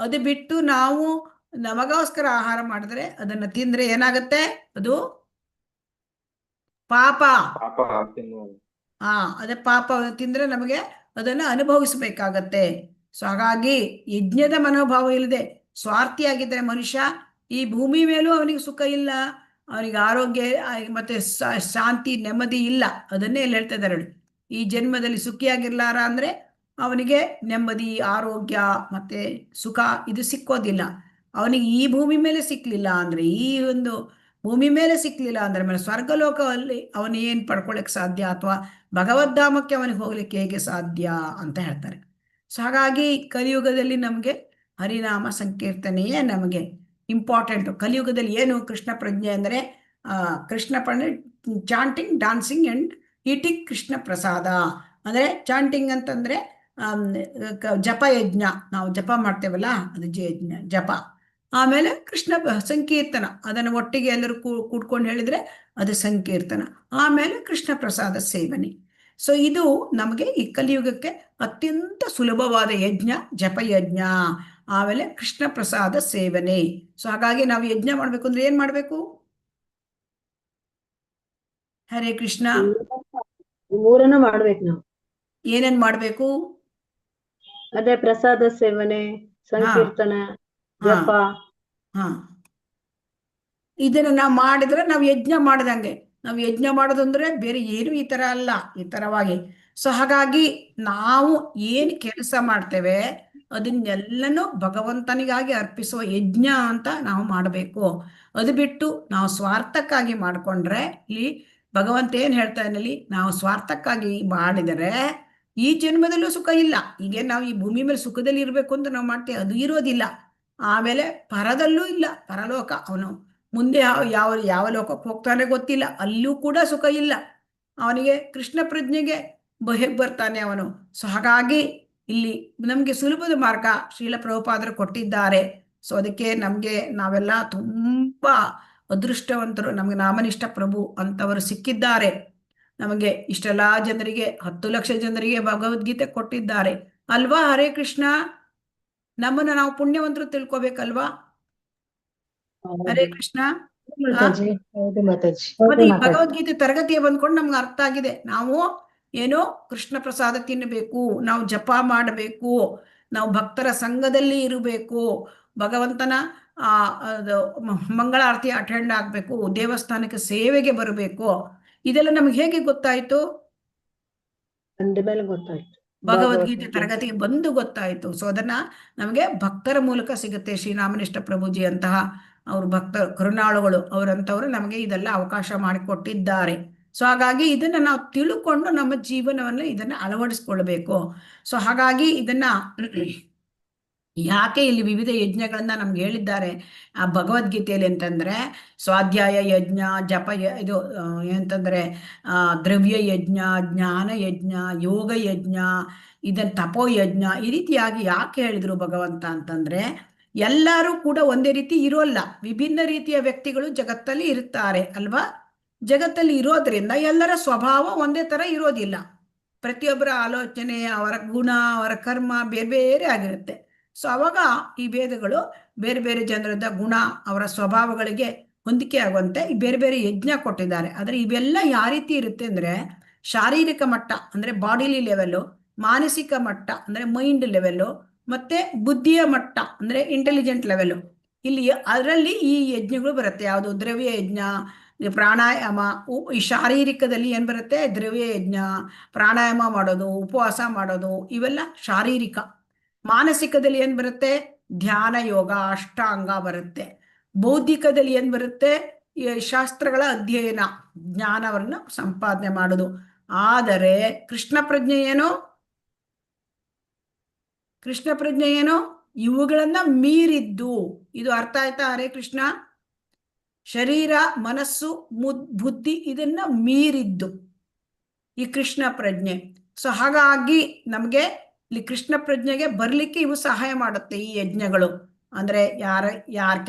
ಅದು ಬಿಟ್ಟು ನಾವು ನಮಗೋಸ್ಕರ ಆಹಾರ ಮಾಡಿದ್ರೆ ಅದನ್ನ ತಿಂದ್ರೆ ಏನಾಗತ್ತೆ? ಅದು ಪಾಪ. ಅದೇ ಪಾಪ ತಿಂದ್ರೆ ನಮಗೆ ಅದನ್ನ ಅನುಭವಿಸ್ಬೇಕಾಗತ್ತೆ. ಸೊ ಹಾಗಾಗಿ ಯಜ್ಞದ ಮನೋಭಾವ ಇಲ್ಲದೆ ಸ್ವಾರ್ಥಿಯಾಗಿದ್ರೆ ಮನುಷ್ಯ ಈ ಭೂಮಿ ಮೇಲೂ ಅವನಿಗೆ ಸುಖ ಇಲ್ಲ, ಅವನಿಗೆ ಆರೋಗ್ಯ ಮತ್ತೆ ಶಾಂತಿ ನೆಮ್ಮದಿ ಇಲ್ಲ. ಅದನ್ನೇ ಇಲ್ಲಿ ಹೇಳ್ತಾ ಇದ್ದಾರೆ. ಈ ಜನ್ಮದಲ್ಲಿ ಸುಖಿಯಾಗಿರ್ಲಾರ ಅಂದ್ರೆ ಅವನಿಗೆ ನೆಮ್ಮದಿ ಆರೋಗ್ಯ ಮತ್ತೆ ಸುಖ ಇದು ಸಿಕ್ಕೋದಿಲ್ಲ. ಅವನಿಗೆ ಈ ಭೂಮಿ ಮೇಲೆ ಸಿಕ್ಲಿಲ್ಲ ಅಂದ್ರೆ, ಈ ಒಂದು ಭೂಮಿ ಮೇಲೆ ಸಿಕ್ಲಿಲ್ಲ ಅಂದ್ರೆ ಮೇಲೆ ಸ್ವರ್ಗಲೋಕದಲ್ಲಿ ಅವನು ಏನ್ ಪಡ್ಕೊಳಕ್ ಸಾಧ್ಯ, ಅಥವಾ ಭಗವದ್ಧಾಮಕ್ಕೆ ಅವನಿಗೆ ಹೋಗ್ಲಿಕ್ಕೆ ಹೇಗೆ ಸಾಧ್ಯ ಅಂತ ಹೇಳ್ತಾರೆ. ಸೊ ಹಾಗಾಗಿ ಕಲಿಯುಗದಲ್ಲಿ ನಮಗೆ ಹರಿನಾಮ ಸಂಕೀರ್ತನೆಯೇ ನಮಗೆ ಇಂಪಾರ್ಟೆಂಟ್. ಕಲಿಯುಗದಲ್ಲಿ ಏನು ಕೃಷ್ಣ ಪ್ರಜ್ಞೆ ಅಂದರೆ Krishna chanting, dancing and eating Krishna ಪ್ರಸಾದ. ಅಂದ್ರೆ ಚಾಂಟಿಂಗ್ ಅಂತಂದ್ರೆ ಜಪ ಯಜ್ಞ, ನಾವು ಜಪ ಮಾಡ್ತೇವಲ್ಲ ಅದು ಯಜ್ಞ ಜಪ. ಆಮೇಲೆ ಕೃಷ್ಣ ಸಂಕೀರ್ತನ, ಅದನ್ನು ಒಟ್ಟಿಗೆ ಎಲ್ಲರೂ ಕೂಡ್ಕೊಂಡು ಹೇಳಿದ್ರೆ ಅದು ಸಂಕೀರ್ತನ. ಆಮೇಲೆ ಕೃಷ್ಣ ಪ್ರಸಾದ ಸೇವನೆ. ಸೊ ಇದು ನಮಗೆ ಈ ಕಲಿಯುಗಕ್ಕೆ ಅತ್ಯಂತ ಸುಲಭವಾದ ಯಜ್ಞ ಜಪಯಜ್ಞ, ಆಮೇಲೆ ಕೃಷ್ಣ ಪ್ರಸಾದ ಸೇವನೆ. ಸೊ ಹಾಗಾಗಿ ನಾವು ಯಜ್ಞ ಮಾಡ್ಬೇಕು ಅಂದ್ರೆ ಏನ್ ಮಾಡ್ಬೇಕು? ಹರೇ ಕೃಷ್ಣ. ಮೂರನ್ನು ಮಾಡ್ಬೇಕು ನಾವು. ಏನೇನ್ ಮಾಡ್ಬೇಕು? ಅದೇ ಪ್ರಸಾದ ಸೇವನೆ, ಸಂಕೀರ್ತನ, ಜಪ. ಇದನ್ನ ನಾವು ಮಾಡಿದ್ರೆ ನಾವು ಯಜ್ಞ ಮಾಡ್ದಂಗೆ. ನಾವು ಯಜ್ಞ ಮಾಡೋದಂದ್ರೆ ಬೇರೆ ಏನು ಈ ತರ ಅಲ್ಲ, ಈ ತರವಾಗಿ. ಸೊ ಹಾಗಾಗಿ ನಾವು ಏನ್ ಕೆಲಸ ಮಾಡ್ತೇವೆ ಅದನ್ನೆಲ್ಲನೂ ಭಗವಂತನಿಗಾಗಿ ಅರ್ಪಿಸುವ ಯಜ್ಞ ಅಂತ ನಾವು ಮಾಡಬೇಕು. ಅದು ಬಿಟ್ಟು ನಾವು ಸ್ವಾರ್ಥಕ್ಕಾಗಿ ಮಾಡ್ಕೊಂಡ್ರೆ, ಇಲ್ಲಿ ಭಗವಂತ ಏನ್ ಹೇಳ್ತಾ ಇದ್ದಲ್ಲಿ, ನಾವು ಸ್ವಾರ್ಥಕ್ಕಾಗಿ ಮಾಡಿದರೆ ಈ ಜನ್ಮದಲ್ಲೂ ಸುಖ ಇಲ್ಲ. ಈಗ ನಾವು ಈ ಭೂಮಿ ಮೇಲೆ ಸುಖದಲ್ಲಿ ಇರ್ಬೇಕು ಅಂತ ನಾವು ಮಾಡ್ತೇವೆ, ಅದು ಇರೋದಿಲ್ಲ. ಆಮೇಲೆ ಪರದಲ್ಲೂ ಇಲ್ಲ, ಪರಲೋಕ ಅವನು ಮುಂದೆ ಯಾವ ಯಾವ ಲೋಕಕ್ಕೆ ಹೋಗ್ತಾನೆ ಗೊತ್ತಿಲ್ಲ, ಅಲ್ಲೂ ಕೂಡ ಸುಖ ಇಲ್ಲ ಅವನಿಗೆ. ಕೃಷ್ಣ ಪ್ರಜ್ಞೆಗೆ ಹೇಗೆ ಬರ್ತಾನೆ ಅವನು? ಸೊ ಹಾಗಾಗಿ ಇಲ್ಲಿ ನಮ್ಗೆ ಸುಲಭದ ಮಾರ್ಗ ಶ್ರೀಲ ಪ್ರಭುಪಾದರು ಕೊಟ್ಟಿದ್ದಾರೆ. ಸೊ ಅದಕ್ಕೆ ನಮ್ಗೆ ನಾವೆಲ್ಲ ತುಂಬಾ ಅದೃಷ್ಟವಂತರು. ನಮ್ಗೆ ನಾಮನಿಷ್ಠ ಪ್ರಭು ಅಂತವರು ಸಿಕ್ಕಿದ್ದಾರೆ. ನಮಗೆ ಇಷ್ಟೆಲ್ಲ ಜನರಿಗೆ 10 ಲಕ್ಷ ಜನರಿಗೆ ಭಗವದ್ಗೀತೆ ಕೊಟ್ಟಿದ್ದಾರೆ ಅಲ್ವಾ? ಹರೇ ಕೃಷ್ಣ. ನಮ್ಮನ್ನ ನಾವು ಪುಣ್ಯವಂತರು ತಿಳ್ಕೊಬೇಕಲ್ವಾ? ಹರೇ ಕೃಷ್ಣ. ಮತ್ತೆ ಈ ಭಗವದ್ಗೀತೆ ತರಗತಿಗೆ ಬಂದ್ಕೊಂಡು ನಮ್ಗೆ ಅರ್ಥ ಆಗಿದೆ. ನಾವು ಏನೋ ಕೃಷ್ಣ ಪ್ರಸಾದ ತಿನ್ನಬೇಕು, ನಾವು ಜಪ ಮಾಡಬೇಕು, ನಾವು ಭಕ್ತರ ಸಂಘದಲ್ಲಿ ಇರಬೇಕು, ಭಗವಂತನ ಮಂಗಳಾರತಿ ಅಟೆಂಡ್ ಆಗ್ಬೇಕು, ದೇವಸ್ಥಾನಕ್ಕೆ ಸೇವೆಗೆ ಬರಬೇಕು. ಇದೆಲ್ಲ ನಮ್ಗೆ ಹೇಗೆ ಗೊತ್ತಾಯ್ತು? ಗೊತ್ತಾಯ್ತು, ಭಗವದ್ಗೀತೆ ತರಗತಿಗೆ ಬಂದು ಗೊತ್ತಾಯ್ತು. ಸೊ ಅದನ್ನ ನಮಗೆ ಭಕ್ತರ ಮೂಲಕ ಸಿಗುತ್ತೆ. ಶ್ರೀರಾಮನಿಷ್ಠ ಪ್ರಭುಜಿ ಅಂತಹ ಅವರು ಭಕ್ತ ಕರುಣಾಳುಗಳು, ಅವರಂತವರು ನಮಗೆ ಇದೆಲ್ಲ ಅವಕಾಶ ಮಾಡಿಕೊಟ್ಟಿದ್ದಾರೆ. ಸೊ ಹಾಗಾಗಿ ಇದನ್ನ ನಾವು ತಿಳ್ಕೊಂಡು ನಮ್ಮ ಜೀವನವನ್ನು ಇದನ್ನ ಅಳವಡಿಸ್ಕೊಳ್ಬೇಕು. ಸೊ ಹಾಗಾಗಿ ಇದನ್ನ ಯಾಕೆ ಇಲ್ಲಿ ವಿವಿಧ ಯಜ್ಞಗಳನ್ನ ನಮ್ಗೆ ಹೇಳಿದ್ದಾರೆ ಆ ಭಗವದ್ಗೀತೆಯಲ್ಲಿ ಅಂತಂದ್ರೆ, ಸ್ವಾಧ್ಯಾಯ ಯಜ್ಞ, ಜಪ ಇದು ಏನಂತಂದ್ರೆ ದ್ರವ್ಯ ಯಜ್ಞ, ಜ್ಞಾನ ಯಜ್ಞ, ಯೋಗ ಯಜ್ಞ, ಇದನ್ನ ತಪೋ ಯಜ್ಞ, ಈ ರೀತಿಯಾಗಿ ಯಾಕೆ ಹೇಳಿದ್ರು ಭಗವಂತ ಅಂತಂದ್ರೆ, ಎಲ್ಲರೂ ಕೂಡ ಒಂದೇ ರೀತಿ ಇರೋಲ್ಲ, ವಿಭಿನ್ನ ರೀತಿಯ ವ್ಯಕ್ತಿಗಳು ಜಗತ್ತಲ್ಲಿ ಇರುತ್ತಾರೆ ಅಲ್ವಾ? ಜಗತ್ತಲ್ಲಿ ಇರೋದ್ರಿಂದ ಎಲ್ಲರ ಸ್ವಭಾವ ಒಂದೇ ತರ ಇರೋದಿಲ್ಲ. ಪ್ರತಿಯೊಬ್ಬರ ಆಲೋಚನೆ, ಅವರ ಗುಣ, ಅವರ ಕರ್ಮ ಬೇರೆ ಬೇರೆ ಆಗಿರುತ್ತೆ. ಸೊ ಅವಾಗ ಈ ವೇದಗಳು ಬೇರೆ ಬೇರೆ ಜನರದ ಗುಣ, ಅವರ ಸ್ವಭಾವಗಳಿಗೆ ಹೊಂದಿಕೆ ಆಗುವಂತೆ ಈ ಬೇರೆ ಬೇರೆ ಯಜ್ಞ ಕೊಟ್ಟಿದ್ದಾರೆ. ಆದ್ರೆ ಇವೆಲ್ಲ ಯಾವ ರೀತಿ ಇರುತ್ತೆ ಅಂದ್ರೆ, ಶಾರೀರಿಕ ಮಟ್ಟ ಅಂದ್ರೆ ಬಾಡಿಲಿ ಲೆವೆಲ್ಲು, ಮಾನಸಿಕ ಮಟ್ಟ ಅಂದ್ರೆ ಮೈಂಡ್ ಲೆವೆಲ್ಲು, ಮತ್ತೆ ಬುದ್ಧಿಯ ಮಟ್ಟ ಅಂದ್ರೆ ಇಂಟೆಲಿಜೆಂಟ್ ಲೆವೆಲ್ಲು. ಇಲ್ಲಿ ಅದರಲ್ಲಿ ಈ ಯಜ್ಞಗಳು ಬರುತ್ತೆ. ಯಾವುದು? ದ್ರವ್ಯ ಯಜ್ಞ, ಪ್ರಾಣಾಯಾಮ. ಈ ಶಾರೀರಿಕದಲ್ಲಿ ಏನ್ ಬರುತ್ತೆ? ದ್ರವ್ಯ ಯಜ್ಞ, ಪ್ರಾಣಾಯಾಮ ಮಾಡೋದು, ಉಪವಾಸ ಮಾಡೋದು, ಇವೆಲ್ಲ ಶಾರೀರಿಕ. ಮಾನಸಿಕದಲ್ಲಿ ಏನ್ ಬರುತ್ತೆ? ಧ್ಯಾನ ಯೋಗ, ಅಷ್ಟಾಂಗ ಬರುತ್ತೆ. ಬೌದ್ಧಿಕದಲ್ಲಿ ಏನ್ ಬರುತ್ತೆ? ಈ ಶಾಸ್ತ್ರಗಳ ಅಧ್ಯಯನ, ಜ್ಞಾನವನ್ನು ಸಂಪಾದನೆ ಮಾಡೋದು. ಆದರೆ ಕೃಷ್ಣ ಪ್ರಜ್ಞೆ ಏನು? ಕೃಷ್ಣ ಪ್ರಜ್ಞೆ ಏನು? ಇವುಗಳನ್ನ ಮೀರಿದ್ದು. ಇದು ಅರ್ಥ ಆಯ್ತಾ? ಹರೇ ಕೃಷ್ಣ. ಶರೀರ, ಮನಸ್ಸು, ಬುದ್ಧಿ ಇದನ್ನ ಮೀರಿದ್ದು ಈ ಕೃಷ್ಣ ಪ್ರಜ್ಞೆ. ಸೊ ಹಾಗಾಗಿ ನಮಗೆ ಇಲ್ಲಿ ಕೃಷ್ಣ ಪ್ರಜ್ಞೆಗೆ ಬರ್ಲಿಕ್ಕೆ ಇವು ಸಹಾಯ ಮಾಡುತ್ತೆ ಈ ಯಜ್ಞಗಳು. ಅಂದ್ರೆ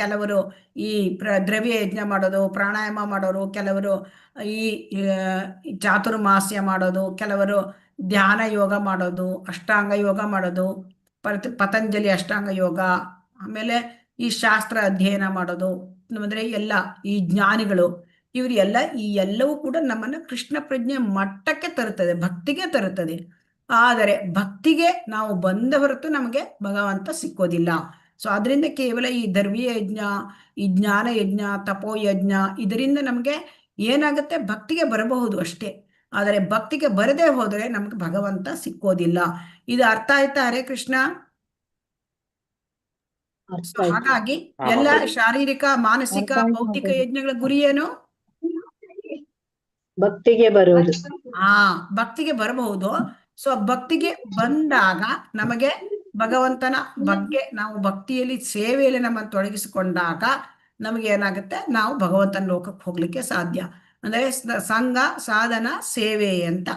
ಕೆಲವರು ಈ ದ್ರವ್ಯ ಯಜ್ಞ ಮಾಡೋದು, ಪ್ರಾಣಾಯಾಮ ಮಾಡೋರು, ಕೆಲವರು ಈ ಚಾತುರ್ಮಾಸ್ಯ ಮಾಡೋದು, ಕೆಲವರು ಧ್ಯಾನ ಯೋಗ ಮಾಡೋದು, ಅಷ್ಟಾಂಗ ಯೋಗ ಮಾಡೋದು, ಪತಂಜಲಿ ಅಷ್ಟಾಂಗ ಯೋಗ, ಆಮೇಲೆ ಈ ಶಾಸ್ತ್ರ ಅಧ್ಯಯನ ಮಾಡೋದು. ಅಂದ್ರೆ ಎಲ್ಲ ಈ ಜ್ಞಾನಿಗಳು ಇವರೆಲ್ಲ ಈ ಎಲ್ಲವೂ ಕೂಡ ನಮ್ಮನ್ನ ಕೃಷ್ಣ ಪ್ರಜ್ಞೆ ಮಟ್ಟಕ್ಕೆ ತರುತ್ತದೆ, ಭಕ್ತಿಗೆ ತರುತ್ತದೆ. ಆದರೆ ಭಕ್ತಿಗೆ ನಾವು ಬಂದ ಹೊರತು ನಮಗೆ ಭಗವಂತ ಸಿಕ್ಕೋದಿಲ್ಲ. ಸೊ ಅದರಿಂದ ಕೇವಲ ಈ ದ್ರವ್ಯ ಯಜ್ಞ, ಈ ಜ್ಞಾನ ಯಜ್ಞ, ತಪೋ ಯಜ್ಞ ಇದರಿಂದ ನಮಗೆ ಏನಾಗುತ್ತೆ? ಭಕ್ತಿಗೆ ಬರಬಹುದು ಅಷ್ಟೇ. ಆದರೆ ಭಕ್ತಿಗೆ ಬರದೇ ಹೋದರೆ ನಮ್ಗೆ ಭಗವಂತ ಸಿಕ್ಕೋದಿಲ್ಲ. ಇದು ಅರ್ಥ ಆಯ್ತಾ? ಹರೇ ಕೃಷ್ಣ. ಹಾಗಾಗಿ ಎಲ್ಲ ಶಾರೀರಿಕ, ಮಾನಸಿಕ, ಭೌತಿಕ ಯಜ್ಞಗಳ ಗುರಿ ಏನು? ಭಕ್ತಿಗೆ ಬರುವುದು. ಭಕ್ತಿಗೆ ಬರಬಹುದು. ಸೊ ಭಕ್ತಿಗೆ ಬಂದಾಗ ನಮಗೆ ಭಗವಂತನ ಬಗ್ಗೆ ನಾವು ಭಕ್ತಿಯಲ್ಲಿ, ಸೇವೆಯಲ್ಲಿ ನಮ್ಮನ್ನು ತೊಡಗಿಸಿಕೊಂಡಾಗ ನಮಗೆ ಏನಾಗುತ್ತೆ? ನಾವು ಭಗವಂತನ ಲೋಕಕ್ಕೆ ಹೋಗ್ಲಿಕ್ಕೆ ಸಾಧ್ಯ. ಅಂದ್ರೆ ಸಂಘ, ಸಾಧನ, ಸೇವೆ ಅಂತ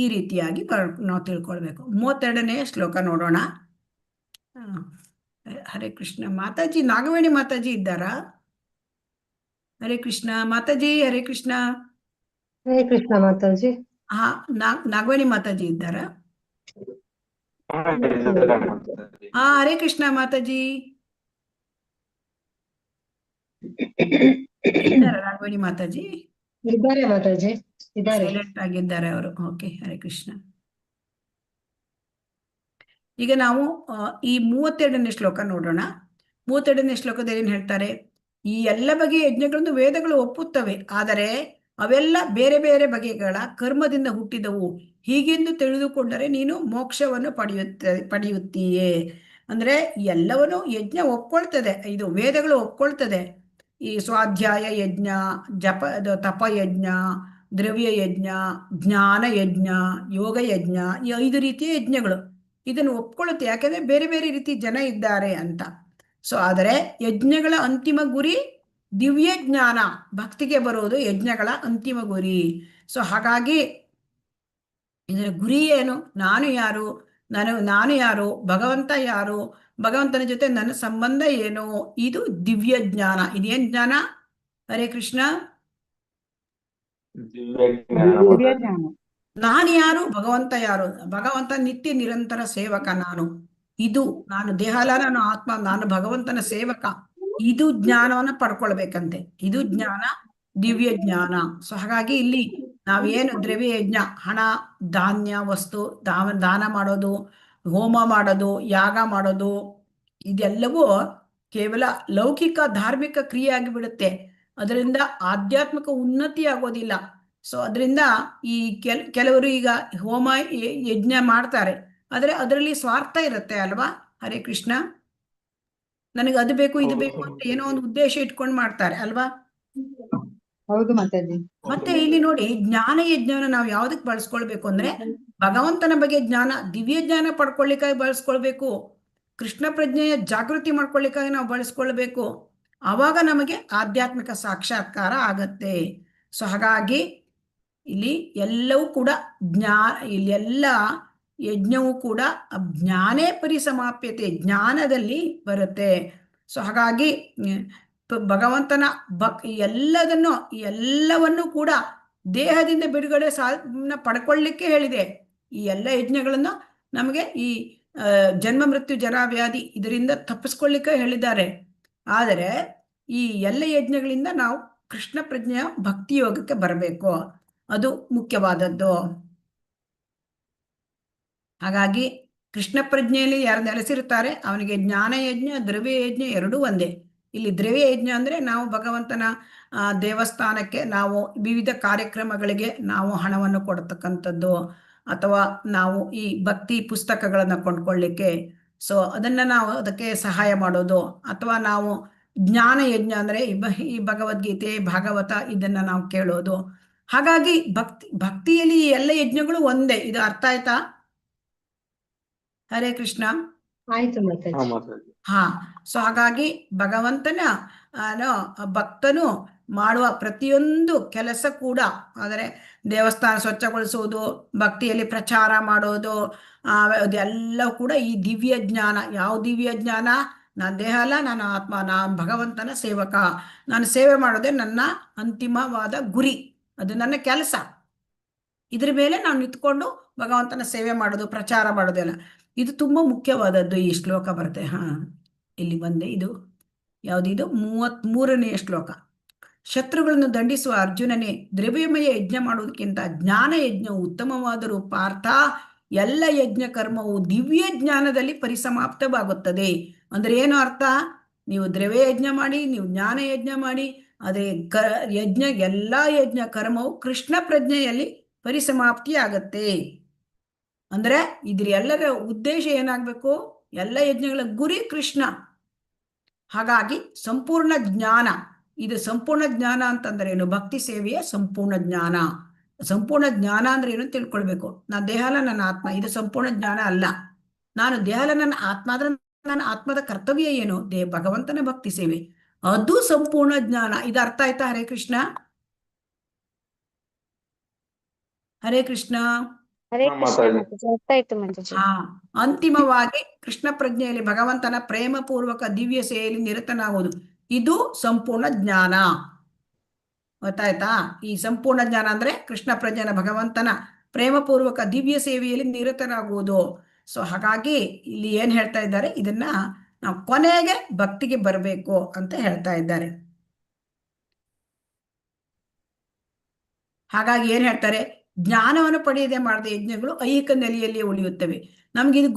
ಈ ರೀತಿಯಾಗಿ ನಾವು ತಿಳ್ಕೊಳ್ಬೇಕು. 32ನೇ ಶ್ಲೋಕ ನೋಡೋಣ. ಹರೇ ಕೃಷ್ಣ. ಮಾತಾಜಿ, ನಾಗವೇಣಿ ಮಾತಾಜಿ ಇದ್ದಾರಾ? ಹರೇ ಕೃಷ್ಣ ಮಾತಾಜಿ. ಹರೇ ಕೃಷ್ಣ. ಹರೇ ಕೃಷ್ಣ ಮಾತಾಜಿ. ನಾಗವೇಣಿ ಮಾತಾಜಿ ಇದ್ದಾರಾ? ಹರೇ ಕೃಷ್ಣ ಮಾತಾಜಿ ಇದ್ದಾರಾ? ನಾಗವೇಣಿ ಮಾತಾಜಿ ಇದ್ದಾರೆ ಮಾತಾಜಿ, ಇದ್ದಾರೆ. ಸೈಲೆಂಟ್ ಆಗಿದ್ದಾರೆ ಅವರು. ಓಕೆ, ಹರೇ ಕೃಷ್ಣ. ಈಗ ನಾವು ಈ 32ನೇ ಶ್ಲೋಕ ನೋಡೋಣ. 32ನೇ ಶ್ಲೋಕದಲ್ಲಿ ಏನ್ ಹೇಳ್ತಾರೆ? ಈ ಎಲ್ಲ ಬಗೆಯ ಯಜ್ಞಗಳನ್ನು ವೇದಗಳು ಒಪ್ಪುತ್ತವೆ, ಆದರೆ ಅವೆಲ್ಲ ಬೇರೆ ಬೇರೆ ಬಗೆಗಳ ಕರ್ಮದಿಂದ ಹುಟ್ಟಿದವು. ಹೀಗೆಂದು ತಿಳಿದುಕೊಂಡರೆ ನೀನು ಮೋಕ್ಷವನ್ನು ಪಡೆಯುತ್ತೀಯೇ. ಅಂದ್ರೆ ಎಲ್ಲವನ್ನು ಯಜ್ಞ ಒಪ್ಕೊಳ್ತದೆ, ಇದು ವೇದಗಳು ಒಪ್ಕೊಳ್ತದೆ. ಈ ಸ್ವಾಧ್ಯಾಯ ಯಜ್ಞ, ತಪಯಜ್ಞ, ದ್ರವ್ಯ ಯಜ್ಞ, ಜ್ಞಾನ ಯಜ್ಞ, ಯೋಗ ಯಜ್ಞ, ಈ 5 ರೀತಿಯ ಯಜ್ಞಗಳು ಇದನ್ನು ಒಪ್ಕೊಳ್ಳುತ್ತೆ. ಯಾಕಂದ್ರೆ ಬೇರೆ ಬೇರೆ ರೀತಿ ಜನ ಇದ್ದಾರೆ ಅಂತ. ಸೊ ಆದರೆ ಯಜ್ಞಗಳ ಅಂತಿಮ ಗುರಿ ದಿವ್ಯ ಜ್ಞಾನ, ಭಕ್ತಿಗೆ ಬರೋದು ಯಜ್ಞಗಳ ಅಂತಿಮ ಗುರಿ. ಸೊ ಹಾಗಾಗಿ ಇದರ ಗುರಿ ಏನು? ನಾನು ಯಾರು, ನಾನು ಯಾರು, ಭಗವಂತ ಯಾರು, ಭಗವಂತನ ಜೊತೆ ನನ್ನ ಸಂಬಂಧ ಏನು, ಇದು ದಿವ್ಯ ಜ್ಞಾನ. ಇದೇನ್ ಜ್ಞಾನ? ಹರೇ ಕೃಷ್ಣ. ನಾನು ಯಾರು, ಭಗವಂತ ಯಾರು, ಭಗವಂತ ನಿತ್ಯ ನಿರಂತರ ಸೇವಕ ನಾನು ದೇಹ ಅಲ್ಲ, ನಾನು ಆತ್ಮ, ನಾನು ಭಗವಂತನ ಸೇವಕ. ಇದು ಜ್ಞಾನವನ್ನ ಪಡ್ಕೊಳ್ಬೇಕಂತೆ. ಇದು ಜ್ಞಾನ, ದಿವ್ಯ ಜ್ಞಾನ. ಸೊ ಹಾಗಾಗಿ ಇಲ್ಲಿ ನಾವೇನು ದ್ರವ್ಯ ಯಜ್ಞ, ಹಣ, ಧಾನ್ಯ, ವಸ್ತು ದಾನ ಮಾಡೋದು, ಹೋಮ ಮಾಡೋದು, ಯಾಗ ಮಾಡೋದು, ಇದೆಲ್ಲವೂ ಕೇವಲ ಲೌಕಿಕ ಧಾರ್ಮಿಕ ಕ್ರಿಯೆ ಆಗಿಬಿಡುತ್ತೆ. ಅದರಿಂದ ಆಧ್ಯಾತ್ಮಿಕ ಉನ್ನತಿ ಆಗೋದಿಲ್ಲ. ಸೊ ಅದರಿಂದ ಈ ಕೆಲವರು ಈಗ ಹೋಮ ಯಜ್ಞ ಮಾಡ್ತಾರೆ, ಆದರೆ ಅದರಲ್ಲಿ ಸ್ವಾರ್ಥ ಇರುತ್ತೆ ಅಲ್ವಾ? ಹರೇ ಕೃಷ್ಣ. ನನಗೆ ಅದು ಬೇಕು, ಇದು ಬೇಕು ಅಂತ ಏನೋ ಒಂದು ಉದ್ದೇಶ ಇಟ್ಕೊಂಡು ಮಾಡ್ತಾರೆ ಅಲ್ವಾ? ಹೌದು ಮಾತಾಜಿ. ಮತ್ತೆ ಇಲ್ಲಿ ನೋಡಿ, ಜ್ಞಾನ ಯಜ್ಞವನ್ನು ನಾವು ಯಾವ್ದಕ್ ಬಳಸ್ಕೊಳ್ಬೇಕು ಅಂದ್ರೆ ಭಗವಂತನ ಬಗ್ಗೆ ಜ್ಞಾನ, ದಿವ್ಯ ಜ್ಞಾನ ಪಡ್ಕೊಳ್ಳಿಕ್ಕಾಗಿ ಬಳಸ್ಕೊಳ್ಬೇಕು. ಕೃಷ್ಣ ಪ್ರಜ್ಞೆಯ ಜಾಗೃತಿ ಮಾಡ್ಕೊಳ್ಳಿಕ್ಕಾಗಿ ನಾವು ಬಳಸ್ಕೊಳ್ಬೇಕು. ಆವಾಗ ನಮಗೆ ಆಧ್ಯಾತ್ಮಿಕ ಸಾಕ್ಷಾತ್ಕಾರ ಆಗತ್ತೆ. ಸೊ ಹಾಗಾಗಿ ಇಲ್ಲಿ ಎಲ್ಲವೂ ಕೂಡ ಇಲ್ಲೆಲ್ಲ ಯಜ್ಞವೂ ಕೂಡ ಜ್ಞಾನೇ ಪರಿಸಮಾಪ್ಯತೆ, ಜ್ಞಾನದಲ್ಲಿ ಬರುತ್ತೆ. ಸೊ ಹಾಗಾಗಿ ಭಗವಂತನ ಎಲ್ಲವನ್ನು ಕೂಡ ದೇಹದಿಂದ ಬಿಡುಗಡೆ ಪಡ್ಕೊಳ್ಳಿಕ್ಕೆ ಹೇಳಿದೆ. ಈ ಎಲ್ಲ ಯಜ್ಞಗಳನ್ನು ನಮಗೆ ಈ ಜನ್ಮ ಮೃತ್ಯು ಜರ ವ್ಯಾಧಿ ಇದರಿಂದ ತಪ್ಪಿಸ್ಕೊಳ್ಳಿಕ್ಕೆ ಹೇಳಿದ್ದಾರೆ. ಆದರೆ ಈ ಎಲ್ಲ ಯಜ್ಞಗಳಿಂದ ನಾವು ಕೃಷ್ಣ ಪ್ರಜ್ಞೆಯ ಭಕ್ತಿ ಯೋಗಕ್ಕೆ ಬರಬೇಕು, ಅದು ಮುಖ್ಯವಾದದ್ದು. ಹಾಗಾಗಿ ಕೃಷ್ಣ ಪ್ರಜ್ಞೆಯಲ್ಲಿ ಯಾರು ನೆಲೆಸಿರ್ತಾರೆ ಅವನಿಗೆ ಜ್ಞಾನ ಯಜ್ಞ, ದ್ರವ್ಯ ಯಜ್ಞ ಎರಡೂ ಒಂದೇ. ಇಲ್ಲಿ ದ್ರವ್ಯ ಯಜ್ಞ ಅಂದ್ರೆ ನಾವು ಭಗವಂತನ ದೇವಸ್ಥಾನಕ್ಕೆ ನಾವು ವಿವಿಧ ಕಾರ್ಯಕ್ರಮಗಳಿಗೆ ನಾವು ಹಣವನ್ನು ಕೊಡ್ತಕ್ಕಂಥದ್ದು, ಅಥವಾ ನಾವು ಈ ಭಕ್ತಿ ಪುಸ್ತಕಗಳನ್ನು ಕೊಂಡ್ಕೊಳ್ಳಿಕ್ಕೆ, ಸೊ ಅದನ್ನ ನಾವು ಅದಕ್ಕೆ ಸಹಾಯ ಮಾಡೋದು, ಅಥವಾ ನಾವು ಜ್ಞಾನ ಯಜ್ಞ ಅಂದ್ರೆ ಈ ಭಗವದ್ಗೀತೆ ಭಾಗವತ ಇದನ್ನ ನಾವು ಕೇಳೋದು. ಹಾಗಾಗಿ ಭಕ್ತಿಯಲ್ಲಿ ಈ ಎಲ್ಲ ಯಜ್ಞಗಳು ಒಂದೇ. ಇದು ಅರ್ಥ ಆಯ್ತಾ? ಹರೇ ಕೃಷ್ಣ. ಆಯ್ತು ಹಾ ಮಾತಾಜಿ. ಮಾತಾಜಿ. ಹಾ, ಸೊ ಹಾಗಾಗಿ ಭಗವಂತನ ಭಕ್ತನು ಮಾಡುವ ಪ್ರತಿಯೊಂದು ಕೆಲಸ ಕೂಡ, ಆದರೆ ದೇವಸ್ಥಾನ ಸ್ವಚ್ಛಗೊಳಿಸುವುದು, ಭಕ್ತಿಯಲ್ಲಿ ಪ್ರಚಾರ ಮಾಡೋದು, ಅದೆಲ್ಲವೂ ಕೂಡ ಈ ದಿವ್ಯ ಜ್ಞಾನ. ಯಾವ ದಿವ್ಯ ಜ್ಞಾನ? ನಾನು ದೇಹ ಅಲ್ಲ, ನಾನು ಆತ್ಮ, ನಾನು ಭಗವಂತನ ಸೇವಕ, ನಾನು ಸೇವೆ ಮಾಡೋದೇ ನನ್ನ ಅಂತಿಮವಾದ ಗುರಿ, ಅದು ನನ್ನ ಕೆಲಸ. ಇದ್ರ ಮೇಲೆ ನಾವು ನಿಂತ್ಕೊಂಡು ಭಗವಂತನ ಸೇವೆ ಮಾಡೋದು, ಪ್ರಚಾರ ಮಾಡೋದೆಲ್ಲ, ಇದು ತುಂಬಾ ಮುಖ್ಯವಾದದ್ದು. ಈ ಶ್ಲೋಕ ಬರುತ್ತೆ. ಹಾ, ಇಲ್ಲಿ ಬಂದೆ. ಇದು ಯಾವುದಿದು? 33ನೇ ಶ್ಲೋಕ. ಶತ್ರುಗಳನ್ನು ದಂಡಿಸುವ ಅರ್ಜುನನೇ, ದ್ರವ್ಯಮಯ ಯಜ್ಞ ಮಾಡುವುದಕ್ಕಿಂತ ಜ್ಞಾನ ಯಜ್ಞವು ಉತ್ತಮವಾದರೂ ಪಾರ್ಥ, ಎಲ್ಲ ಯಜ್ಞ ಕರ್ಮವು ದಿವ್ಯ ಜ್ಞಾನದಲ್ಲಿ ಪರಿಸಮಾಪ್ತವಾಗುತ್ತದೆ. ಅಂದ್ರೆ ಏನು ಅರ್ಥ? ನೀವು ದ್ರವ್ಯ ಯಜ್ಞ ಮಾಡಿ, ನೀವು ಜ್ಞಾನ ಯಜ್ಞ ಮಾಡಿ, ಅದೇ ಎಲ್ಲಾ ಯಜ್ಞ ಕರ್ಮವು ಕೃಷ್ಣ ಪ್ರಜ್ಞೆಯಲ್ಲಿ ಪರಿಸಮಾಪ್ತಿ ಆಗತ್ತೆ. ಅಂದ್ರೆ ಇದ್ರ ಎಲ್ಲರ ಉದ್ದೇಶ ಏನಾಗ್ಬೇಕು? ಎಲ್ಲ ಯಜ್ಞಗಳ ಗುರಿ ಕೃಷ್ಣ. ಹಾಗಾಗಿ ಸಂಪೂರ್ಣ ಜ್ಞಾನ, ಇದು ಸಂಪೂರ್ಣ ಜ್ಞಾನ ಅಂತಂದ್ರೆ ಏನು? ಭಕ್ತಿ ಸೇವೆಯ ಸಂಪೂರ್ಣ ಜ್ಞಾನ. ಸಂಪೂರ್ಣ ಜ್ಞಾನ ಅಂದ್ರೆ ಏನು ತಿಳ್ಕೊಳ್ಬೇಕು. ನಾನು ದೇಹ ಅಲ್ಲ, ನನ್ನ ಆತ್ಮ, ಇದು ಸಂಪೂರ್ಣ ಜ್ಞಾನ ಅಲ್ಲ. ನಾನು ದೇಹ ಅಲ್ಲ, ನನ್ನ ಆತ್ಮ ಆದ್ರೆ ನನ್ನ ಆತ್ಮದ ಕರ್ತವ್ಯ ಏನು? ಭಗವಂತನ ಭಕ್ತಿ ಸೇವೆ, ಅದು ಸಂಪೂರ್ಣ ಜ್ಞಾನ. ಇದು ಅರ್ಥ ಆಯ್ತಾ? ಹರೇ ಕೃಷ್ಣ. ಹರೇ ಕೃಷ್ಣ. ಹರೇ ಹಾ ಕೃಷ್ಣ ಮಾತಾಜಿ. ಮಾತಾಜಿ, ಅರ್ಥ ಆಯ್ತು ಮಾತಾಜಿ. ಹಾ, ಅಂತಿಮವಾಗಿ ಕೃಷ್ಣ ಪ್ರಜ್ಞೆಯಲ್ಲಿ ಭಗವಂತನ ಪ್ರೇಮ ಪೂರ್ವಕ ದಿವ್ಯ ಸೇವೆಯಲ್ಲಿ ನಿರತನಾಗುವುದು, ಇದು ಸಂಪೂರ್ಣ ಜ್ಞಾನ. ಗೊತ್ತಾಯ್ತಾ? ಈ ಸಂಪೂರ್ಣ ಜ್ಞಾನ ಅಂದ್ರೆ ಕೃಷ್ಣ ಪ್ರಜ್ಞೆನ ಭಗವಂತನ ಪ್ರೇಮ ಪೂರ್ವಕ ದಿವ್ಯ ಸೇವೆಯಲ್ಲಿ ನಿರತನಾಗುವುದು. ಸೊ ಹಾಗಾಗಿ ಇಲ್ಲಿ ಏನ್ ಹೇಳ್ತಾ ಇದ್ದಾರೆ? ಇದನ್ನ ನಾವು ಕೊನೆಗೆ ಭಕ್ತಿಗೆ ಬರಬೇಕು ಅಂತ ಹೇಳ್ತಾ ಇದ್ದಾರೆ. ಹಾಗಾಗಿ ಏನ್ ಹೇಳ್ತಾರೆ? ಜ್ಞಾನವನ್ನು ಪಡೆಯದೆ ಮಾಡಿದ ಯಜ್ಞಗಳು ಐಹಿಕ ನೆಲೆಯಲ್ಲಿ ಉಳಿಯುತ್ತವೆ. ನಮ್ಗೆ ಇದು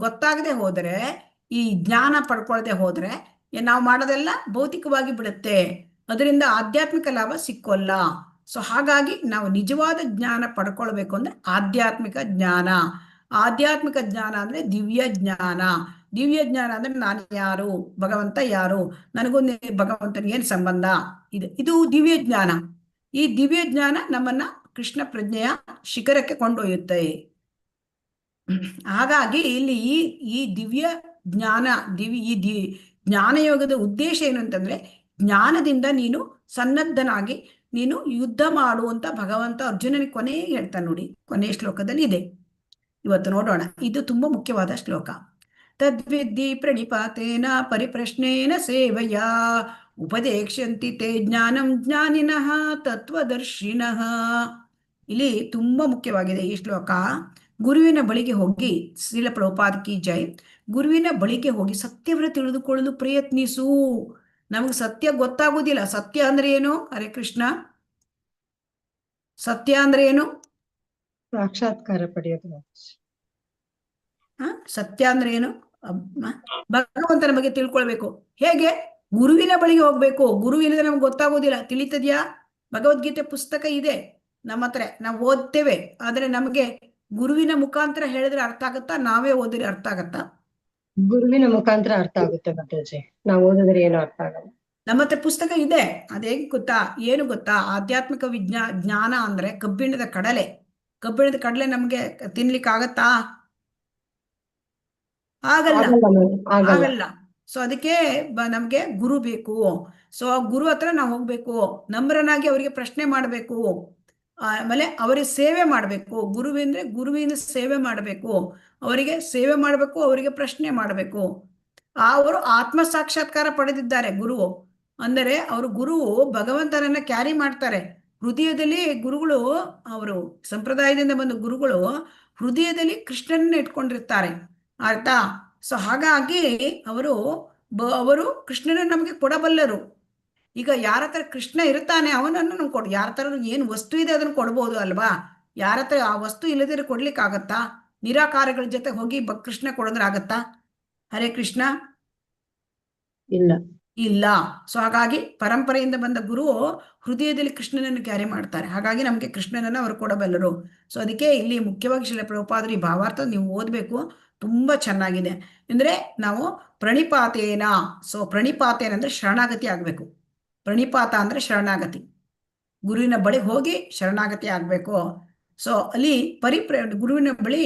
ಗೊತ್ತಾಗದೆ ಹೋದರೆ, ಈ ಜ್ಞಾನ ಪಡ್ಕೊಳ್ಳದೆ ಹೋದ್ರೆ ನಾವು ಮಾಡೋದೆಲ್ಲ ಭೌತಿಕವಾಗಿ ಬಿಡುತ್ತೆ, ಅದರಿಂದ ಆಧ್ಯಾತ್ಮಿಕ ಲಾಭ ಸಿಕ್ಕೋಲ್ಲ. ಸೊ ಹಾಗಾಗಿ ನಾವು ನಿಜವಾದ ಜ್ಞಾನ ಪಡ್ಕೊಳ್ಬೇಕು ಅಂದ್ರೆ ಆಧ್ಯಾತ್ಮಿಕ ಜ್ಞಾನ. ಆಧ್ಯಾತ್ಮಿಕ ಜ್ಞಾನ ಅಂದ್ರೆ ದಿವ್ಯ ಜ್ಞಾನ. ದಿವ್ಯ ಜ್ಞಾನ ಅಂದ್ರೆ ನಾನು ಯಾರು, ಭಗವಂತ ಯಾರು, ನನಗೂ ಭಗವಂತನಿಗೆ ಏನ್ ಸಂಬಂಧ, ಇದು ದಿವ್ಯ ಜ್ಞಾನ. ಈ ದಿವ್ಯ ಜ್ಞಾನ ನಮ್ಮನ್ನ ಕೃಷ್ಣ ಪ್ರಜ್ಞೆಯ ಶಿಖರಕ್ಕೆ ಕೊಂಡೊಯ್ಯುತ್ತೆ. ಹಾಗಾಗಿ ಇಲ್ಲಿ ಈ ದಿವ್ಯ ಜ್ಞಾನ, ಜ್ಞಾನಯೋಗದ ಉದ್ದೇಶ ಏನು ಅಂತಂದ್ರೆ, ಜ್ಞಾನದಿಂದ ನೀನು ಸನ್ನದ್ಧನಾಗಿ ನೀನು ಯುದ್ಧ ಮಾಡುವಂತ ಭಗವಂತ ಅರ್ಜುನನಿಗೆ ಕೊನೆಗೆ ಹೇಳ್ತಾನೆ ನೋಡಿ. ಕೊನೆಯ ಶ್ಲೋಕದಲ್ಲಿ ಇದೆ, ಇವತ್ತು ನೋಡೋಣ. ಇದು ತುಂಬಾ ಮುಖ್ಯವಾದ ಶ್ಲೋಕ. ತದ್ವಿದ್ಧಿ ಪ್ರಣಿಪಾತೇನ ಪರಿಪ್ರಶ್ನೇನ ಸೇವಯ ಉಪದೇಕ್ಷ್ಯಂತಿ ತೇ ಜ್ಞಾನಂ ಜ್ಞಾನಿನಃ ತತ್ವದರ್ಶಿನಃ. ಇಲ್ಲಿ ತುಂಬಾ ಮುಖ್ಯವಾಗಿದೆ ಈ ಶ್ಲೋಕ. ಗುರುವಿನ ಬಳಿಗೆ ಹೋಗಿ, ಶ್ರೀಲ ಪ್ರಭುಪಾದ ಕಿ ಜೈ, ಗುರುವಿನ ಬಳಿಗೆ ಹೋಗಿ ಸತ್ಯವನ್ನು ತಿಳಿದುಕೊಳ್ಳಲು ಪ್ರಯತ್ನಿಸು. ನಮಗೆ ಸತ್ಯ ಗೊತ್ತಾಗುವುದಿಲ್ಲ. ಸತ್ಯ ಅಂದ್ರೆ ಏನು? ಹರೇ ಕೃಷ್ಣ. ಸತ್ಯ ಅಂದ್ರೆ ಏನು? ಸಾಕ್ಷಾತ್ಕಾರ ಪಡೆಯೋದು. ಸತ್ಯ ಅಂದ್ರೆ ಏನು? ಭಗವಂತನ ಬಗ್ಗೆ ತಿಳ್ಕೊಳ್ಬೇಕು. ಹೇಗೆ? ಗುರುವಿನ ಬಳಿಗೆ ಹೋಗ್ಬೇಕು. ಗುರುವಿಲ್ಲದೆ ನಮ್ಗೆ ಗೊತ್ತಾಗೋದಿಲ್ಲ. ತಿಳಿತದ್ಯಾ? ಭಗವದ್ಗೀತೆ ಪುಸ್ತಕ ಇದೆ ನಮ್ಮ ಹತ್ರ, ನಾವು ಓದ್ತೇವೆ. ಆದ್ರೆ ನಮಗೆ ಗುರುವಿನ ಮುಖಾಂತರ ಹೇಳಿದ್ರೆ ಅರ್ಥ ಆಗತ್ತಾ? ನಾವೇ ಓದಿದ್ರೆ ಅರ್ಥ ಆಗತ್ತಾ? ಗುರುವಿನ ಮುಖಾಂತರ ಅರ್ಥ ಆಗುತ್ತೆ ಮಾತಾಜಿ, ನಾವು ಓದಿದ್ರೆ ಏನು ಅರ್ಥ ಆಗಲ್ಲ. ನಮ್ಮ ಹತ್ರ ಪುಸ್ತಕ ಇದೆ. ಅದೇಗ್ ಗೊತ್ತಾ? ಏನು ಗೊತ್ತಾ? ಆಧ್ಯಾತ್ಮಿಕ ಜ್ಞಾನ ಅಂದ್ರೆ ಕಬ್ಬಿಣದ ಕಡಲೆ. ಕಬ್ಬಿಣದ ಕಡಲೆ ನಮ್ಗೆ ತಿನ್ಲಿಕ್ಕೆ ಆಗತ್ತಾ? ಆಗಲ್ಲ, ಆಗಲ್ಲ. ಸೊ ಅದಕ್ಕೆ ನಮ್ಗೆ ಗುರು ಬೇಕು. ಸೊ ಗುರು ಹತ್ರ ನಾವು ಹೋಗ್ಬೇಕು, ನಮ್ರನಾಗಿ ಅವರಿಗೆ ಪ್ರಶ್ನೆ ಮಾಡ್ಬೇಕು, ಆಮೇಲೆ ಅವರಿಗೆ ಸೇವೆ ಮಾಡ್ಬೇಕು. ಗುರುವಿನ ಸೇವೆ ಮಾಡ್ಬೇಕು, ಅವರಿಗೆ ಸೇವೆ ಮಾಡ್ಬೇಕು, ಅವರಿಗೆ ಪ್ರಶ್ನೆ ಮಾಡ್ಬೇಕು. ಅವರು ಆತ್ಮ ಸಾಕ್ಷಾತ್ಕಾರ ಪಡೆದಿದ್ದಾರೆ ಗುರು ಅಂದರೆ. ಅವರು ಗುರುವು ಭಗವಂತನನ್ನ ಕ್ಯಾರಿ ಮಾಡ್ತಾರೆ ಹೃದಯದಲ್ಲಿ. ಗುರುಗಳು, ಅವರು ಸಂಪ್ರದಾಯದಿಂದ ಬಂದ ಗುರುಗಳು ಹೃದಯದಲ್ಲಿ ಕೃಷ್ಣನನ್ನ ಇಟ್ಕೊಂಡಿರ್ತಾರೆ. ಆಯ್ತಾ? ಸೊ ಹಾಗಾಗಿ ಅವರು ಕೃಷ್ಣನ ನಮಗೆ ಕೊಡಬಲ್ಲರು. ಈಗ ಯಾರ ಹತ್ರ ಕೃಷ್ಣ ಇರ್ತಾನೆ ಅವನನ್ನು ನಮ್ಗೆ ಕೊಡು. ಯಾರ ಹತ್ರ ಏನು ವಸ್ತು ಇದೆ ಅದನ್ನು ಕೊಡ್ಬೋದು ಅಲ್ವಾ? ಯಾರ ಹತ್ರ ಆ ವಸ್ತು ಇಲ್ಲದಿದ್ರೆ ಕೊಡ್ಲಿಕ್ಕೆ ಆಗತ್ತಾ? ನಿರಾಕಾರಗಳ ಜೊತೆ ಹೋಗಿ ಕೃಷ್ಣ ಕೊಡೋದ್ರೆ ಆಗತ್ತಾ? ಹರೇ ಕೃಷ್ಣ. ಇಲ್ಲ. ಸೊ ಹಾಗಾಗಿ ಪರಂಪರೆಯಿಂದ ಬಂದ ಗುರು ಹೃದಯದಲ್ಲಿ ಕೃಷ್ಣನನ್ನು ಕ್ಯಾರಿ ಮಾಡ್ತಾರೆ. ಹಾಗಾಗಿ ನಮಗೆ ಕೃಷ್ಣನನ್ನು ಅವರು ಕೊಡಬಲ್ಲರು. ಸೊ ಅದಕ್ಕೆ ಇಲ್ಲಿ ಮುಖ್ಯವಾಗಿ ಶ್ರೀಲ ಪ್ರಭುಪಾದರು ಈ ಭಾವಾರ್ಥ ನೀವು ಓದ್ಬೇಕು. ತುಂಬಾ ಚೆನ್ನಾಗಿದೆ. ಅಂದ್ರೆ ನಾವು ಪ್ರಣಿಪಾತೇನ, ಸೊ ಪ್ರಣಿಪಾತೇನ ಅಂದ್ರೆ ಶರಣಾಗತಿ ಆಗ್ಬೇಕು. ಪ್ರಣಿಪಾತ ಅಂದ್ರೆ ಶರಣಾಗತಿ, ಗುರುವಿನ ಬಳಿ ಹೋಗಿ ಶರಣಾಗತಿ ಆಗ್ಬೇಕು. ಸೊ ಅಲ್ಲಿ ಗುರುವಿನ ಬಳಿ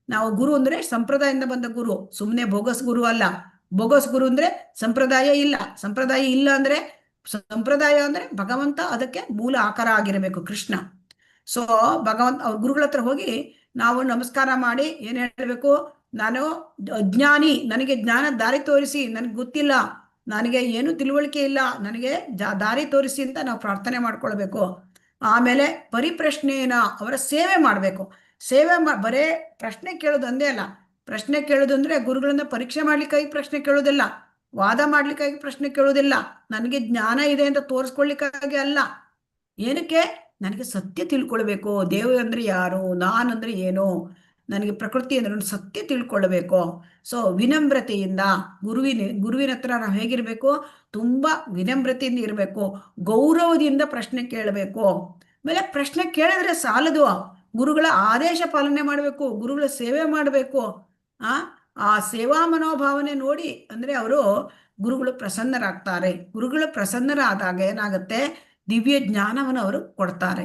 ನಾವು, ಗುರು ಅಂದ್ರೆ ಸಂಪ್ರದಾಯದಿಂದ ಬಂದ ಗುರು, ಸುಮ್ಮನೆ ಬೋಗಸ್ ಗುರು ಅಲ್ಲ. ಬೋಗಸ್ ಗುರು ಅಂದ್ರೆ ಸಂಪ್ರದಾಯ ಇಲ್ಲ. ಸಂಪ್ರದಾಯ ಇಲ್ಲ ಅಂದ್ರೆ, ಸಂಪ್ರದಾಯ ಅಂದ್ರೆ ಭಗವಂತ ಅದಕ್ಕೆ ಮೂಲ ಆಕಾರ ಆಗಿರಬೇಕು, ಕೃಷ್ಣ. ಸೊ ಭಗವಂತ ಅವ್ರ ಗುರುಗಳ ಹತ್ರ ಹೋಗಿ ನಾವು ನಮಸ್ಕಾರ ಮಾಡಿ ಏನ್ ಹೇಳ್ಬೇಕು, ನಾನು ಅಜ್ಞಾನಿ, ನನಗೆ ಜ್ಞಾನ ದಾರಿ ತೋರಿಸಿ, ನನಗೆ ಗೊತ್ತಿಲ್ಲ, ನನಗೆ ಏನು ತಿಳುವಳಿಕೆ ಇಲ್ಲ, ನನಗೆ ದಾರಿ ತೋರಿಸಿ ಅಂತ ನಾವು ಪ್ರಾರ್ಥನೆ ಮಾಡ್ಕೊಳ್ಬೇಕು. ಆಮೇಲೆ ಪರಿಪ್ರಶ್ನೆಯನ್ನ, ಅವರ ಸೇವೆ ಮಾಡಬೇಕು. ಬರೇ ಪ್ರಶ್ನೆ ಕೇಳೋದು ಒಂದೇ ಅಲ್ಲ. ಪ್ರಶ್ನೆ ಕೇಳೋದು ಅಂದ್ರೆ ಗುರುಗಳನ್ನ ಪರೀಕ್ಷೆ ಮಾಡ್ಲಿಕ್ಕಾಗಿ ಪ್ರಶ್ನೆ ಕೇಳೋದಿಲ್ಲ, ವಾದ ಮಾಡ್ಲಿಕ್ಕಾಗಿ ಪ್ರಶ್ನೆ ಕೇಳೋದಿಲ್ಲ, ನನಗೆ ಜ್ಞಾನ ಇದೆ ಅಂತ ತೋರಿಸ್ಕೊಳ್ಲಿಕ್ಕಾಗಿ ಅಲ್ಲ. ಏನಕ್ಕೆ? ನನಗೆ ಸತ್ಯ ತಿಳ್ಕೊಳ್ಬೇಕು, ದೇವರು ಅಂದ್ರೆ ಯಾರು, ನಾನಂದ್ರೆ ಏನು, ನನಗೆ ಪ್ರಕೃತಿ ಅಂದ್ರೆ ಸತ್ಯ ತಿಳ್ಕೊಳ್ಬೇಕು. ಸೊ ವಿನಮ್ರತೆಯಿಂದ ಗುರುವಿನ ಹತ್ರ ನಾವು ಹೇಗಿರ್ಬೇಕು, ತುಂಬಾ ವಿನಮ್ರತೆಯಿಂದ ಇರಬೇಕು, ಗೌರವದಿಂದ ಪ್ರಶ್ನೆ ಕೇಳಬೇಕು. ಆಮೇಲೆ ಪ್ರಶ್ನೆ ಕೇಳಿದ್ರೆ ಸಾಲದು, ಗುರುಗಳ ಆದೇಶ ಪಾಲನೆ ಮಾಡಬೇಕು, ಗುರುಗಳ ಸೇವೆ ಮಾಡಬೇಕು. ಆ ಸೇವಾ ಮನೋಭಾವನೆ ನೋಡಿ ಅಂದ್ರೆ ಗುರುಗಳು ಪ್ರಸನ್ನರಾಗ್ತಾರೆ. ಗುರುಗಳು ಪ್ರಸನ್ನರಾದಾಗ ಏನಾಗುತ್ತೆ, ದಿವ್ಯ ಜ್ಞಾನವನ್ನು ಅವರು ಕೊಡ್ತಾರೆ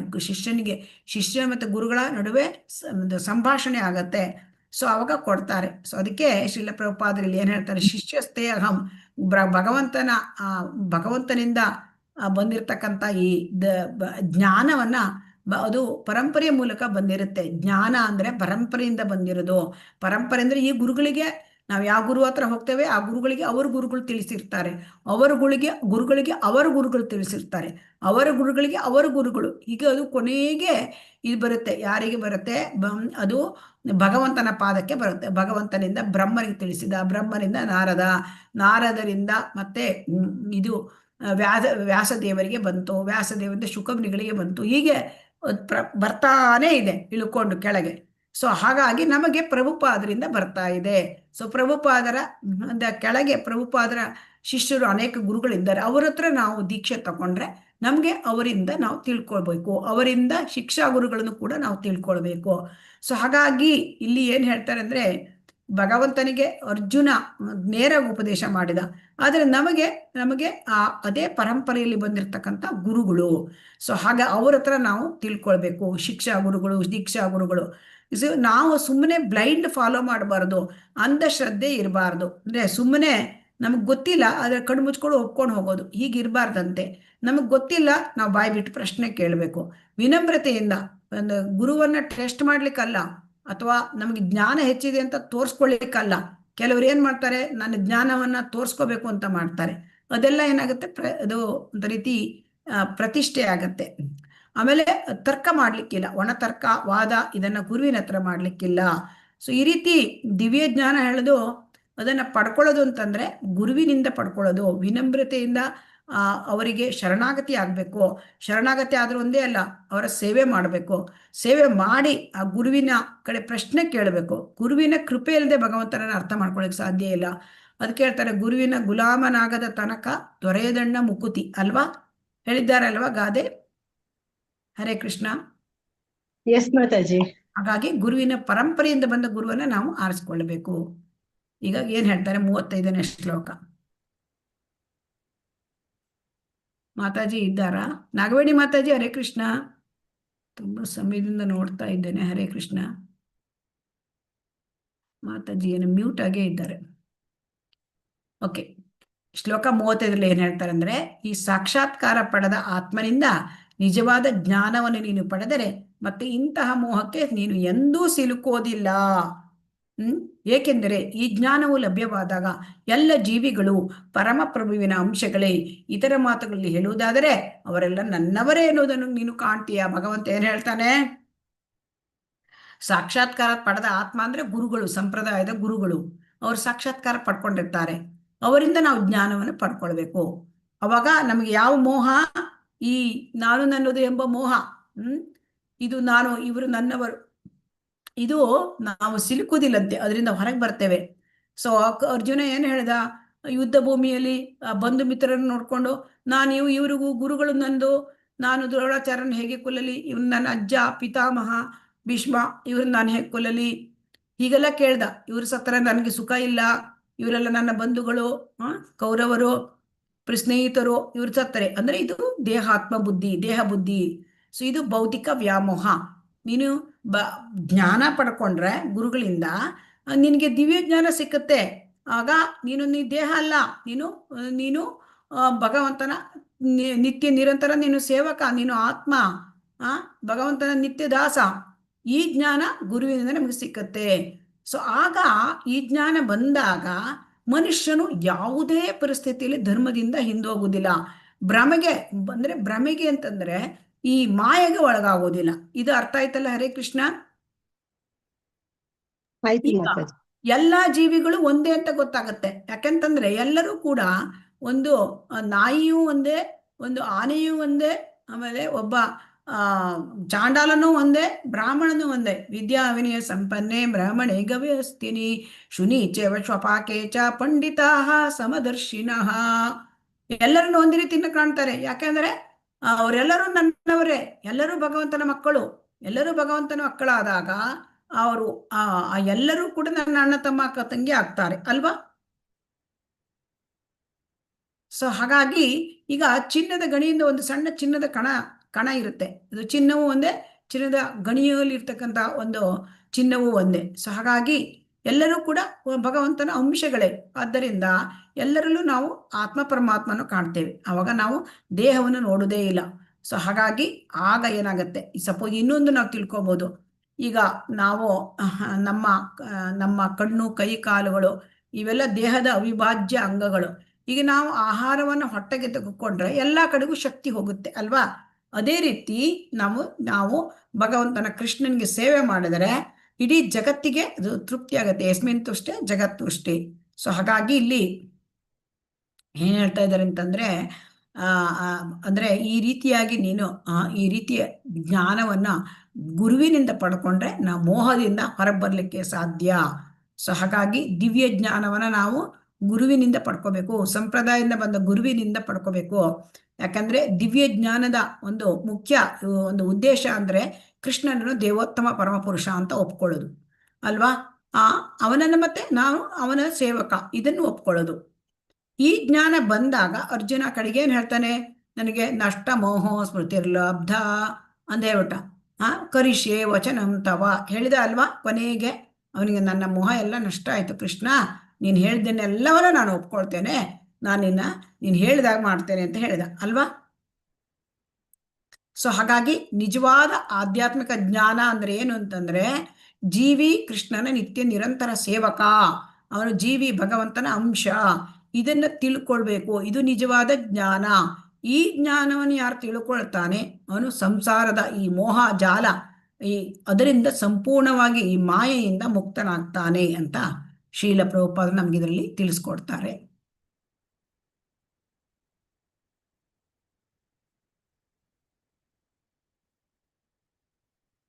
ಶಿಷ್ಯ ಮತ್ತು ಗುರುಗಳ ನಡುವೆ ಸಂಭಾಷಣೆ ಆಗತ್ತೆ. ಸೊ ಅವಾಗ ಕೊಡ್ತಾರೆ. ಸೊ ಅದಕ್ಕೆ ಶ್ರೀಲ ಪ್ರಭುಪಾದರಲ್ಲಿ ಏನ್ ಹೇಳ್ತಾರೆ, ಶಿಷ್ಯಸ್ಥೇ ಅಹಂ, ಭಗವಂತನಿಂದ ಬಂದಿರತಕ್ಕಂಥ ಈ ಜ್ಞಾನವನ್ನ, ಅದು ಪರಂಪರೆಯ ಮೂಲಕ ಬಂದಿರುತ್ತೆ. ಜ್ಞಾನ ಅಂದ್ರೆ ಪರಂಪರೆಯಿಂದ ಬಂದಿರೋದು. ಪರಂಪರೆ ಅಂದ್ರೆ ಈ ಗುರುಗಳಿಗೆ, ನಾವು ಯಾವ ಗುರು ಹತ್ರ ಹೋಗ್ತೇವೆ ಆ ಗುರುಗಳಿಗೆ ಅವ್ರ ಗುರುಗಳು ತಿಳಿಸಿರ್ತಾರೆ, ಅವರ ಗುರುಗಳಿಗೆ ಅವರ ಗುರುಗಳು ತಿಳಿಸಿರ್ತಾರೆ, ಅವರ ಗುರುಗಳಿಗೆ ಅವರ ಗುರುಗಳು, ಹೀಗೆ ಅದು ಕೊನೆಗೆ ಇದು ಬರುತ್ತೆ. ಯಾರಿಗೆ ಬರುತ್ತೆ? ಅದು ಭಗವಂತನ ಪಾದಕ್ಕೆ ಬರುತ್ತೆ. ಭಗವಂತನಿಂದ ಬ್ರಹ್ಮನಿಗೆ ತಿಳಿಸಿದ, ಬ್ರಹ್ಮನಿಂದ ನಾರದರಿಂದ ಮತ್ತೆ ಇದು ವ್ಯಾಸದೇವರಿಗೆ ಬಂತು, ವ್ಯಾಸದೇವರಿಂದ ಶುಕಮುನಿಗಳಿಗೆ ಬಂತು, ಹೀಗೆ ಬರ್ತಾನೆ ಇದೆ ಇಳ್ಕೊಂಡು ಕೆಳಗೆ. ಸೊ ಹಾಗಾಗಿ ನಮಗೆ ಪ್ರಭುಪಾದರಿಂದ ಬರ್ತಾ ಇದೆ. ಸೊ ಪ್ರಭುಪಾದರ ಕೆಳಗೆ ಪ್ರಭುಪಾದರ ಶಿಷ್ಯರು ಅನೇಕ ಗುರುಗಳಿದ್ದಾರೆ, ಅವ್ರ ಹತ್ರ ನಾವು ದೀಕ್ಷೆ ತಗೊಂಡ್ರೆ ನಮ್ಗೆ ಅವರಿಂದ ನಾವು ತಿಳ್ಕೊಳ್ಬೇಕು, ಅವರಿಂದ ಶಿಕ್ಷಾ ಗುರುಗಳನ್ನು ಕೂಡ ನಾವು ತಿಳ್ಕೊಳ್ಬೇಕು. ಸೊ ಹಾಗಾಗಿ ಇಲ್ಲಿ ಏನ್ ಹೇಳ್ತಾರೆ ಅಂದ್ರೆ, ಭಗವಂತನಿಗೆ ಅರ್ಜುನ ನೇರ ಉಪದೇಶ ಮಾಡಿದ, ಆದ್ರೆ ನಮಗೆ ಅದೇ ಪರಂಪರೆಯಲ್ಲಿ ಬಂದಿರತಕ್ಕಂಥ ಗುರುಗಳು. ಸೊ ಹಾಗೆ ಅವ್ರ ಹತ್ರ ನಾವು ತಿಳ್ಕೊಳ್ಬೇಕು, ಶಿಕ್ಷಾ ಗುರುಗಳು, ದೀಕ್ಷಾ ಗುರುಗಳು. ನಾವು ಸುಮ್ಮನೆ ಬ್ಲೈಂಡ್ ಫಾಲೋ ಮಾಡಬಾರ್ದು, ಅಂಧಶ್ರದ್ಧೆ ಇರಬಾರ್ದು. ಅಂದ್ರೆ ಸುಮ್ಮನೆ ನಮಗ್ ಗೊತ್ತಿಲ್ಲ ಆದ್ರೆ ಕಣ್ಣು ಮುಚ್ಕೊಂಡು ಒಪ್ಕೊಂಡು ಹೋಗೋದು, ಹೀಗಿರ್ಬಾರ್ದಂತೆ. ನಮಗ್ ಗೊತ್ತಿಲ್ಲ, ನಾವು ಬಾಯಿ ಬಿಟ್ಟು ಪ್ರಶ್ನೆ ಕೇಳಬೇಕು, ವಿನಮ್ರತೆಯಿಂದ. ಒಂದು ಗುರುವನ್ನ ಟೆಸ್ಟ್ ಮಾಡ್ಲಿಕ್ಕಲ್ಲ, ಅಥವಾ ನಮಗೆ ಜ್ಞಾನ ಹೆಚ್ಚಿದೆ ಅಂತ ತೋರ್ಸ್ಕೊಳ್ಲಿಕ್ಕಲ್ಲ. ಕೆಲವರು ಏನ್ ಮಾಡ್ತಾರೆ, ನನ್ನ ಜ್ಞಾನವನ್ನ ತೋರ್ಸ್ಕೋಬೇಕು ಅಂತ ಮಾಡ್ತಾರೆ. ಅದೆಲ್ಲ ಏನಾಗುತ್ತೆ, ಅದು ಒಂದು ರೀತಿ ಪ್ರತಿಷ್ಠೆ ಆಗತ್ತೆ. ಆಮೇಲೆ ತರ್ಕ ಮಾಡ್ಲಿಕ್ಕಿಲ್ಲ, ಒಣ ತರ್ಕ ವಾದ ಇದನ್ನ ಗುರುವಿನ ಹತ್ರ ಮಾಡ್ಲಿಕ್ಕಿಲ್ಲ. ಸೊ ಈ ರೀತಿ ದಿವ್ಯ ಜ್ಞಾನ ಹೇಳೋದು, ಅದನ್ನ ಪಡ್ಕೊಳ್ಳೋದು ಅಂತಂದ್ರೆ ಗುರುವಿನಿಂದ ಪಡ್ಕೊಳ್ಳೋದು, ವಿನಮ್ರತೆಯಿಂದ ಅವರಿಗೆ ಶರಣಾಗತಿ ಆಗ್ಬೇಕು. ಶರಣಾಗತಿ ಆದ್ರೂ ಒಂದೇ ಅಲ್ಲ, ಅವರ ಸೇವೆ ಮಾಡಬೇಕು. ಸೇವೆ ಮಾಡಿ ಆ ಗುರುವಿನ ಕಡೆ ಪ್ರಶ್ನೆ ಕೇಳಬೇಕು. ಗುರುವಿನ ಕೃಪೆ ಇಲ್ಲದೆ ಭಗವಂತನನ್ನ ಅರ್ಥ ಮಾಡ್ಕೊಳಕ್ ಸಾಧ್ಯ ಇಲ್ಲ. ಅದಕ್ಕೆ ಹೇಳ್ತಾರೆ, ಗುರುವಿನ ಗುಲಾಮನಾಗದ ತನಕ ದೊರೆಯದಣ್ಣ ಮುಕುತಿ ಅಲ್ವಾ, ಹೇಳಿದ್ದಾರಲ್ವಾ ಗಾದೆ. ಹರೇ ಕೃಷ್ಣ. ಎಸ್ ಮಾತಾಜಿ. ಹಾಗಾಗಿ ಗುರುವಿನ ಪರಂಪರೆಯಿಂದ ಬಂದ ಗುರುವನ್ನ ನಾವು ಆರಿಸ್ಕೊಳ್ಬೇಕು. ಈಗ ಏನ್ ಹೇಳ್ತಾರೆ 35ನೇ ಶ್ಲೋಕ. ಮಾತಾಜಿ ಇದ್ದಾರಾ? ನಾಗವೇಣಿ ಮಾತಾಜಿ, ಹರೇ ಕೃಷ್ಣ. ತುಂಬಾ ಸಮಯದಿಂದ ನೋಡ್ತಾ ಇದ್ದೇನೆ. ಹರೇ ಕೃಷ್ಣ. ಮಾತಾಜಿ ಏನು ಮ್ಯೂಟ್ ಆಗೇ ಇದ್ದಾರೆ. ಓಕೆ, ಶ್ಲೋಕ 35ರಲ್ಲಿ ಏನ್ ಹೇಳ್ತಾರೆ ಅಂದ್ರೆ, ಈ ಸಾಕ್ಷಾತ್ಕಾರ ಪಡೆದ ಆತ್ಮನಿಂದ ನಿಜವಾದ ಜ್ಞಾನವನ್ನು ನೀನು ಪಡೆದರೆ ಮತ್ತೆ ಇಂತಹ ಮೋಹಕ್ಕೆ ನೀನು ಎಂದೂ ಸಿಲುಕೋದಿಲ್ಲ. ಏಕೆಂದರೆ ಈ ಜ್ಞಾನವು ಲಭ್ಯವಾದಾಗ ಎಲ್ಲ ಜೀವಿಗಳು ಪರಮಪ್ರಭುವಿನ ಅಂಶಗಳೇ. ಇತರ ಮಾತುಗಳಲ್ಲಿ ಹೇಳುವುದಾದರೆ ಅವರೆಲ್ಲ ನನ್ನವರೇ ಎನ್ನುವುದನ್ನು ನೀನು ಕಾಣ್ತೀಯ. ಭಗವಂತ ಏನ್ ಹೇಳ್ತಾನೆ, ಸಾಕ್ಷಾತ್ಕಾರ ಪಡೆದ ಆತ್ಮ ಅಂದ್ರೆ ಗುರುಗಳು, ಸಂಪ್ರದಾಯದ ಗುರುಗಳು. ಅವರು ಸಾಕ್ಷಾತ್ಕಾರ ಪಡ್ಕೊಂಡಿರ್ತಾರೆ, ಅವರಿಂದ ನಾವು ಜ್ಞಾನವನ್ನು ಪಡ್ಕೊಳ್ಬೇಕು. ಅವಾಗ ನಮಗೆ ಯಾವ ಮೋಹ, ಈ ನಾನು ನನ್ನದು ಎಂಬ ಮೋಹ, ಇದು ನಾನು, ಇವರು ನನ್ನವರು, ಇದು ನಾವು ಸಿಲುಕುವುದಿಲ್ಲಂತೆ, ಅದರಿಂದ ಹೊರಗೆ ಬರ್ತೇವೆ. ಸೊ ಅರ್ಜುನ ಏನ್ ಹೇಳ್ದ, ಯುದ್ಧ ಭೂಮಿಯಲ್ಲಿ ಬಂಧು ಮಿತ್ರರನ್ನು ನೋಡ್ಕೊಂಡು, ಇವ್ರಿಗೂ ಗುರುಗಳು ನಂದು, ನಾನು ದ್ರೋಣಾಚಾರ್ಯನ ಹೇಗೆ ಕೊಲ್ಲಲಿ, ಇವ್ನು ನನ್ನ ಅಜ್ಜ ಪಿತಾಮಹ ಭೀಷ್ಮ, ಇವ್ರನ್ನ ನಾನು ಹೇಗೆ ಕೊಲ್ಲಲಿ, ಹೀಗೆಲ್ಲ ಕೇಳ್ದ. ಇವ್ರು ಸತ್ತರ ನನಗೆ ಸುಖ ಇಲ್ಲ, ಇವರೆಲ್ಲ ನನ್ನ ಬಂಧುಗಳು, ಕೌರವರು, ಸ್ನೇಹಿತರು, ಇವ್ರು ಸತ್ತರೆ ಅಂದ್ರೆ ಇದು ದೇಹಾತ್ಮ ಬುದ್ಧಿ, ದೇಹ ಬುದ್ಧಿ. ಸೊ ಇದು ಭೌತಿಕ ವ್ಯಾಮೋಹ. ನೀನು ಜ್ಞಾನ ಪಡ್ಕೊಂಡ್ರೆ ಗುರುಗಳಿಂದ ನಿನಗೆ ದಿವ್ಯ ಜ್ಞಾನ ಸಿಕ್ಕತ್ತೆ. ಆಗ ನೀ ದೇಹ ಅಲ್ಲ, ನೀನು ನೀನು ಭಗವಂತನ ನಿತ್ಯ ನಿರಂತರ ನೀನು ಸೇವಕ, ನೀನು ಆತ್ಮ, ಭಗವಂತನ ನಿತ್ಯ ದಾಸ. ಈ ಜ್ಞಾನ ಗುರುವಿನಿಂದ ನಮಗೆ ಸಿಕ್ಕತ್ತೆ. ಸೊ ಆಗ ಈ ಜ್ಞಾನ ಬಂದಾಗ ಮನುಷ್ಯನು ಯಾವುದೇ ಪರಿಸ್ಥಿತಿಯಲ್ಲಿ ಧರ್ಮದಿಂದ ಹಿಂದೋಗುವುದಿಲ್ಲ. ಭ್ರಮೆಗೆ ಅಂತಂದ್ರೆ ಈ ಮಾಯೆಗೆ ಒಳಗಾಗೋದಿಲ್ಲ. ಇದು ಅರ್ಥ ಆಯ್ತಲ್ಲ? ಹರೇ ಕೃಷ್ಣ. ಆಯ್ತು ಈಗ ಮಾತಾಜಿ. ಎಲ್ಲಾ ಜೀವಿಗಳು ಒಂದೇ ಅಂತ ಗೊತ್ತಾಗತ್ತೆ. ಯಾಕಂತಂದ್ರೆ ಎಲ್ಲರೂ ಕೂಡ ಒಂದು ನಾಯಿಯೂ ಒಂದೇ, ಒಂದು ಆನೆಯೂ ಒಂದೇ, ಆಮೇಲೆ ಒಬ್ಬ ಚಾಂಡಾಲನೂ ಒಂದೇ, ಬ್ರಾಹ್ಮಣನೂ ಒಂದೇ. ವಿದ್ಯಾ ವಿನಯ ಸಂಪನ್ನೆ ಬ್ರಾಹ್ಮಣೇ ಗವ್ಯಸ್ತಿನಿ ಶುನಿ ಚ ಶ್ವಪಾಕೆ ಚ ಪಂಡಿತಾ ಸಮದರ್ಶಿನಃ. ಎಲ್ಲರನ್ನು ಒಂದೇ ರೀತಿಯಿಂದ ಕಾಣ್ತಾರೆ. ಯಾಕಂದ್ರೆ ಅವರೆಲ್ಲರೂ ನನ್ನವರೇ, ಎಲ್ಲರೂ ಭಗವಂತನ ಮಕ್ಕಳು. ಎಲ್ಲರೂ ಭಗವಂತನ ಮಕ್ಕಳಾದಾಗ ಅವರು ಎಲ್ಲರೂ ಕೂಡ ನನ್ನ ಅಣ್ಣ ತಮ್ಮ ಅಕ್ಕ ತಂಗಿ ಆಗ್ತಾರೆ ಅಲ್ವಾ? ಸೊ ಹಾಗಾಗಿ ಈಗ ಚಿನ್ನದ ಗಣಿಯಿಂದ ಒಂದು ಸಣ್ಣ ಚಿನ್ನದ ಕಣ ಇರುತ್ತೆ. ಅದು ಚಿನ್ನವೂ ಒಂದೇ, ಚಿನ್ನದ ಗಣಿಯಲ್ಲಿ ಇರ್ತಕ್ಕಂಥ ಒಂದು ಚಿನ್ನವೂ ಒಂದೇ. ಸೊ ಹಾಗಾಗಿ ಎಲ್ಲರೂ ಕೂಡ ಭಗವಂತನ ಅಂಶಗಳೇ. ಆದ್ದರಿಂದ ಎಲ್ಲರಲ್ಲೂ ನಾವು ಆತ್ಮ ಪರಮಾತ್ಮನ ಕಾಣ್ತೇವೆ. ಆವಾಗ ನಾವು ದೇಹವನ್ನು ನೋಡುವುದೇ ಇಲ್ಲ. ಸೊ ಹಾಗಾಗಿ ಆಗ ಏನಾಗತ್ತೆ, ಸಪೋಸ್ ಇನ್ನೊಂದು ನಾವು ತಿಳ್ಕೊಬೋದು. ಈಗ ನಾವು ನಮ್ಮ ಕಣ್ಣು, ಕೈ, ಕಾಲುಗಳು ಇವೆಲ್ಲ ದೇಹದ ಅವಿಭಾಜ್ಯ ಅಂಗಗಳು. ಈಗ ನಾವು ಆಹಾರವನ್ನು ಹೊಟ್ಟೆಗೆ ತೆಗೆದುಕೊಂಡ್ರೆ ಎಲ್ಲ ಕಡೆಗೂ ಶಕ್ತಿ ಹೋಗುತ್ತೆ ಅಲ್ವಾ? ಅದೇ ರೀತಿ ನಾವು ಭಗವಂತನ ಕೃಷ್ಣನ್ಗೆ ಸೇವೆ ಮಾಡಿದರೆ ಇಡೀ ಜಗತ್ತಿಗೆ ಅದು ತೃಪ್ತಿ ಆಗುತ್ತೆ. ಯಸ್ಮಿನ್ ತುಷ್ಟೇ ಜಗತ್ತು ಅಷ್ಟೇ. ಸೊ ಹಾಗಾಗಿ ಇಲ್ಲಿ ಏನ್ ಹೇಳ್ತಾ ಇದ್ದಾರೆ ಅಂತಂದ್ರೆ ಅಂದ್ರೆ ಈ ರೀತಿಯಾಗಿ ನೀನು ಈ ರೀತಿಯ ಜ್ಞಾನವನ್ನ ಗುರುವಿನಿಂದ ಪಡ್ಕೊಂಡ್ರೆ ನಾವು ಮೋಹದಿಂದ ಹೊರಬರ್ಲಿಕ್ಕೆ ಸಾಧ್ಯ. ಸೊ ಹಾಗಾಗಿ ದಿವ್ಯ ಜ್ಞಾನವನ್ನ ನಾವು ಗುರುವಿನಿಂದ ಪಡ್ಕೋಬೇಕು, ಸಂಪ್ರದಾಯದಿಂದ ಬಂದ ಗುರುವಿನಿಂದ ಪಡ್ಕೋಬೇಕು. ಯಾಕಂದ್ರೆ ದಿವ್ಯ ಜ್ಞಾನದ ಒಂದು ಮುಖ್ಯ ಒಂದು ಉದ್ದೇಶ ಅಂದ್ರೆ ಕೃಷ್ಣನನ್ನು ದೇವೋತ್ತಮ ಪರಮಪುರುಷ ಅಂತ ಒಪ್ಕೊಳ್ಳೋದು ಅಲ್ವಾ? ಅವನನ್ನು ಮತ್ತೆ ನಾವು ಅವನ ಸೇವಕ, ಇದನ್ನು ಒಪ್ಕೊಳ್ಳೋದು. ಈ ಜ್ಞಾನ ಬಂದಾಗ ಅರ್ಜುನ ಕಡೆಗೆ ಏನ್ ಹೇಳ್ತಾನೆ, ನನಗೆ ನಷ್ಟ ಮೋಹ ಸ್ಮೃತಿರ್ಲಬ್ಧ ಅಂತ ಹೇಳ್ಬಿಟ್ಟ. ಕರಿಷ್ಯೆ ವಚನಂ ತವ ಹೇಳಿದ ಅಲ್ವಾ? ಕೊನೆಗೆ ಅವನಿಗೆ ನನ್ನ ಮೋಹ ಎಲ್ಲ ನಷ್ಟ ಆಯ್ತು ಕೃಷ್ಣ, ನೀನು ಹೇಳಿದ್ದನ್ನೆಲ್ಲವನ್ನ ನಾನು ಒಪ್ಕೊಳ್ತೇನೆ, ನೀನು ಹೇಳಿದಾಗ ಮಾಡ್ತೇನೆ ಅಂತ ಹೇಳಿದ ಅಲ್ವಾ? ಸೊ ಹಾಗಾಗಿ ನಿಜವಾದ ಆಧ್ಯಾತ್ಮಿಕ ಜ್ಞಾನ ಅಂದ್ರೆ ಏನು ಅಂತಂದ್ರೆ ಜೀವಿ ಕೃಷ್ಣನ ನಿತ್ಯ ನಿರಂತರ ಸೇವಕ, ಅವನು ಜೀವಿ ಭಗವಂತನ ಅಂಶ, ಇದನ್ನ ತಿಳ್ಕೊಳ್ಬೇಕು. ಇದು ನಿಜವಾದ ಜ್ಞಾನ. ಈ ಜ್ಞಾನವನ್ನು ಯಾರು ತಿಳ್ಕೊಳ್ತಾನೆ ಅವನು ಸಂಸಾರದ ಈ ಮೋಹ ಜಾಲ ಅದರಿಂದ ಸಂಪೂರ್ಣವಾಗಿ ಈ ಮಾಯೆಯಿಂದ ಮುಕ್ತನಾಗ್ತಾನೆ ಅಂತ ಶ್ರೀಲ ಪ್ರಭುಪಾದ ನಮ್ಗೆ ಇದರಲ್ಲಿ ತಿಳಿಸ್ಕೊಡ್ತಾರೆ.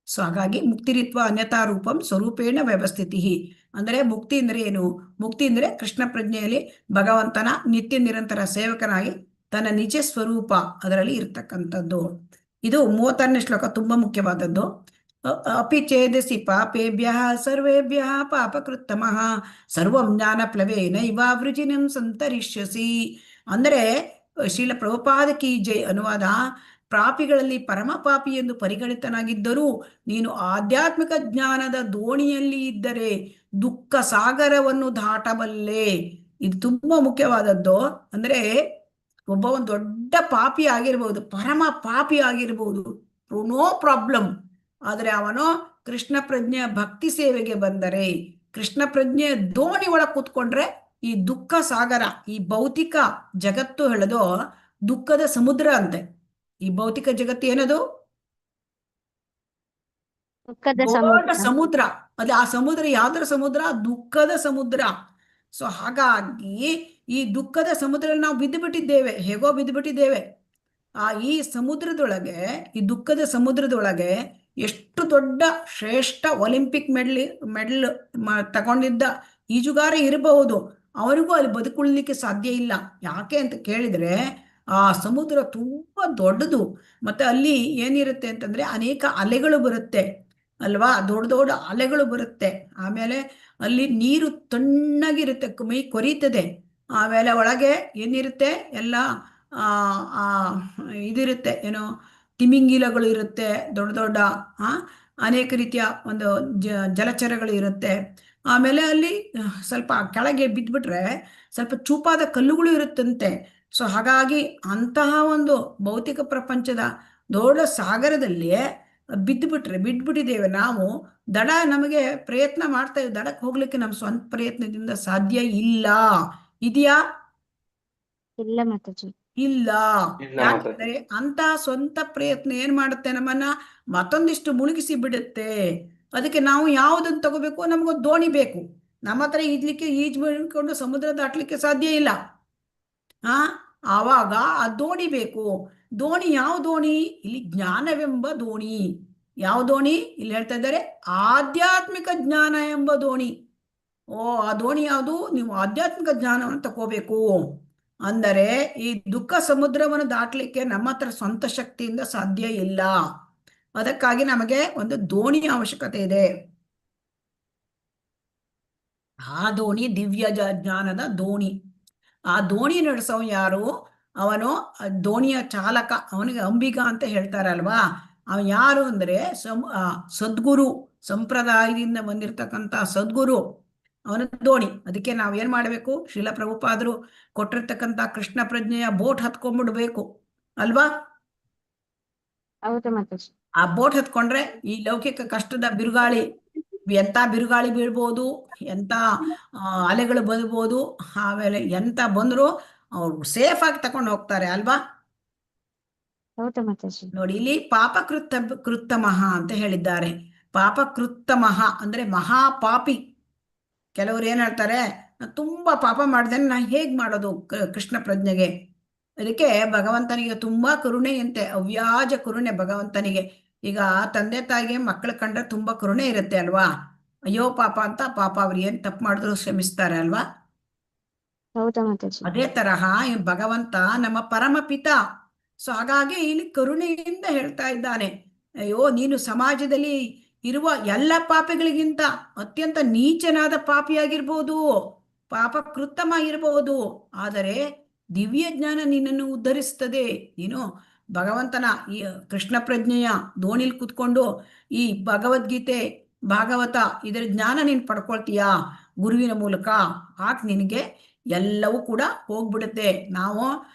ಸೊ ಹಾಗಾಗಿ ಮುಕ್ತಿರಿತ್ವ ಅನ್ಯತಾ ರೂಪಂ ಸ್ವರೂಪೇಣ ವ್ಯವಸ್ಥಿತಿ. ಅಂದರೆ ಮುಕ್ತಿ ಅಂದ್ರೆ ಏನು? ಮುಕ್ತಿ ಅಂದ್ರೆ ಕೃಷ್ಣ ಪ್ರಜ್ಞೆಯಲ್ಲಿ ಭಗವಂತನ ನಿತ್ಯ ನಿರಂತರ ಸೇವಕನಾಗಿ ತನ್ನ ನಿಜ ಸ್ವರೂಪ ಅದರಲ್ಲಿ ಇರ್ತಕ್ಕಂಥದ್ದು. ಇದು 36ನೇ ಶ್ಲೋಕ ತುಂಬಾ ಮುಖ್ಯವಾದದ್ದು. ಅಪಿ ಛೇದಸಿ ಪಾಪೇಭ್ಯ ಸರ್ವೇಭ್ಯ ಪಾಪಕೃತ್ತಮಃ ಸರ್ವಂ ಜ್ಞಾನ ಪ್ಲವೇನ ಇವಾವೃಜಿನಂ ಸಂತರಿಷ್ಯಸಿ. ಅಂದರೆ ಶ್ರೀಲ ಪ್ರಭುಪಾದ ಕಿ ಜೈ ಅನುವಾದ, ಪಾಪಿಗಳಲ್ಲಿ ಪರಮ ಪಾಪಿ ಎಂದು ಪರಿಗಣಿತನಾಗಿದ್ದರೂ ನೀನು ಆಧ್ಯಾತ್ಮಿಕ ಜ್ಞಾನದ ದೋಣಿಯಲ್ಲಿ ಇದ್ದರೆ ದುಃಖ ಸಾಗರವನ್ನು ದಾಟಬಲ್ಲೆ. ಇದು ತುಂಬಾ ಮುಖ್ಯವಾದದ್ದು. ಅಂದ್ರೆ ಒಬ್ಬ ಒಂದು ದೊಡ್ಡ ಪಾಪಿ ಆಗಿರ್ಬೋದು, ಪರಮ ಪಾಪಿ ಆಗಿರ್ಬೋದು, ನೋ ಪ್ರಾಬ್ಲಮ್. ಆದ್ರೆ ಅವನು ಕೃಷ್ಣ ಪ್ರಜ್ಞೆಯ ಭಕ್ತಿ ಸೇವೆಗೆ ಬಂದರೆ, ಕೃಷ್ಣ ಪ್ರಜ್ಞೆಯ ದೋಣಿ ಒಳಗೆ ಕೂತ್ಕೊಂಡ್ರೆ ಈ ದುಃಖ ಸಾಗರ, ಈ ಭೌತಿಕ ಜಗತ್ತು ಹೇಳೋದು ದುಃಖದ ಸಮುದ್ರ ಅಂತೆ. ಈ ಭೌತಿಕ ಜಗತ್ತು ಏನದು? ದೊಡ್ಡ ಸಮುದ್ರ. ಅದೇ ಆ ಸಮುದ್ರ ಯಾವ್ದರ ಸಮುದ್ರ? ದುಃಖದ ಸಮುದ್ರ. ಸೊ ಹಾಗಾಗಿ ಈ ದುಃಖದ ಸಮುದ್ರ ನಾವು ಬಿದ್ದು ಬಿಟ್ಟಿದ್ದೇವೆ, ಹೇಗೋ ಬಿದ್ದು ಬಿಟ್ಟಿದ್ದೇವೆ. ಈ ಸಮುದ್ರದೊಳಗೆ, ಈ ದುಃಖದ ಸಮುದ್ರದೊಳಗೆ ಎಷ್ಟು ದೊಡ್ಡ ಶ್ರೇಷ್ಠ ಒಲಿಂಪಿಕ್ ಮೆಡಲ್ ತಗೊಂಡಿದ್ದ ಈಜುಗಾರ ಇರಬಹುದು, ಅವನಿಗೂ ಅಲ್ಲಿ ಬದುಕೊಳ್ಳಲಿಕ್ಕೆ ಸಾಧ್ಯ ಇಲ್ಲ. ಯಾಕೆ ಅಂತ ಕೇಳಿದ್ರೆ ಆ ಸಮುದ್ರ ತುಂಬಾ ದೊಡ್ಡದು. ಮತ್ತೆ ಅಲ್ಲಿ ಏನಿರುತ್ತೆ ಅಂತಂದ್ರೆ ಅನೇಕ ಅಲೆಗಳು ಬರುತ್ತೆ. ಅಲ್ವಾ, ದೊಡ್ಡ ದೊಡ್ಡ ಅಲೆಗಳು ಬರುತ್ತೆ. ಆಮೇಲೆ ಅಲ್ಲಿ ನೀರು ತಣ್ಣಗಿರುತ್ತೆ, ಮೈ ಕೊರೀತದೆ. ಆಮೇಲೆ ಒಳಗೆ ಏನಿರುತ್ತೆ ಎಲ್ಲ ಆ ಆ ಇದಿರುತ್ತೆ, ಏನೋ ತಿಮಿಂಗಿಲಗಳು ಇರುತ್ತೆ, ದೊಡ್ಡ ದೊಡ್ಡ ಆ ಅನೇಕ ರೀತಿಯ ಒಂದು ಜಲಚರಗಳು ಇರುತ್ತೆ. ಆಮೇಲೆ ಅಲ್ಲಿ ಸ್ವಲ್ಪ ಕೆಳಗೆ ಬಿದ್ದುಬಿಟ್ರೆ ಸ್ವಲ್ಪ ಚೂಪಾದ ಕಲ್ಲುಗಳು ಇರುತ್ತಂತೆ. ಸೊ ಹಾಗಾಗಿ ಅಂತಹ ಒಂದು ಭೌತಿಕ ಪ್ರಪಂಚದ ದೊಡ್ಡ ಸಾಗರದಲ್ಲಿ ಬಿಟ್ಬಿಟ್ಟಿದ್ದೇವೆ ನಾವು. ದಡ ನಮಗೆ ಪ್ರಯತ್ನ ಮಾಡ್ತಾ ಇದ್ದೀವಿ, ದಡಕ್ಕೆ ಹೋಗ್ಲಿಕ್ಕೆ ನಮ್ಮ ಸ್ವಂತ ಪ್ರಯತ್ನದಿಂದ ಸಾಧ್ಯ ಇಲ್ಲ. ಇದೆಯಾ? ಇಲ್ಲ ಮಾತಾಜಿ. ಇಲ್ಲ. ಇಲ್ಲ ಯಾಕಂದ್ರೆ ಅಂತ ಸ್ವಂತ ಪ್ರಯತ್ನ ಏನ್ ಮಾಡುತ್ತೆ, ನಮ್ಮನ್ನ ಮತ್ತೊಂದಿಷ್ಟು ಮುಳುಗಿಸಿ ಬಿಡುತ್ತೆ. ಅದಕ್ಕೆ ನಾವು ಯಾವುದನ್ನು ತಗೋಬೇಕು, ನಮಗೊಂದು ದೋಣಿ ಬೇಕು. ನಮ್ಮ ಹತ್ರ ಈಜು ಬಿಡ್ಕೊಂಡು ಸಮುದ್ರ ದಾಟ್ಲಿಕ್ಕೆ ಸಾಧ್ಯ ಇಲ್ಲ. ಆವಾಗ ಆ ದೋಣಿ ಬೇಕು. ದೋಣಿ ಯಾವ ದೋಣಿ? ಇಲ್ಲಿ ಜ್ಞಾನವೆಂಬ ದೋಣಿ. ಯಾವ ದೋಣಿ ಇಲ್ಲಿ ಹೇಳ್ತಾ ಇದ್ದಾರೆ? ಆಧ್ಯಾತ್ಮಿಕ ಜ್ಞಾನ ಎಂಬ ದೋಣಿ. ಆ ದೋಣಿ ಯಾವುದು? ನೀವು ಆಧ್ಯಾತ್ಮಿಕ ಜ್ಞಾನವನ್ನು ತಗೋಬೇಕು. ಅಂದರೆ ಈ ದುಃಖ ಸಮುದ್ರವನ್ನು ದಾಟ್ಲಿಕ್ಕೆ ನಮ್ಮ ಹತ್ರ ಸ್ವಂತ ಶಕ್ತಿಯಿಂದ ಸಾಧ್ಯ ಇಲ್ಲ. ಅದಕ್ಕಾಗಿ ನಮಗೆ ಒಂದು ದೋಣಿಯ ಅವಶ್ಯಕತೆ ಇದೆ. ಆ ದೋಣಿ ದಿವ್ಯ ಜ್ಞಾನದ ದೋಣಿ. ಆ ದೋಣಿ ನಡೆಸೋ ಯಾರು? ಅವನು ದೋಣಿಯ ಚಾಲಕ. ಅವನಿಗೆ ಅಂಬಿಗ ಅಂತ ಹೇಳ್ತಾರಲ್ವಾ. ಅವ ಯಾರು ಅಂದ್ರೆ ಸದ್ಗುರು, ಸಂಪ್ರದಾಯದಿಂದ ಬಂದಿರತಕ್ಕಂತ ಸದ್ಗುರು, ಅವನ ದೋಣಿ. ಅದಕ್ಕೆ ನಾವ್ ಏನ್ ಮಾಡ್ಬೇಕು? ಶ್ರೀಲ ಪ್ರಭುಪಾದರು ಕೊಟ್ಟಿರ್ತಕ್ಕಂತ ಕೃಷ್ಣ ಪ್ರಜ್ಞೆಯ ಬೋಟ್ ಹತ್ಕೊಂಡ್ಬಿಡ್ಬೇಕು ಅಲ್ವಾ? ಹೌದು ಮಾತಾಜಿ. ಆ ಬೋಟ್ ಹತ್ಕೊಂಡ್ರೆ ಈ ಲೌಕಿಕ ಕಷ್ಟದ ಬಿರುಗಾಳಿ, ಎಂತ ಬಿರುಗಾಳಿ ಬೀಳ್ಬೋದು, ಎಂತ ಅಲೆಗಳು ಬರ್ಬೋದು, ಆಮೇಲೆ ಎಂತ ಬಂದ್ರು ಅವ್ರು ಸೇಫ್ ಆಗಿ ತಕೊಂಡು ಹೋಗ್ತಾರೆ ಅಲ್ವಾ? ಹೌದು ಮಾತಾಜಿ. ನೋಡಿ, ಇಲ್ಲಿ ಕೃತ್ತಮಃ ಅಂತ ಹೇಳಿದ್ದಾರೆ. ಪಾಪಕೃತ್ತಮಃ ಅಂದ್ರೆ ಮಹಾಪಾಪಿ. ಕೆಲವರು ಏನ್ ಹೇಳ್ತಾರೆ, ತುಂಬಾ ಪಾಪ ಮಾಡ್ದೇನೆ ನಾ ಹೇಗ್ ಮಾಡೋದು ಕೃಷ್ಣ ಪ್ರಜ್ಞೆಗೆ? ಅದಕ್ಕೆ ಭಗವಂತನಿಗೆ ತುಂಬಾ ಕರುಣೆಯಂತೆ, ಅವ್ಯಾಜ ಕರುಣೆ ಭಗವಂತನಿಗೆ. ಈಗ ತಂದೆ ತಾಯಿಗೆ ಮಕ್ಕಳ ಕಂಡ್ರೆ ತುಂಬಾ ಕರುಣೆ ಇರುತ್ತೆ ಅಲ್ವಾ? ಅಯ್ಯೋ ಪಾಪ ಅಂತ, ಪಾಪ ಅವ್ರು ಏನ್ ತಪ್ಪು ಮಾಡಿದ್ರು ಕ್ಷಮಿಸ್ತಾರೆ ಅಲ್ವಾ? ಹೌದಾ ಮಾತಾಜಿ. ಅದೇ ತರಹ ಭಗವಂತ ನಮ್ಮ ಪರಮ ಪಿತ. ಸೊ ಹಾಗಾಗಿ ಇಲ್ಲಿ ಕರುಣೆಯಿಂದ ಹೇಳ್ತಾ ಇದ್ದಾನೆ, ಅಯ್ಯೋ ನೀನು ಸಮಾಜದಲ್ಲಿ ಇರುವ ಎಲ್ಲ ಪಾಪಿಗಳಿಗಿಂತ ಅತ್ಯಂತ ನೀಚನಾದ ಪಾಪಿಯಾಗಿರ್ಬೋದು, ಪಾಪ ಕೃತ್ತಮ ಇರಬಹುದು, ಆದರೆ ದಿವ್ಯ ಜ್ಞಾನ ನಿನ್ನನ್ನು ಉದ್ಧರಿಸ್ತದೆ. ನೀನು ಭಗವಂತನ ಈ ಕೃಷ್ಣ ಪ್ರಜ್ಞೆಯ ದೋಣಿಲ್ ಕೂತ್ಕೊಂಡು ಈ ಭಗವದ್ಗೀತೆ, ಭಾಗವತ ಇದರ ಜ್ಞಾನ ನೀನು ಪಡ್ಕೊಳ್ತೀಯಾ ಗುರುವಿನ ಮೂಲಕ. ಆಗ ನಿನಗೆ ಎಲ್ಲವೂ ಕೂಡ ಹೋಗ್ಬಿಡುತ್ತೆ. ನಾವು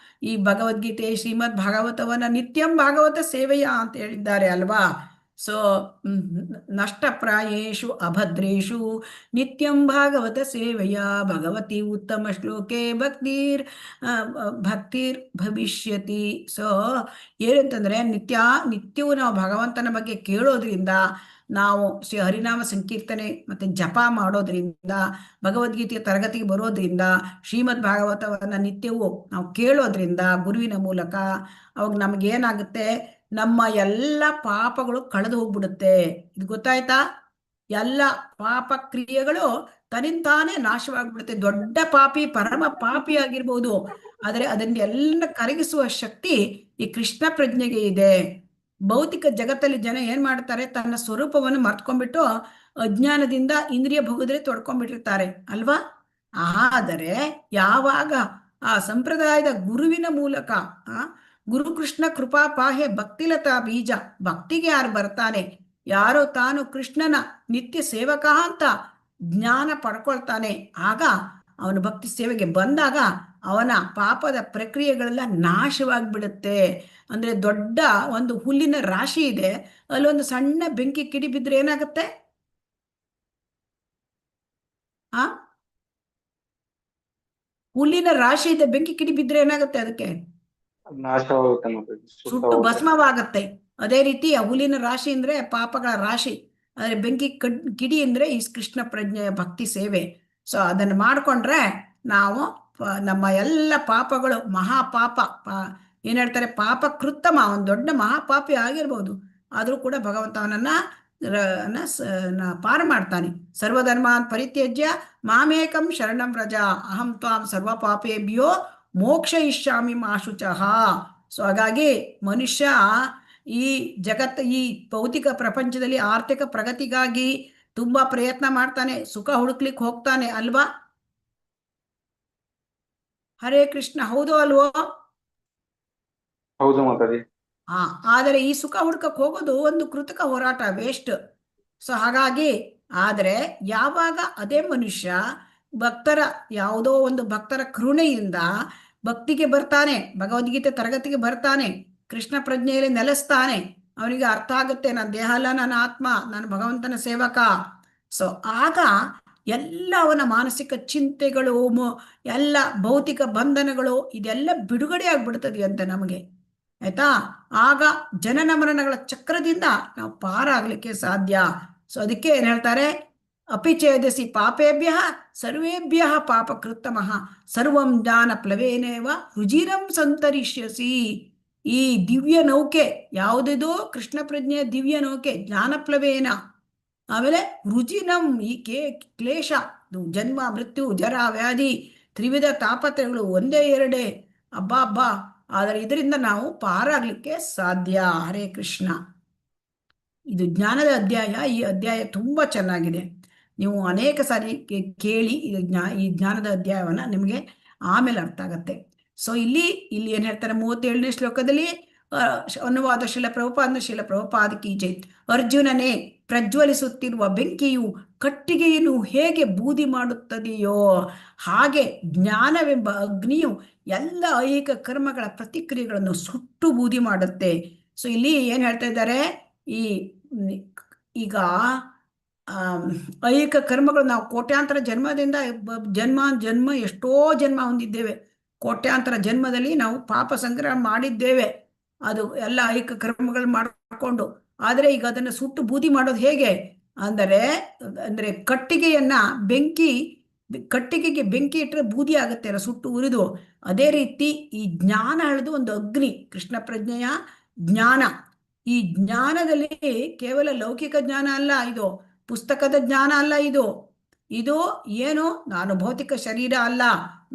ಈ ಭಗವದ್ಗೀತೆ, ಶ್ರೀಮದ್ ಭಾಗವತವನ್ನ ನಿತ್ಯಂ ಭಾಗವತ ಸೇವೆಯ ಅಂತ ಹೇಳಿದ್ದಾರೆ ಅಲ್ವಾ? ಸೊ ನಷ್ಟಪ್ರಾಯೇಷು ಅಭದ್ರೇಷು ನಿತ್ಯಂ ಭಾಗವತ ಸೇವೆಯ ಭಗವತಿ ಉತ್ತಮ ಶ್ಲೋಕೆ ಭಕ್ತಿರ್ ಭವಿಷ್ಯತಿ. ಸೊ ಏನಂತಂದ್ರೆ ನಿತ್ಯವೂ ನಾವು ಭಗವಂತನ ಬಗ್ಗೆ ಕೇಳೋದ್ರಿಂದ, ನಾವು ಶ್ರೀ ಹರಿನಾಮ ಸಂಕೀರ್ತನೆ ಮತ್ತೆ ಜಪ ಮಾಡೋದ್ರಿಂದ, ಭಗವದ್ಗೀತೆಯ ತರಗತಿಗೆ ಬರೋದ್ರಿಂದ, ಶ್ರೀಮದ್ ಭಾಗವತವನ್ನ ನಿತ್ಯವೂ ನಾವು ಕೇಳೋದ್ರಿಂದ ಗುರುವಿನ ಮೂಲಕ, ಅವಾಗ ನಮಗೇನಾಗುತ್ತೆ, ನಮ್ಮ ಎಲ್ಲ ಪಾಪಗಳು ಕಳೆದು ಹೋಗ್ಬಿಡುತ್ತೆ. ಇದು ಗೊತ್ತಾಯ್ತಾ? ಎಲ್ಲ ಪಾಪ ಕ್ರಿಯೆಗಳು ತನ್ನಿಂತಾನೇ ನಾಶವಾಗ್ಬಿಡುತ್ತೆ. ದೊಡ್ಡ ಪಾಪಿ, ಪರಮ ಪಾಪಿ ಆಗಿರ್ಬೋದು, ಆದರೆ ಅದನ್ನೆಲ್ಲ ಕರಗಿಸುವ ಶಕ್ತಿ ಈ ಕೃಷ್ಣ ಪ್ರಜ್ಞೆಗೆ ಇದೆ. ಭೌತಿಕ ಜಗತ್ತಲ್ಲಿ ಜನ ಏನ್ ಮಾಡ್ತಾರೆ, ತನ್ನ ಸ್ವರೂಪವನ್ನು ಮರ್ತ್ಕೊಂಡ್ಬಿಟ್ಟು ಅಜ್ಞಾನದಿಂದ ಇಂದ್ರಿಯ ಭೋಗದಲ್ಲಿ ತೊಡ್ಕೊಂಡ್ಬಿಟ್ಟಿರ್ತಾರೆ ಅಲ್ವಾ? ಆದರೆ ಯಾವಾಗ ಆ ಸಂಪ್ರದಾಯದ ಗುರುವಿನ ಮೂಲಕ ಗುರು ಕೃಷ್ಣ ಕೃಪಾ ಪಾಹೆ ಭಕ್ತಿಲತಾ ಬೀಜ, ಭಕ್ತಿಗೆ ಯಾರು ಬರ್ತಾನೆ, ಯಾರೋ ತಾನು ಕೃಷ್ಣನ ನಿತ್ಯ ಸೇವಕ ಅಂತ ಜ್ಞಾನ ಪಡ್ಕೊಳ್ತಾನೆ, ಆಗ ಅವನು ಭಕ್ತಿ ಸೇವೆಗೆ ಬಂದಾಗ ಅವನ ಪಾಪದ ಪ್ರಕ್ರಿಯೆಗಳೆಲ್ಲ ನಾಶವಾಗ್ಬಿಡುತ್ತೆ. ಅಂದ್ರೆ ದೊಡ್ಡ ಒಂದು ಹುಲ್ಲಿನ ರಾಶಿ ಇದೆ, ಅಲ್ಲೊಂದು ಸಣ್ಣ ಬೆಂಕಿ ಕಿಡಿ ಬಿದ್ರೆ ಏನಾಗುತ್ತೆ? ಹುಲ್ಲಿನ ರಾಶಿ ಇದೆ, ಬೆಂಕಿ ಕಿಡಿ ಬಿದ್ರೆ ಏನಾಗುತ್ತೆ? ಅದಕ್ಕೆ ಸುಟ್ಟು ಭಸ್ಮವಾಗತ್ತೆ. ಅದೇ ರೀತಿ ಆ ಹುಲ್ಲಿನ ರಾಶಿ ಅಂದ್ರೆ ಪಾಪಗಳ ರಾಶಿ, ಆದ್ರೆ ಬೆಂಕಿ ಕಿಡಿ ಅಂದ್ರೆ ಈ ಕೃಷ್ಣ ಪ್ರಜ್ಞೆಯ ಭಕ್ತಿ ಸೇವೆ. ಸೊ ಅದನ್ನು ಮಾಡ್ಕೊಂಡ್ರೆ ನಾವು ನಮ್ಮ ಎಲ್ಲ ಪಾಪಗಳು, ಮಹಾಪಾಪ ಏನ್ ಹೇಳ್ತಾರೆ, ಪಾಪ ಕೃತ್ತಮ, ಒಂದು ದೊಡ್ಡ ಮಹಾಪಾಪಿ ಆಗಿರ್ಬೋದು, ಆದ್ರೂ ಕೂಡ ಭಗವಂತವನನ್ನ ಪಾರು ಮಾಡ್ತಾನೆ. ಸರ್ವಧರ್ಮಾನ್ ಪರಿತ್ಯಜ್ಯ ಮಾಮೇಕಂ ಶರಣಂ ವ್ರಜ ಅಹಂ ತ್ವಾಂ ಸರ್ವ ಪಾಪೇಭ್ಯೋ ಮೋಕ್ಷಯಿಷ್ಯಾಮಿ ಮಾ ಶುಚಃ. ಸೊ ಹಾಗಾಗಿ ಮನುಷ್ಯ ಈ ಈ ಭೌತಿಕ ಪ್ರಪಂಚದಲ್ಲಿ ಆರ್ಥಿಕ ಪ್ರಗತಿಗಾಗಿ ತುಂಬಾ ಪ್ರಯತ್ನ ಮಾಡ್ತಾನೆ, ಸುಖ ಹುಡುಕ್ಲಿಕ್ಕೆ ಹೋಗ್ತಾನೆ ಅಲ್ವಾ? ಹರೇ ಕೃಷ್ಣ, ಹೌದು ಅಲ್ವೋ? ಹೌದು ಮಾತಾಜಿ. ಆದರೆ ಈ ಸುಖ ಹುಡ್ಕಕ್ ಹೋಗೋದು ಒಂದು ಕೃತಕ ಹೋರಾಟ, ವೇಸ್ಟ್. ಸೊ ಹಾಗಾಗಿ ಆದರೆ ಯಾವಾಗ ಅದೇ ಮನುಷ್ಯ ಯಾವುದೋ ಒಂದು ಭಕ್ತರ ಕರುಣೆಯಿಂದ ಭಕ್ತಿಗೆ ಬರ್ತಾನೆ, ಭಗವದ್ಗೀತೆ ತರಗತಿಗೆ ಬರ್ತಾನೆ, ಕೃಷ್ಣ ಪ್ರಜ್ಞೆಯಲ್ಲಿ ನೆಲೆಸ್ತಾನೆ, ಅವನಿಗೆ ಅರ್ಥ ಆಗುತ್ತೆ ನನ್ನ ದೇಹ ಅಲ್ಲ, ನನ್ನ ಆತ್ಮ, ನಾನು ಭಗವಂತನ ಸೇವಕ. ಸೊ ಆಗ ಎಲ್ಲ ಅವನ ಮಾನಸಿಕ ಚಿಂತೆಗಳು, ಎಲ್ಲ ಭೌತಿಕ ಬಂಧನಗಳು ಇದೆಲ್ಲ ಬಿಡುಗಡೆ ಆಗ್ಬಿಡ್ತದೆ ಅಂತ ನಮಗೆ, ಆಯ್ತಾ? ಆಗ ಜನನ ಮರಣಗಳ ಚಕ್ರದಿಂದ ನಾವು ಪಾರಾಗ್ಲಿಕ್ಕೆ ಸಾಧ್ಯ. ಸೊ ಅದಕ್ಕೆ ಏನ್ ಹೇಳ್ತಾರೆ, ಅಪಿಚೇದಸಿ ಪಾಪೇಭ್ಯ ಸರ್ವೇಭ್ಯ ಪಾಪಕೃತ್ತಮಃ ಸರ್ವಂ ಜ್ಞಾನ ಪ್ಲವೇನೇವ ರುಜಿರಂ ಸಂತರಿಷ್ಯಸಿ. ಈ ದಿವ್ಯ ನೌಕೆ ಯಾವುದಿದೋ ಕೃಷ್ಣ ಪ್ರಜ್ಞೆಯ ದಿವ್ಯ ನೌಕೆ ಜ್ಞಾನಪ್ಲವೇನ, ಆಮೇಲೆ ರುಜಿನಂ ಈ ಕ್ಲೇಶ, ಜನ್ಮ ಮೃತ್ಯು ಜರ ವ್ಯಾಧಿ ತ್ರಿವಿಧ ತಾಪತ್ರಗಳು ಒಂದೇ ಎರಡೇ, ಅಬ್ಬಾ. ಆದರೆ ಇದರಿಂದ ನಾವು ಪಾರಾಗ್ಲಿಕ್ಕೆ ಸಾಧ್ಯ. ಹರೇ ಕೃಷ್ಣ. ಇದು ಜ್ಞಾನದ ಅಧ್ಯಾಯ. ಈ ಅಧ್ಯಾಯ ತುಂಬಾ ಚೆನ್ನಾಗಿದೆ, ನೀವು ಅನೇಕ ಸಾರಿ ಕೇಳಿ ಈ ಜ್ಞಾನದ ಅಧ್ಯಾಯವನ್ನ ನಿಮಗೆ ಆಮೇಲೆ ಅರ್ಥ ಆಗತ್ತೆ. ಸೊ ಇಲ್ಲಿ ಏನ್ ಹೇಳ್ತಾರೆ 37ನೇ ಶ್ಲೋಕದಲ್ಲಿ, ಅನುವಾದ ಶಿಲ ಪ್ರಭುಪಾದ ಕಿ ಜೈ. ಅರ್ಜುನನೇ, ಪ್ರಜ್ವಲಿಸುತ್ತಿರುವ ಬೆಂಕಿಯು ಕಟ್ಟಿಗೆಯನ್ನು ಹೇಗೆ ಬೂದಿ ಮಾಡುತ್ತದೆಯೋ ಹಾಗೆ ಜ್ಞಾನವೆಂಬ ಅಗ್ನಿಯು ಎಲ್ಲ ಐಹಿಕ ಕರ್ಮಗಳ ಪ್ರತಿಕ್ರಿಯೆಗಳನ್ನು ಸುಟ್ಟು ಬೂದಿ ಮಾಡುತ್ತೆ. ಸೊ ಇಲ್ಲಿ ಏನ್ ಹೇಳ್ತಾ ಇದ್ದಾರೆ, ಈಗ ಐಹಿಕ ಕರ್ಮಗಳು ನಾವು ಕೋಟ್ಯಾಂತರ ಜನ್ಮದಿಂದ ಜನ್ಮ ಎಷ್ಟೋ ಜನ್ಮ ಹೊಂದಿದ್ದೇವೆ, ಕೋಟ್ಯಾಂತರ ಜನ್ಮದಲ್ಲಿ ನಾವು ಪಾಪ ಸಂಗ್ರಹ ಮಾಡಿದ್ದೇವೆ, ಅದು ಎಲ್ಲ ಐಹಿಕ ಕರ್ಮಗಳು ಮಾಡಿಕೊಂಡು. ಆದರೆ ಈಗ ಅದನ್ನು ಸುಟ್ಟು ಬೂದಿ ಮಾಡೋದು ಹೇಗೆ ಅಂದ್ರೆ ಕಟ್ಟಿಗೆಯನ್ನ ಕಟ್ಟಿಗೆಗೆ ಬೆಂಕಿ ಇಟ್ಟರೆ ಬೂದಿ ಆಗುತ್ತೆ ಅಲ್ಲ, ಸುಟ್ಟು ಉರಿದು. ಅದೇ ರೀತಿ ಈ ಜ್ಞಾನ ಹೇಳಿದು ಒಂದು ಅಗ್ನಿ, ಕೃಷ್ಣ ಪ್ರಜ್ಞೆಯ ಜ್ಞಾನ. ಈ ಜ್ಞಾನದಲ್ಲಿ ಕೇವಲ ಲೌಕಿಕ ಜ್ಞಾನ ಅಲ್ಲ, ಇದು ಪುಸ್ತಕದ ಜ್ಞಾನ ಅಲ್ಲ, ಇದು ಏನು, ನಾನು ಭೌತಿಕ ಶರೀರ ಅಲ್ಲ,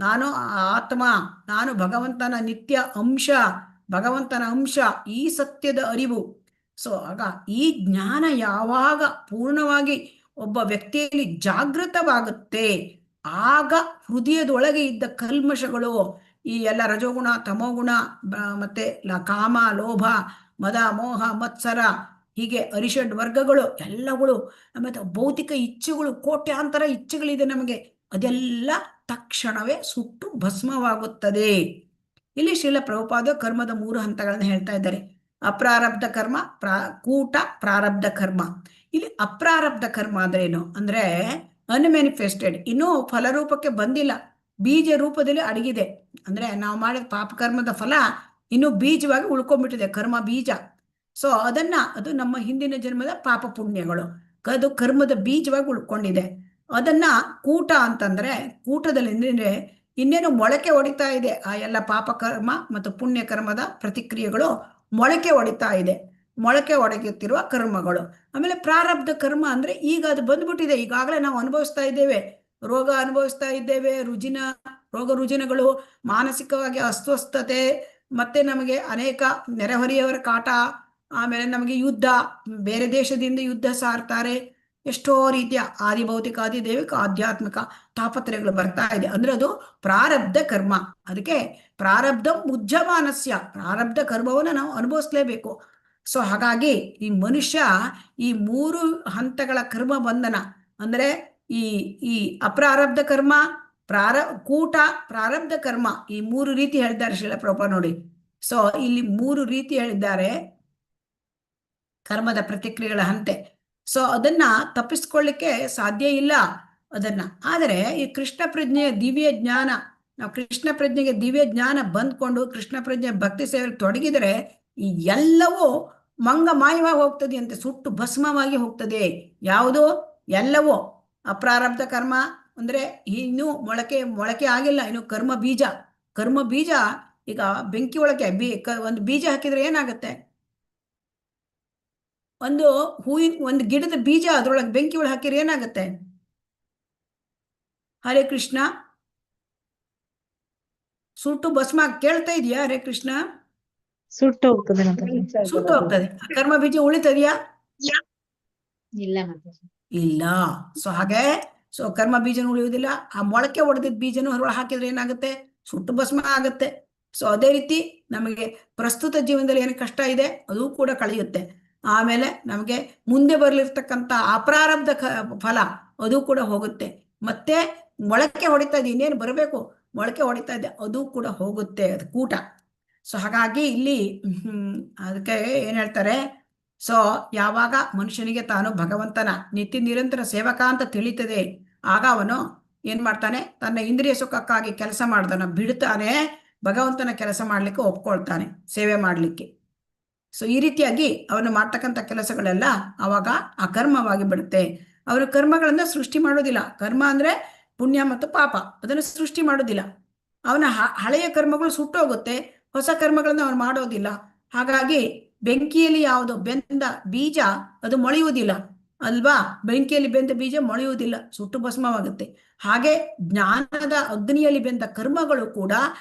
ನಾನು ಆತ್ಮ, ನಾನು ಭಗವಂತನ ನಿತ್ಯ ಅಂಶ, ಭಗವಂತನ ಅಂಶ, ಈ ಸತ್ಯದ ಅರಿವು. ಸೊ ಆಗ ಈ ಜ್ಞಾನ ಯಾವಾಗ ಪೂರ್ಣವಾಗಿ ಒಬ್ಬ ವ್ಯಕ್ತಿಯಲ್ಲಿ ಜಾಗೃತವಾಗುತ್ತೆ, ಆಗ ಹೃದಯದೊಳಗೆ ಇದ್ದ ಕಲ್ಮಶಗಳು, ಈ ಎಲ್ಲ ರಜೋಗುಣ ತಮೋಗುಣ ಮತ್ತೆ ಕಾಮ ಲೋಭ ಮದ ಮೋಹ ಮತ್ಸರ ಹೀಗೆ ಅರಿಷಡ್ ವರ್ಗಗಳು ಎಲ್ಲಗಳು, ಮತ್ತೆ ಭೌತಿಕ ಇಚ್ಛೆಗಳು, ಕೋಟ್ಯಾಂತರ ಇಚ್ಛೆಗಳಿದೆ ನಮಗೆ, ಅದೆಲ್ಲ ತಕ್ಷಣವೇ ಸುಟ್ಟು ಭಸ್ಮವಾಗುತ್ತದೆ. ಇಲ್ಲಿ ಶ್ರೀಲ ಪ್ರಭುಪಾದ ಕರ್ಮದ 3 ಹಂತಗಳನ್ನು ಹೇಳ್ತಾ ಇದ್ದಾರೆ. ಅಪ್ರಾರಬ್ಧ ಕರ್ಮ, ಕೂಟ, ಪ್ರಾರಬ್ಧ ಕರ್ಮ. ಇಲ್ಲಿ ಅಪ್ರಾರಬ್ಧ ಕರ್ಮ ಅಂದ್ರೆ ಏನು ಅಂದ್ರೆ ಅನ್ಮ್ಯಾನಿಫೆಸ್ಟೆಡ್, ಇನ್ನೂ ಫಲರೂಪಕ್ಕೆ ಬಂದಿಲ್ಲ, ಬೀಜ ರೂಪದಲ್ಲಿ ಅಡಗಿದೆ. ಅಂದ್ರೆ ನಾವು ಮಾಡಿದ ಪಾಪಕರ್ಮದ ಫಲ ಇನ್ನೂ ಬೀಜವಾಗಿ ಉಳ್ಕೊಂಡ್ಬಿಟ್ಟಿದೆ, ಕರ್ಮ ಬೀಜ. ಸೊ ಅದು ನಮ್ಮ ಹಿಂದಿನ ಜನ್ಮದ ಪಾಪ ಪುಣ್ಯಗಳು, ಅದು ಕರ್ಮದ ಬೀಜವಾಗಿ ಉಳ್ಕೊಂಡಿದೆ. ಅದನ್ನ ಕೂಟ ಅಂತಂದ್ರೆ, ಕೂಟದಲ್ಲಿ ಅಂದ್ರೆ ಇನ್ನೇನು ಮೊಳಕೆ ಹೊಡಿತಾ ಇದೆ, ಆ ಎಲ್ಲ ಪಾಪಕರ್ಮ ಮತ್ತು ಪುಣ್ಯಕರ್ಮದ ಪ್ರತಿಕ್ರಿಯೆಗಳು ಮೊಳಕೆ ಹೊಡಿತಾ ಇದೆ, ಮೊಳಕೆ ಒಡೆಯುತ್ತಿರುವ ಕರ್ಮಗಳು. ಆಮೇಲೆ ಪ್ರಾರಬ್ಧ ಕರ್ಮ ಅಂದ್ರೆ ಈಗ ಅದು ಬಂದ್ಬಿಟ್ಟಿದೆ, ಈಗಾಗಲೇ ನಾವು ಅನುಭವಿಸ್ತಾ ಇದ್ದೇವೆ, ರೋಗ ಅನುಭವಿಸ್ತಾ ಇದ್ದೇವೆ, ರೋಗ ರುಜಿನಗಳು, ಮಾನಸಿಕವಾಗಿ ಅಸ್ವಸ್ಥತೆ, ಮತ್ತೆ ನಮಗೆ ಅನೇಕ ನೆರೆಹೊರೆಯವರ ಕಾಟ, ಆಮೇಲೆ ನಮಗೆ ಯುದ್ಧ, ಬೇರೆ ದೇಶದಿಂದ ಯುದ್ಧ ಸಾರ್ತಾರೆ, ಎಷ್ಟೋ ರೀತಿಯ ಆದಿಭೌತಿಕ ಆದಿದೈವಿಕ ಆಧ್ಯಾತ್ಮಿಕ ತಾಪತ್ರಯಗಳು ಬರ್ತಾ ಇದೆ, ಅಂದ್ರೆ ಅದು ಪ್ರಾರಬ್ಧ ಕರ್ಮ. ಅದಕ್ಕೆ ಪ್ರಾರಬ್ಧ ಮುಜ್ಜಮಾನಸ್ಯ, ಪ್ರಾರಬ್ಧ ಕರ್ಮವನ್ನು ನಾವು ಅನುಭವಿಸ್ಲೇಬೇಕು. ಸೊ ಹಾಗಾಗಿ ಈ ಮನುಷ್ಯ ಈ 3 ಹಂತಗಳ ಕರ್ಮ ಬಂಧನ ಅಂದ್ರೆ ಈ ಅಪ್ರಾರಬ್ಧ ಕರ್ಮ, ಕೂಟ, ಪ್ರಾರಬ್ಧ ಕರ್ಮ, ಈ 3 ರೀತಿ ಹೇಳಿದ್ದಾರೆ ಶ್ರೀಲ ಪ್ರಭುಪಾದ ನೋಡಿ. ಸೊ ಇಲ್ಲಿ 3 ರೀತಿ ಹೇಳಿದ್ದಾರೆ ಕರ್ಮದ ಪ್ರತಿಕ್ರಿಯೆಗಳ ಹಂತೆ. ಸೊ ಅದನ್ನ ತಪ್ಪಿಸ್ಕೊಳ್ಳಿಕ್ಕೆ ಸಾಧ್ಯ ಇಲ್ಲ ಅದನ್ನ. ಆದರೆ ಈ ಕೃಷ್ಣ ಪ್ರಜ್ಞೆಯ ದಿವ್ಯ ಜ್ಞಾನ, ನಾವು ಕೃಷ್ಣ ಪ್ರಜ್ಞೆಗೆ ದಿವ್ಯ ಜ್ಞಾನ ಬಂದ್ಕೊಂಡು ಕೃಷ್ಣ ಪ್ರಜ್ಞೆ ಭಕ್ತಿ ಸೇವೆಯಲ್ಲಿ ತೊಡಗಿದರೆ ಈ ಎಲ್ಲವೂ ಮಾಯವಾಗಿ ಹೋಗ್ತದೆ ಅಂತೆ, ಸುಟ್ಟು ಭಸ್ಮವಾಗಿ ಹೋಗ್ತದೆ. ಯಾವುದು? ಎಲ್ಲವೂ ಅಪ್ರಾರಬ್ಧ ಕರ್ಮ ಅಂದ್ರೆ ಇನ್ನೂ ಮೊಳಕೆ ಆಗಿಲ್ಲ, ಇನ್ನು ಕರ್ಮ ಬೀಜ. ಈಗ ಬೆಂಕಿ ಒಳಗೆ ಒಂದು ಬೀಜ ಹಾಕಿದ್ರೆ ಏನಾಗುತ್ತೆ? ಒಂದು ಗಿಡದ ಬೀಜ ಅದ್ರೊಳಗೆ ಬೆಂಕಿ ಒಳಗೆ ಹಾಕಿದ್ರೆ ಏನಾಗುತ್ತೆ? ಹರೇ ಕೃಷ್ಣ, ಸುಟ್ಟು ಭಸ್ಮ. ಕೇಳ್ತಾ ಇದೆಯಾ ಹರೇ ಕೃಷ್ಣ? ಸುಟ್ಟು ಹೋಗ್ತದೆ ಮಾತಾಜಿ. ಸುಟ್ಟು ಹೋಗ್ತದೆ. ಆ ಕರ್ಮ ಬೀಜ ಉಳಿತದೆಯಾ? ಇಲ್ಲ ಮಾತಾಜಿ. ಇಲ್ಲ. ಸೊ ಹಾಗೆ ಕರ್ಮ ಬೀಜನೂ ಉಳಿಯುವುದಿಲ್ಲ. ಆ ಮೊಳಕೆ ಹೊಡೆದಿದ್ದ ಬೀಜನೂ ಹೊರ ಹಾಕಿದ್ರೆ ಏನಾಗುತ್ತೆ? ಸುಟ್ಟು ಭಸ್ಮ ಆಗುತ್ತೆ. ಸೊ ಅದೇ ರೀತಿ ನಮಗೆ ಪ್ರಸ್ತುತ ಜೀವನದಲ್ಲಿ ಏನು ಕಷ್ಟ ಇದೆ ಅದು ಕೂಡ ಕಳೆಯುತ್ತೆ. ಆಮೇಲೆ ನಮಗೆ ಮುಂದೆ ಬರಲಿರ್ತಕ್ಕಂಥ ಅಪ್ರಾರಬ್ಧ ಫಲ ಅದು ಕೂಡ ಹೋಗುತ್ತೆ. ಮತ್ತೆ ಮೊಳಕೆ ಹೊಡಿತಾ ಇದೆ, ಇನ್ನೇನು ಬರಬೇಕು, ಮೊಳಕೆ ಹೊಡಿತಾ ಇದೆ, ಅದು ಕೂಡ ಹೋಗುತ್ತೆ, ಅದು ಕೂಟ. ಸೊ ಹಾಗಾಗಿ ಇಲ್ಲಿ ಅದಕ್ಕೆ ಏನ್ ಹೇಳ್ತಾರೆ, ಸೊ ಯಾವಾಗ ಮನುಷ್ಯನಿಗೆ ತಾನು ಭಗವಂತನ ನಿತ್ಯ ನಿರಂತರ ಸೇವಕ ಅಂತ ತಿಳಿತದೆ, ಆಗ ಅವನು ಏನ್ ಮಾಡ್ತಾನೆ, ತನ್ನ ಇಂದ್ರಿಯ ಸುಖಕ್ಕಾಗಿ ಕೆಲಸ ಮಾಡ್ತಾನೆ, ಬಿಡ್ತಾನೆ, ಭಗವಂತನ ಕೆಲಸ ಮಾಡ್ಲಿಕ್ಕೆ ಒಪ್ಕೊಳ್ತಾನೆ, ಸೇವೆ ಮಾಡ್ಲಿಕ್ಕೆ. ಸೊ ಈ ರೀತಿಯಾಗಿ ಅವನು ಮಾಡ್ತಕ್ಕಂಥ ಕೆಲಸಗಳೆಲ್ಲ ಅವಾಗ ಅಕರ್ಮವಾಗಿ ಬಿಡುತ್ತೆ. ಅವರು ಕರ್ಮಗಳನ್ನ ಸೃಷ್ಟಿ ಮಾಡೋದಿಲ್ಲ. ಕರ್ಮ ಅಂದ್ರೆ ಪುಣ್ಯ ಮತ್ತು ಪಾಪ, ಅದನ್ನು ಸೃಷ್ಟಿ ಮಾಡೋದಿಲ್ಲ. ಅವನ ಹಳೆಯ ಕರ್ಮಗಳು ಸುಟ್ಟೋಗುತ್ತೆ, ಹೊಸ ಕರ್ಮಗಳನ್ನ ಅವನು ಮಾಡೋದಿಲ್ಲ. ಹಾಗಾಗಿ ಬೆಂಕಿಯಲ್ಲಿ ಯಾವುದು ಬೆಂದ ಬೀಜ ಅದು ಮೊಳೆಯುವುದಿಲ್ಲ ಅಲ್ವಾ? ಬೆಂಕಿಯಲ್ಲಿ ಬೆಂದ ಬೀಜ ಮೊಳೆಯುವುದಿಲ್ಲ, ಸುಟ್ಟು ಭಸ್ಮವಾಗುತ್ತೆ. ಹಾಗೆ ಜ್ಞಾನದ ಅಗ್ನಿಯಲ್ಲಿ ಬೆಂದ ಕರ್ಮಗಳು ಕೂಡ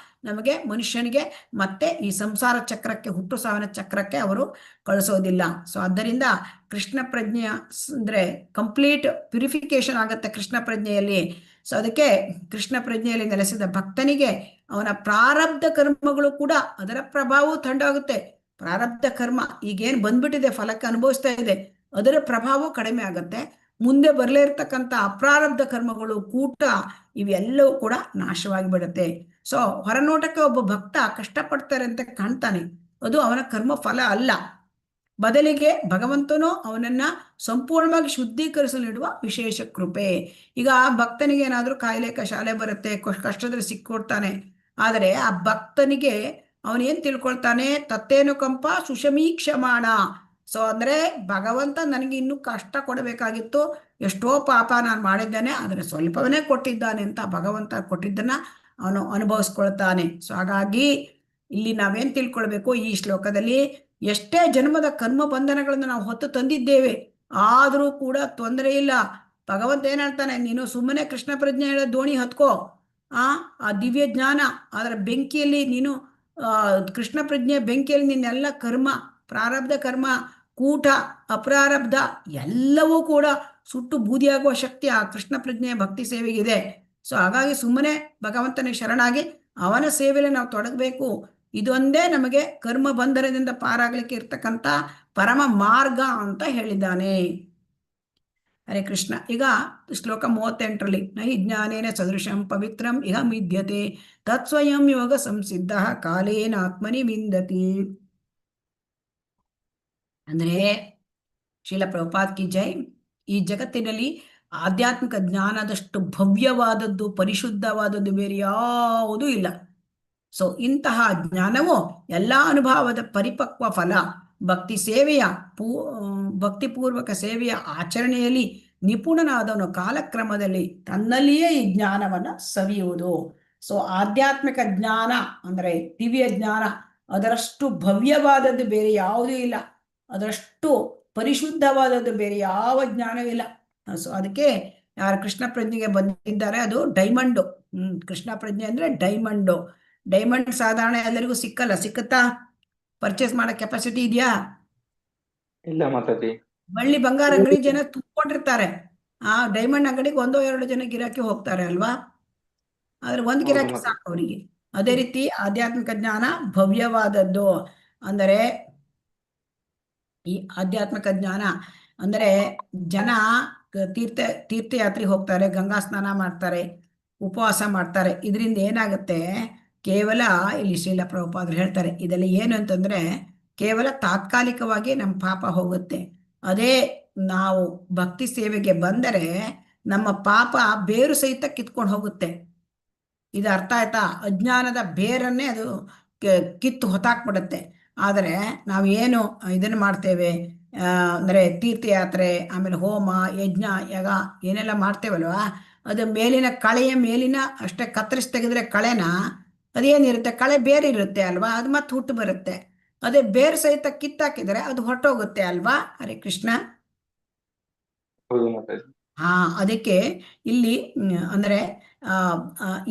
ನಮಗೆ ಮನುಷ್ಯನಿಗೆ ಮತ್ತೆ ಈ ಸಂಸಾರ ಚಕ್ರಕ್ಕೆ, ಹುಟ್ಟು ಸಾವಿನ ಚಕ್ರಕ್ಕೆ ಅವರು ಕಳಿಸೋದಿಲ್ಲ. ಸೊ ಆದ್ದರಿಂದ ಕೃಷ್ಣ ಪ್ರಜ್ಞೆ ಅಂದ್ರೆ ಕಂಪ್ಲೀಟ್ ಪ್ಯೂರಿಫಿಕೇಶನ್ ಆಗುತ್ತೆ ಕೃಷ್ಣ ಪ್ರಜ್ಞೆಯಲ್ಲಿ. ಸೊ ಅದಕ್ಕೆ ಕೃಷ್ಣ ಪ್ರಜ್ಞೆಯಲ್ಲಿ ನೆಲೆಸಿದ ಭಕ್ತನಿಗೆ ಅವನ ಪ್ರಾರಬ್ಧ ಕರ್ಮಗಳು ಕೂಡ ಅದರ ಪ್ರಭಾವವು ತಂಡಾಗುತ್ತೆ. ಪ್ರಾರಬ್ಧ ಕರ್ಮ ಈಗೇನು ಬಂದ್ಬಿಟ್ಟಿದೆ, ಫಲಕ್ಕೆ ಅನುಭವಿಸ್ತಾ ಇದೆ, ಅದರ ಪ್ರಭಾವ ಕಡಿಮೆ ಆಗುತ್ತೆ. ಮುಂದೆ ಬರಲೇ ಇರ್ತಕ್ಕಂಥ ಅಪ್ರಾರಬ್ಧ ಕರ್ಮಗಳು, ಕೂಟ, ಇವೆಲ್ಲವೂ ಕೂಡ ನಾಶವಾಗಿ ಬಿಡುತ್ತೆ. ಸೊ ಹೊರನೋಟಕ್ಕೆ ಒಬ್ಬ ಭಕ್ತ ಕಷ್ಟಪಡ್ತಾರೆ ಅಂತ ಕಾಣ್ತಾನೆ, ಅದು ಅವನ ಕರ್ಮ ಫಲ ಅಲ್ಲ. ಬದಲಿಗೆ ಭಗವಂತನು ಅವನನ್ನ ಸಂಪೂರ್ಣವಾಗಿ ಶುದ್ಧೀಕರಿಸಲು ನೀಡುವ ವಿಶೇಷ ಕೃಪೆ. ಈಗ ಆ ಭಕ್ತನಿಗೆ ಏನಾದ್ರೂ ಕಾಯಿಲೆ ಕಷಾಲೆ ಬರುತ್ತೆ, ಕಷ್ಟದಲ್ಲಿ ಸಿಕ್ಕೊಡ್ತಾನೆ. ಆದರೆ ಆ ಭಕ್ತನಿಗೆ ಅವನೇನ್ ತಿಳ್ಕೊಳ್ತಾನೆ, ತತ್ತೇನು ಕಂಪ ಸುಷಮೀಕ್ಷಮಾಣ. ಸೊ ಅಂದ್ರೆ ಭಗವಂತ ನನಗೆ ಇನ್ನೂ ಕಷ್ಟ ಕೊಡಬೇಕಾಗಿತ್ತು, ಎಷ್ಟೋ ಪಾಪ ನಾನು ಮಾಡಿದ್ದೇನೆ, ಆದರೆ ಸ್ವಲ್ಪವನ್ನೇ ಕೊಟ್ಟಿದ್ದಾನೆ ಅಂತ ಭಗವಂತ ಕೊಟ್ಟಿದ್ದನ್ನ ಅವನು ಅನುಭವಿಸ್ಕೊಳ್ತಾನೆ. ಸೊ ಹಾಗಾಗಿ ಇಲ್ಲಿ ನಾವೇನ್ ತಿಳ್ಕೊಳ್ಬೇಕು, ಈ ಶ್ಲೋಕದಲ್ಲಿ ಎಷ್ಟೇ ಜನ್ಮದ ಕರ್ಮ ಬಂಧನಗಳನ್ನು ನಾವು ಹೊತ್ತು ತಂದಿದ್ದೇವೆ, ಆದರೂ ಕೂಡ ತೊಂದರೆ ಇಲ್ಲ. ಭಗವಂತ ಏನ್ ಹೇಳ್ತಾನೆ, ನೀನು ಸುಮ್ಮನೆ ಕೃಷ್ಣ ಪ್ರಜ್ಞೆ ಹೇಳೋ ದೋಣಿ ಹತ್ಕೋ, ಆ ದಿವ್ಯ ಜ್ಞಾನ ಅದರ ಬೆಂಕಿಯಲ್ಲಿ ನೀನು ಕೃಷ್ಣ ಪ್ರಜ್ಞೆ ಬೆಂಕಿಯಲ್ಲಿ ನಿನ್ನೆಲ್ಲ ಕರ್ಮ, ಪ್ರಾರಬ್ಧ ಕರ್ಮ, ಕೂಟ, ಅಪ್ರಾರಬ್ಧ ಎಲ್ಲವೂ ಕೂಡ ಸುಟ್ಟು ಬೂದಿಯಾಗುವ ಶಕ್ತಿ ಆ ಕೃಷ್ಣ ಪ್ರಜ್ಞೆಯ ಭಕ್ತಿ ಸೇವೆಗಿದೆ. ಸೊ ಹಾಗಾಗಿ ಸುಮ್ಮನೆ ಭಗವಂತನಿಗೆ ಶರಣಾಗಿ ಅವನ ಸೇವೆಯಲ್ಲಿ ನಾವು ತೊಡಗಬೇಕು. ಇದೊಂದೇ ನಮಗೆ ಕರ್ಮ ಬಂಧನದಿಂದ ಪಾರಾಗ್ಲಿಕ್ಕೆ ಇರ್ತಕ್ಕಂಥ ಪರಮ ಮಾರ್ಗ ಅಂತ ಹೇಳಿದ್ದಾನೆ. ಹರೇ ಕೃಷ್ಣ. ಈಗ ಶ್ಲೋಕ 38ರಲ್ಲಿ ನಹಿ ಜ್ಞಾನೇನ ಸದೃಶಂ ಪವಿತ್ರಂ ಇಹ ಮಿದ್ಯತೆ ತತ್ಸ್ವಯಂ ಯೋಗ ಸಂಸಿದ್ಧ ಕಾಲೇನ ಆತ್ಮನಿ ವಿಂದತಿ. ಅಂದ್ರೆ ಶ್ರೀಲ ಪ್ರಭುಪಾದ್ ಕಿ ಜೈ. ಈ ಜಗತ್ತಿನಲ್ಲಿ ಆಧ್ಯಾತ್ಮಿಕ ಜ್ಞಾನದಷ್ಟು ಭವ್ಯವಾದದ್ದು, ಪರಿಶುದ್ಧವಾದದ್ದು ಬೇರೆ ಯಾವುದೂ ಇಲ್ಲ. ಸೊ ಇಂತಹ ಜ್ಞಾನವು ಎಲ್ಲಾ ಅನುಭವದ ಪರಿಪಕ್ವ ಫಲ. ಭಕ್ತಿ ಸೇವೆಯ ಭಕ್ತಿಪೂರ್ವಕ ಸೇವೆಯ ಆಚರಣೆಯಲ್ಲಿ ನಿಪುಣನಾದವನು ಕಾಲಕ್ರಮದಲ್ಲಿ ತನ್ನಲ್ಲಿಯೇ ಈ ಜ್ಞಾನವನ್ನ ಸವಿಯುವುದು. ಸೊ ಆಧ್ಯಾತ್ಮಿಕ ಜ್ಞಾನ ಅಂದ್ರೆ ದಿವ್ಯ ಜ್ಞಾನ, ಅದರಷ್ಟು ಭವ್ಯವಾದದ್ದು ಬೇರೆ ಯಾವುದೂ ಇಲ್ಲ, ಅದರಷ್ಟು ಪರಿಶುದ್ಧವಾದದ್ದು ಬೇರೆ ಯಾವ ಜ್ಞಾನವಿಲ್ಲ. ಸೊ ಅದಕ್ಕೆ ಯಾರು ಕೃಷ್ಣ ಪ್ರಜ್ಞೆಗೆ ಬಂದಿದ್ದಾರೆ ಅದು ಡೈಮಂಡು. ಕೃಷ್ಣ ಪ್ರಜ್ಞೆ ಅಂದ್ರೆ ಡೈಮಂಡು. ಡೈಮಂಡ್ ಸಾಧಾರಣ ಎಲ್ಲರಿಗೂ ಸಿಕ್ಕಲ್ಲ, ಸಿಕ್ಕುತ್ತಾ? ಪರ್ಚೇಸ್ ಮಾಡೋ ಕೆಪಾಸಿಟಿ ಇದೆಯಾ? ಇಲ್ಲ ಮಾತಾಜಿ. ಬಳ್ಳಿ ಬಂಗಾರ ಅಂಗಡಿ ಜನ ತುಂಬಿಕೊಂಡಿರ್ತಾರೆ, ಆ ಡೈಮಂಡ್ ಅಂಗಡಿಗೆ 1-2 ಜನ ಗಿರಾಕಿ ಹೋಗ್ತಾರೆ ಅಲ್ವಾ? ಆದ್ರೆ ಒಂದ್ ಗಿರಾಕಿ ಸಾಕು ಅವರಿಗೆ. ಅದೇ ರೀತಿ ಆಧ್ಯಾತ್ಮಿಕ ಜ್ಞಾನ ಭವ್ಯವಾದದ್ದು. ಅಂದರೆ ಈ ಆಧ್ಯಾತ್ಮಿಕ ಜ್ಞಾನ ಅಂದರೆ ಜನ ತೀರ್ಥಯಾತ್ರೆಗೆ ಹೋಗ್ತಾರೆ, ಗಂಗಾ ಸ್ನಾನ ಮಾಡ್ತಾರೆ, ಉಪವಾಸ ಮಾಡ್ತಾರೆ. ಇದರಿಂದ ಏನಾಗುತ್ತೆ, ಕೇವಲ ಇಲ್ಲಿ ಶ್ರೀಲ ಪ್ರಭುಪಾದರು ಹೇಳ್ತಾರೆ, ಇದೆಲ್ಲ ಏನು ಅಂತಂದ್ರೆ ಕೇವಲ ತಾತ್ಕಾಲಿಕವಾಗಿ ನಮ್ಮ ಪಾಪ ಹೋಗುತ್ತೆ. ಅದೇ ನಾವು ಭಕ್ತಿ ಸೇವೆಗೆ ಬಂದರೆ ನಮ್ಮ ಪಾಪ ಬೇರು ಸಹಿತ ಕಿತ್ಕೊಂಡು ಹೋಗುತ್ತೆ. ಇದು ಅರ್ಥ ಆಯ್ತಾ? ಅಜ್ಞಾನದ ಬೇರನ್ನೇ ಅದು ಕಿತ್ತು ಹೊತ್ತಾಕ್ಬಿಡುತ್ತೆ. ಆದರೆ ನಾವು ಏನು ಇದನ್ನು ಮಾಡ್ತೇವೆ ಅಂದರೆ ತೀರ್ಥಯಾತ್ರೆ, ಆಮೇಲೆ ಹೋಮ, ಯಜ್ಞ, ಯಾಗ ಏನೆಲ್ಲ ಮಾಡ್ತೇವಲ್ವಾ, ಅದು ಮೇಲಿನ ಕಳೆಯ ಮೇಲಿನ ಅಷ್ಟೇ ಕತ್ತರಿಸಿ ತೆಗೆದ್ರೆ ಕಳೆನ ಅದೇನಿರುತ್ತೆ, ಕಳೆ ಬೇರೆ ಇರುತ್ತೆ ಅಲ್ವಾ, ಅದು ಮತ್ತೆ ಹುಟ್ಟು ಬರುತ್ತೆ. ಅದೇ ಬೇರೆ ಸಹಿತ ಕಿತ್ತಾಕಿದರೆ ಅದು ಹೊರಟೋಗುತ್ತೆ ಅಲ್ವಾ? ಹರೇ ಕೃಷ್ಣ. ಅದಕ್ಕೆ ಇಲ್ಲಿ ಅಂದ್ರೆ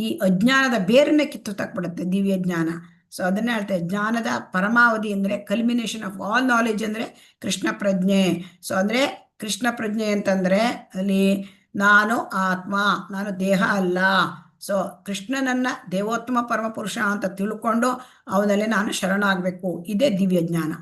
ಈ ಅಜ್ಞಾನದ ಬೇರನ್ನೇ ಕಿತ್ತು ತಕ್ಬಿಡುತ್ತೆ ದಿವ್ಯ ಜ್ಞಾನ. ಸೊ ಅದನ್ನೇ ಹೇಳ್ತೇವೆ, ಜ್ಞಾನದ ಪರಮಾವಧಿ ಅಂದ್ರೆ ಕಲ್ಮಿನೇಷನ್ ಆಫ್ ಆಲ್ ನಾಲೆಜ್ ಅಂದ್ರೆ ಕೃಷ್ಣ ಪ್ರಜ್ಞೆ. ಸೊ ಅಂದ್ರೆ ಕೃಷ್ಣ ಪ್ರಜ್ಞೆ ಅಂತಂದ್ರೆ ಅಲ್ಲಿ ನಾನು ಆತ್ಮ, ನಾನು ದೇಹ ಅಲ್ಲ. ಸೊ ಕೃಷ್ಣನನ್ನ ದೇವೋತ್ತಮ ಪರಮಪುರುಷ ಅಂತ ತಿಳ್ಕೊಂಡು ಅವನಲ್ಲಿ ನಾನು ಶರಣಾಗಬೇಕು, ಇದೇ ದಿವ್ಯ ಜ್ಞಾನ.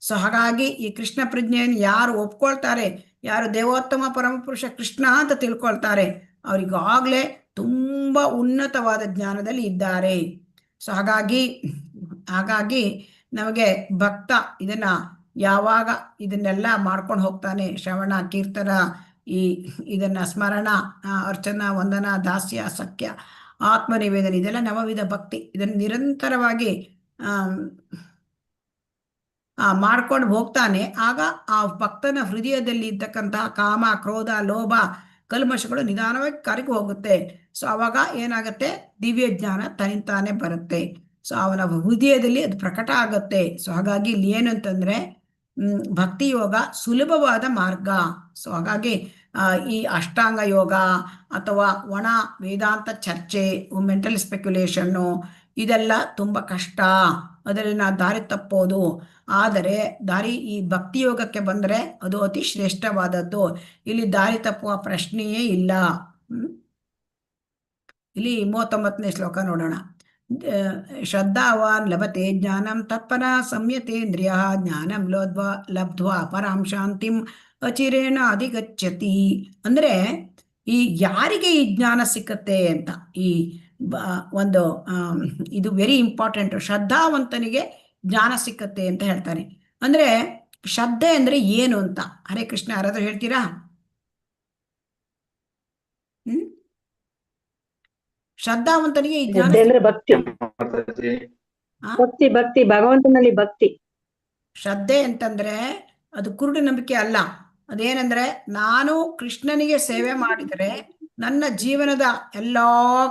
ಸೊ ಹಾಗಾಗಿ ಈ ಕೃಷ್ಣ ಪ್ರಜ್ಞೆಯನ್ನು ಯಾರು ಒಪ್ಕೊಳ್ತಾರೆ, ಯಾರು ದೇವೋತ್ತಮ ಪರಮಪುರುಷ ಕೃಷ್ಣ ಅಂತ ತಿಳ್ಕೊಳ್ತಾರೆ, ಅವರಿಗಾಗಲೇ ತುಂಬಾ ಉನ್ನತವಾದ ಜ್ಞಾನದಲ್ಲಿ ಇದ್ದಾರೆ. ಸೊ ಹಾಗಾಗಿ ನಮಗೆ ಭಕ್ತ ಇದನ್ನ ಯಾವಾಗ ಇದನ್ನೆಲ್ಲ ಮಾಡ್ಕೊಂಡು ಹೋಗ್ತಾನೆ, ಶ್ರವಣ ಕೀರ್ತನ, ಇದನ್ನ ಸ್ಮರಣ, ಅರ್ಚನಾ, ವಂದನ, ದಾಸ್ಯ, ಸಖ್ಯ, ಆತ್ಮನಿವೇದನೆ, ಇದೆಲ್ಲ ನವವಿಧ ಭಕ್ತಿ. ಇದನ್ನು ನಿರಂತರವಾಗಿ ಮಾಡ್ಕೊಂಡು ಹೋಗ್ತಾನೆ. ಆಗ ಆ ಭಕ್ತನ ಹೃದಯದಲ್ಲಿ ಇರ್ತಕ್ಕಂತಹ ಕಾಮ, ಕ್ರೋಧ, ಲೋಭ, ಕಲ್ಮಶಗಳು ನಿಧಾನವಾಗಿ ಕರಗಿ ಹೋಗುತ್ತೆ. ಸೊ ಅವಾಗ ಏನಾಗುತ್ತೆ, ದಿವ್ಯ ಜ್ಞಾನ ತನಿಂತಾನೆ ಬರುತ್ತೆ. ಸೊ ಅವನ ಹೃದಯದಲ್ಲಿ ಅದು ಪ್ರಕಟ ಆಗುತ್ತೆ. ಸೊ ಹಾಗಾಗಿ ಇಲ್ಲಿ ಏನು ಅಂತಂದ್ರೆ ಭಕ್ತಿ ಯೋಗ ಸುಲಭವಾದ ಮಾರ್ಗ. ಸೊ ಹಾಗಾಗಿ ಈ ಅಷ್ಟಾಂಗ ಯೋಗ ಅಥವಾ ಒಣ ವೇದಾಂತ ಚರ್ಚೆ, ಮೆಂಟಲ್ ಸ್ಪೆಕ್ಯುಲೇಷನ್ನು, ಇದೆಲ್ಲ ತುಂಬ ಕಷ್ಟ, ಅದರಲ್ಲಿ ನಾವು ದಾರಿ ತಪ್ಪೋದು. ಆದರೆ ಈ ಭಕ್ತಿ ಯೋಗಕ್ಕೆ ಬಂದರೆ ಅದು ಅತಿ ಶ್ರೇಷ್ಠವಾದದ್ದು. ಇಲ್ಲಿ ದಾರಿ ತಪ್ಪುವ ಪ್ರಶ್ನೆಯೇ ಇಲ್ಲ. ಇಲ್ಲಿ 39ನೇ ಶ್ಲೋಕ ನೋಡೋಣ. ಶ್ರದ್ಧಾವಾನ್ ಲಭತೆ ಜ್ಞಾನಂ ತತ್ಪರ ಸಂಯತೇಂದ್ರಿಯ ಜ್ಞಾನಂ ಲಬ್ಧ್ವಾ ಪರಾಂ ಶಾಂತಿಂ ಅಚಿರೇಣ ಅಧಿಗಚ್ಚತಿ. ಅಂದ್ರೆ ಈ ಯಾರಿಗೆ ಈ ಜ್ಞಾನ ಸಿಕ್ಕತ್ತೆ ಅಂತ, ಈ ಒಂದು ಇದು ವೆರಿ ಇಂಪಾರ್ಟೆಂಟ್. ಶ್ರದ್ಧಾವಂತನಿಗೆ ಜ್ಞಾನ ಸಿಕ್ಕತ್ತೆ ಅಂತ ಹೇಳ್ತಾರೆ. ಅಂದ್ರೆ ಶ್ರದ್ಧೆ ಅಂದ್ರೆ ಏನು ಅಂತ ಹರೇ ಕೃಷ್ಣ ಯಾರಾದ್ರೂ ಹೇಳ್ತೀರಾ? ಶ್ರದ್ಧಾವಂತನಿಗೆ ಈ ಜ್ಞಾನ ಅಂದ್ರೆ ಭಕ್ತಿ, ಮಾತಾಜಿ. ಭಕ್ತಿ ಭಕ್ತಿ ಭಗವಂತನಲ್ಲಿ ಭಕ್ತಿ. ಶ್ರದ್ಧೆ ಅಂತಂದ್ರೆ ಅದು ಕುರುಡು ನಂಬಿಕೆ ಅಲ್ಲ. ಅದೇನಂದ್ರೆ ನಾನು ಕೃಷ್ಣನಿಗೆ ಸೇವೆ ಮಾಡಿದರೆ ನನ್ನ ಜೀವನದ ಎಲ್ಲಾ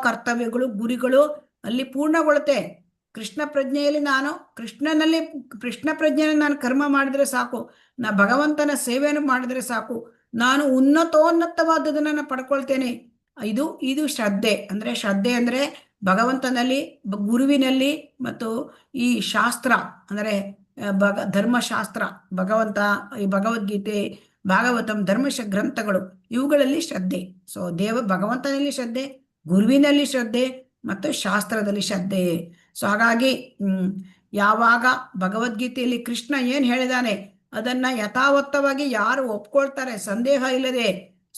ಕರ್ತವ್ಯಗಳು, ಗುರಿಗಳು ಅಲ್ಲಿ ಪೂರ್ಣಗೊಳ್ಳುತ್ತೆ. ಕೃಷ್ಣ ಪ್ರಜ್ಞೆಯಲ್ಲಿ ನಾನು ಕೃಷ್ಣ ಪ್ರಜ್ಞೆಯಲ್ಲಿ ನಾನು ಕರ್ಮ ಮಾಡಿದ್ರೆ ಸಾಕು, ನಾ ಭಗವಂತನ ಸೇವೆಯನ್ನು ಮಾಡಿದ್ರೆ ಸಾಕು, ನಾನು ಉನ್ನತೋನ್ನತವಾದದನ್ನ ಪಡ್ಕೊಳ್ತೇನೆ. ಇದು ಶ್ರದ್ಧೆ. ಶ್ರದ್ಧೆ ಅಂದ್ರೆ ಭಗವಂತನಲ್ಲಿ, ಗುರುವಿನಲ್ಲಿ, ಮತ್ತು ಈ ಶಾಸ್ತ್ರ ಅಂದ್ರೆ ಧರ್ಮಶಾಸ್ತ್ರ, ಭಗವಂತ, ಈ ಭಗವದ್ಗೀತೆ, ಭಾಗವತಂ, ಗ್ರಂಥಗಳು, ಇವುಗಳಲ್ಲಿ ಶ್ರದ್ಧೆ. ಸೊ ಭಗವಂತನಲ್ಲಿ ಶ್ರದ್ಧೆ, ಗುರುವಿನಲ್ಲಿ ಶ್ರದ್ಧೆ, ಮತ್ತು ಶಾಸ್ತ್ರದಲ್ಲಿ ಶ್ರದ್ಧೆ. ಸೊ ಹಾಗಾಗಿ ಯಾವಾಗ ಭಗವದ್ಗೀತೆಯಲ್ಲಿ ಕೃಷ್ಣ ಏನ್ ಹೇಳಿದಾನೆ ಅದನ್ನ ಯಥಾವತ್ತವಾಗಿ ಯಾರು ಒಪ್ಕೊಳ್ತಾರೆ ಸಂದೇಹ ಇಲ್ಲದೆ,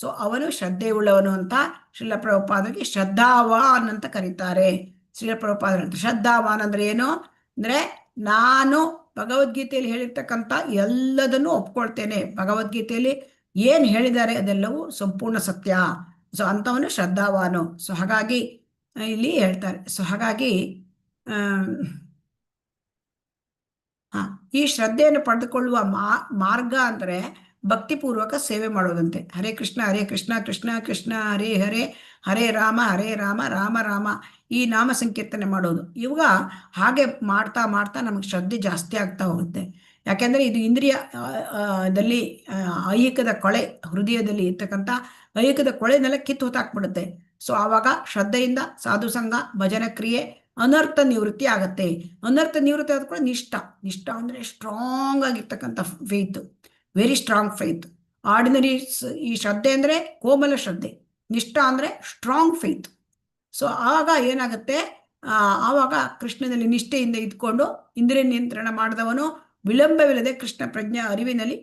ಸೊ ಅವನು ಶ್ರದ್ಧೆ ಉಳ್ಳವನು ಅಂತ ಶ್ರೀಲ ಪ್ರಭುಪಾದರಿಗೆ ಶ್ರದ್ಧಾವಾನ್ ಅಂತ ಕರೀತಾರೆ. ಶ್ರೀಲ ಪ್ರಭುಪಾದ ಶ್ರದ್ಧಾವಾನ್ ಅಂದ್ರೆ ಏನು ಅಂದ್ರೆ, ನಾನು ಭಗವದ್ಗೀತೆಯಲ್ಲಿ ಹೇಳಿರ್ತಕ್ಕಂಥ ಎಲ್ಲದನ್ನು ಒಪ್ಕೊಳ್ತೇನೆ, ಭಗವದ್ಗೀತೆಯಲ್ಲಿ ಏನ್ ಹೇಳಿದ್ದಾರೆ ಅದೆಲ್ಲವೂ ಸಂಪೂರ್ಣ ಸತ್ಯ. ಸೊ ಅಂತವನು ಶ್ರದ್ಧಾವಾನು. ಸೊ ಹಾಗಾಗಿ ಇಲ್ಲಿ ಹೇಳ್ತಾರೆ. ಸೊ ಹಾಗಾಗಿ ಈ ಶ್ರದ್ಧೆಯನ್ನು ಪಡೆದುಕೊಳ್ಳುವ ಮಾರ್ಗ ಅಂದ್ರೆ ಭಕ್ತಿಪೂರ್ವಕ ಸೇವೆ ಮಾಡೋದಂತೆ. ಹರೇ ಕೃಷ್ಣ ಕೃಷ್ಣ ಕೃಷ್ಣ ಹರೇ ಹರೇ, ಹರೇ ರಾಮ ರಾಮ ರಾಮ, ಈ ನಾಮ ಸಂಕೀರ್ತನೆ ಮಾಡೋದು. ಇವಾಗ ಹಾಗೆ ಮಾಡ್ತಾ ಮಾಡ್ತಾ ನಮಗೆ ಶ್ರದ್ಧೆ ಜಾಸ್ತಿ ಆಗ್ತಾ ಹೋಗುತ್ತೆ. ಯಾಕೆಂದ್ರೆ ಇದು ಇಂದ್ರಿಯ ದಲ್ಲಿ ಐಹಿಕದ ಕೊಳೆ, ಹೃದಯದಲ್ಲಿ ಇರ್ತಕ್ಕಂಥ ಐಹಿಕದ ಕೊಳೆನೆಲ್ಲ ಕಿತ್ತು ಹೊತ್ತಾಕ್ಬಿಡುತ್ತೆ. ಸೊ ಆವಾಗ ಶ್ರದ್ಧೆಯಿಂದ ಸಾಧು ಸಂಘ, ಭಜನ ಕ್ರಿಯೆ, ಅನರ್ಥ ನಿವೃತ್ತಿ ಆಗತ್ತೆ. ಅನರ್ಥ ನಿವೃತ್ತಿ ಆದ ಕೂಡ ನಿಷ್ಠ ಅಂದ್ರೆ ಸ್ಟ್ರಾಂಗ್ ಆಗಿರ್ತಕ್ಕಂಥ faith, very strong faith. Ordinary ಈ ಶ್ರದ್ಧೆ ಅಂದ್ರೆ ಕೋಮಲ ಶ್ರದ್ಧೆ, ನಿಷ್ಠ ಅಂದ್ರೆ ಸ್ಟ್ರಾಂಗ್ ಫೇತ್. ಸೊ ಆಗ ಏನಾಗುತ್ತೆ, ಆವಾಗ ಕೃಷ್ಣನಲ್ಲಿ ನಿಷ್ಠೆಯಿಂದ ಇದ್ಕೊಂಡು ಇಂದ್ರಿಯ ನಿಯಂತ್ರಣ ಮಾಡಿದವನು ವಿಳಂಬವಿಲ್ಲದೆ ಕೃಷ್ಣ ಪ್ರಜ್ಞೆ ಅರಿವಿನಲ್ಲಿ